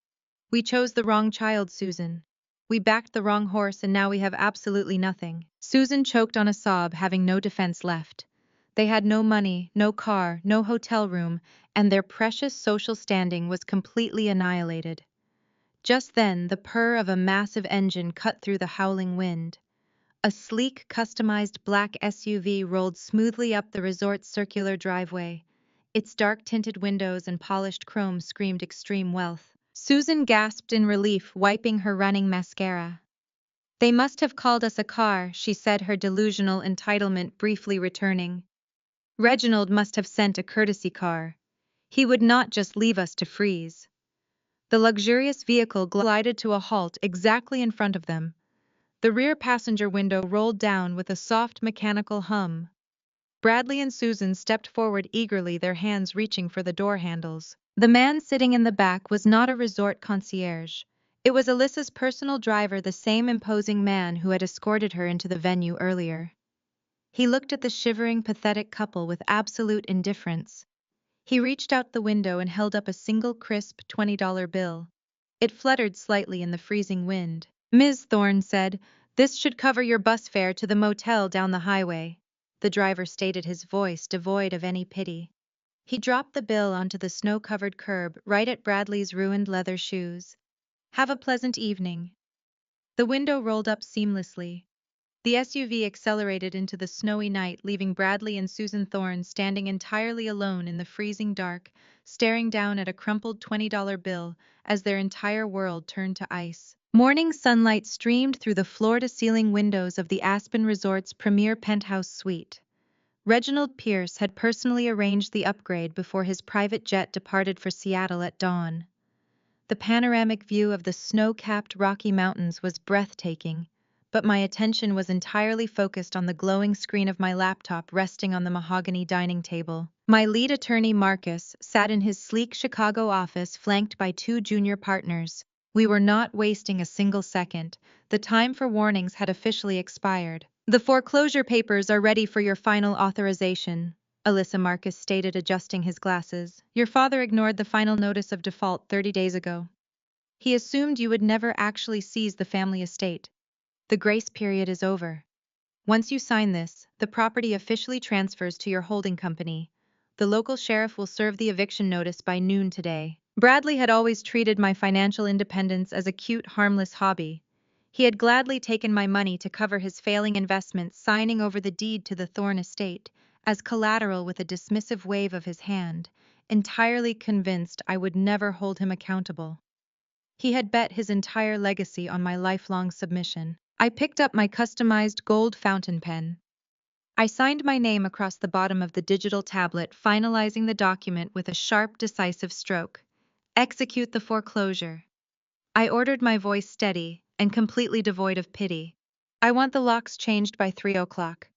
We chose the wrong child, Susan. We backed the wrong horse, and now we have absolutely nothing." Susan choked on a sob, having no defense left. They had no money, no car, no hotel room, and their precious social standing was completely annihilated. Just then, the purr of a massive engine cut through the howling wind. A sleek, customized black SUV rolled smoothly up the resort's circular driveway. Its dark-tinted windows and polished chrome screamed extreme wealth. Susan gasped in relief, wiping her running mascara. "They must have called us a car," she said, her delusional entitlement briefly returning. "Reginald must have sent a courtesy car. He would not just leave us to freeze." The luxurious vehicle glided to a halt exactly in front of them. The rear passenger window rolled down with a soft mechanical hum. Bradley and Susan stepped forward eagerly, their hands reaching for the door handles. The man sitting in the back was not a resort concierge. It was Alyssa's personal driver, the same imposing man who had escorted her into the venue earlier. He looked at the shivering, pathetic couple with absolute indifference. He reached out the window and held up a single crisp $20 bill. It fluttered slightly in the freezing wind. "Ms. Thorne said, this should cover your bus fare to the motel down the highway," the driver stated, his voice devoid of any pity. He dropped the bill onto the snow-covered curb, right at Bradley's ruined leather shoes. "Have a pleasant evening." The window rolled up seamlessly. The SUV accelerated into the snowy night, leaving Bradley and Susan Thorne standing entirely alone in the freezing dark, staring down at a crumpled $20 bill as their entire world turned to ice. Morning sunlight streamed through the floor-to-ceiling windows of the Aspen Resort's premier penthouse suite. Reginald Pierce had personally arranged the upgrade before his private jet departed for Seattle at dawn. The panoramic view of the snow-capped Rocky Mountains was breathtaking, but my attention was entirely focused on the glowing screen of my laptop resting on the mahogany dining table. My lead attorney, Marcus, sat in his sleek Chicago office, flanked by two junior partners. We were not wasting a single second. The time for warnings had officially expired. "The foreclosure papers are ready for your final authorization," Alyssa Marcus stated, adjusting his glasses. "Your father ignored the final notice of default 30 days ago. He assumed you would never actually seize the family estate. The grace period is over. Once you sign this, the property officially transfers to your holding company. The local sheriff will serve the eviction notice by noon today." Bradley had always treated my financial independence as a cute, harmless hobby. He had gladly taken my money to cover his failing investments, signing over the deed to the Thorne estate as collateral with a dismissive wave of his hand, entirely convinced I would never hold him accountable. He had bet his entire legacy on my lifelong submission. I picked up my customized gold fountain pen. I signed my name across the bottom of the digital tablet, finalizing the document with a sharp, decisive stroke. Execute the foreclosure. I ordered, my voice steady and completely devoid of pity. "I want the locks changed by 3 o'clock.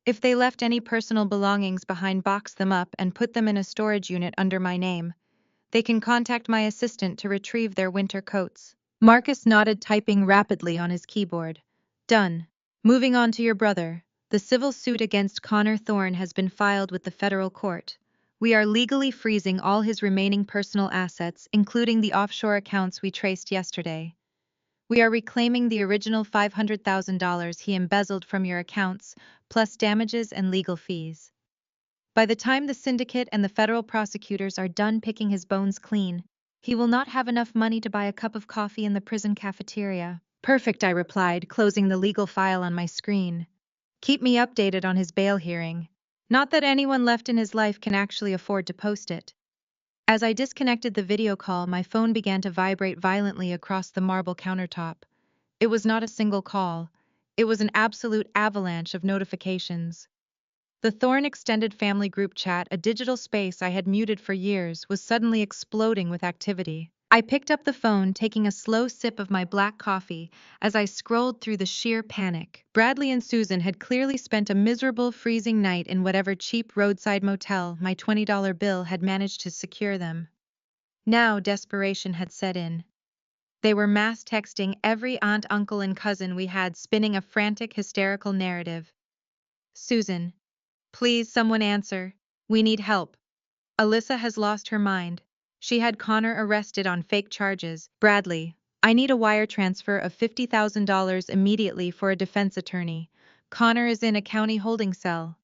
If they left any personal belongings behind, box them up and put them in a storage unit under my name. They can contact my assistant to retrieve their winter coats." Marcus nodded, typing rapidly on his keyboard. "Done. Moving on to your brother. The civil suit against Connor Thorne has been filed with the federal court. We are legally freezing all his remaining personal assets, including the offshore accounts we traced yesterday. We are reclaiming the original $500,000 he embezzled from your accounts, plus damages and legal fees. By the time the syndicate and the federal prosecutors are done picking his bones clean, he will not have enough money to buy a cup of coffee in the prison cafeteria. Perfect, I replied, closing the legal file on my screen. Keep me updated on his bail hearing. Not that anyone left in his life can actually afford to post it. As I disconnected the video call, my phone began to vibrate violently across the marble countertop. It was not a single call. It was an absolute avalanche of notifications. The Thorne Extended Family Group chat, a digital space I had muted for years, was suddenly exploding with activity. I picked up the phone, taking a slow sip of my black coffee as I scrolled through the sheer panic. Bradley and Susan had clearly spent a miserable, freezing night in whatever cheap roadside motel my $20 bill had managed to secure them. Now desperation had set in. They were mass texting every aunt, uncle, and cousin we had, spinning a frantic, hysterical narrative. Susan, please, someone answer. We need help. Alyssa has lost her mind. She had Connor arrested on fake charges. Bradley, I need a wire transfer of $50,000 immediately for a defense attorney. Connor is in a county holding cell.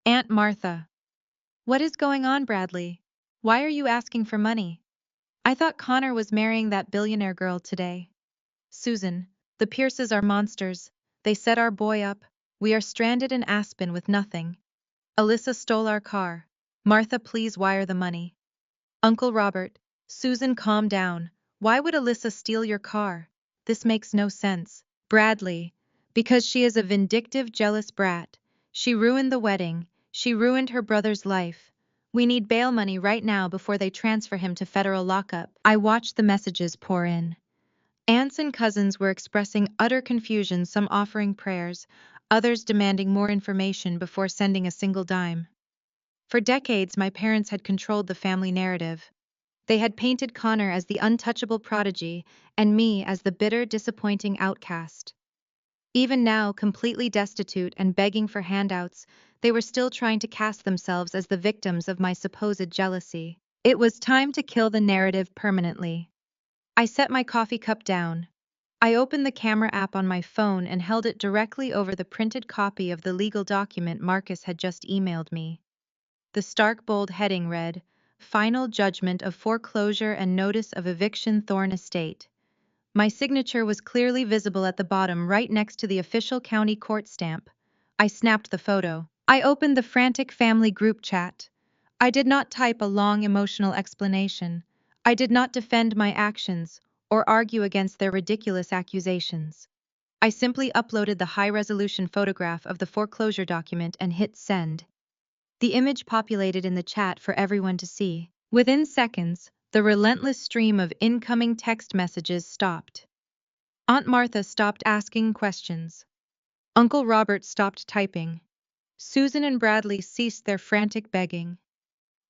Aunt Martha. What is going on, Bradley? Why are you asking for money? I thought Connor was marrying that billionaire girl today. Susan, the Pierces are monsters. They set our boy up. We are stranded in Aspen with nothing. Alyssa stole our car. Martha, please wire the money. Uncle Robert, Susan, calm down. Why would Alyssa steal your car? This makes no sense. Bradley, because she is a vindictive, jealous brat. She ruined the wedding. She ruined her brother's life. We need bail money right now before they transfer him to federal lockup. I watched the messages pour in. Aunts and cousins were expressing utter confusion, some offering prayers, others demanding more information before sending a single dime. For decades, my parents had controlled the family narrative. They had painted Connor as the untouchable prodigy and me as the bitter, disappointing outcast. Even now, completely destitute and begging for handouts, they were still trying to cast themselves as the victims of my supposed jealousy. It was time to kill the narrative permanently. I set my coffee cup down. I opened the camera app on my phone and held it directly over the printed copy of the legal document Marcus had just emailed me. The stark bold heading read, Final Judgment of Foreclosure and Notice of Eviction, Thorne Estate. My signature was clearly visible at the bottom, right next to the official county court stamp. I snapped the photo. I opened the frantic family group chat. I did not type a long emotional explanation. I did not defend my actions or argue against their ridiculous accusations. I simply uploaded the high-resolution photograph of the foreclosure document and hit send. The image populated in the chat for everyone to see. Within seconds, the relentless stream of incoming text messages stopped. Aunt Martha stopped asking questions. Uncle Robert stopped typing. Susan and Bradley ceased their frantic begging.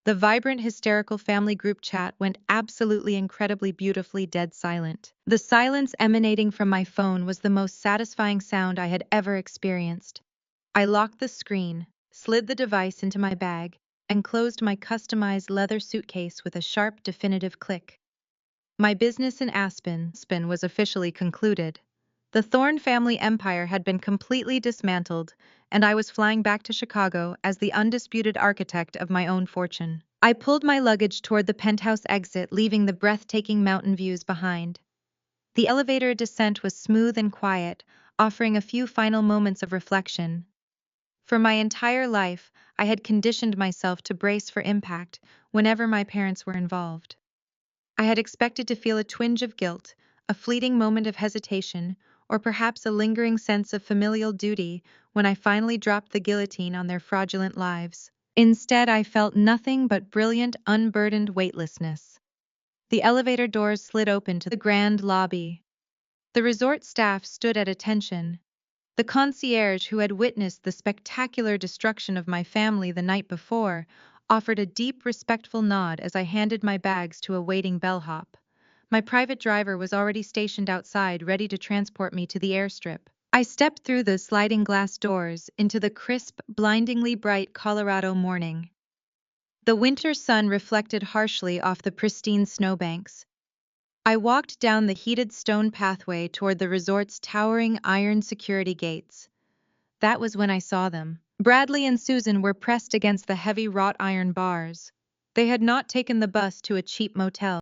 The vibrant, hysterical family group chat went absolutely incredibly beautifully dead silent. The silence emanating from my phone was the most satisfying sound I had ever experienced. I locked the screen, slid the device into my bag, and closed my customized leather suitcase with a sharp, definitive click. My business in Aspen was officially concluded. The Thorne family empire had been completely dismantled, and I was flying back to Chicago as the undisputed architect of my own fortune. I pulled my luggage toward the penthouse exit, leaving the breathtaking mountain views behind. The elevator descent was smooth and quiet, offering a few final moments of reflection. For my entire life, I had conditioned myself to brace for impact whenever my parents were involved. I had expected to feel a twinge of guilt, a fleeting moment of hesitation, or perhaps a lingering sense of familial duty when I finally dropped the guillotine on their fraudulent lives. Instead, I felt nothing but brilliant, unburdened weightlessness. The elevator doors slid open to the grand lobby. The resort staff stood at attention. The concierge, who had witnessed the spectacular destruction of my family the night before, offered a deep, respectful nod as I handed my bags to a waiting bellhop. My private driver was already stationed outside, ready to transport me to the airstrip. I stepped through the sliding glass doors into the crisp, blindingly bright Colorado morning. The winter sun reflected harshly off the pristine snowbanks. I walked down the heated stone pathway toward the resort's towering iron security gates. That was when I saw them. Bradley and Susan were pressed against the heavy wrought iron bars. They had not taken the bus to a cheap motel.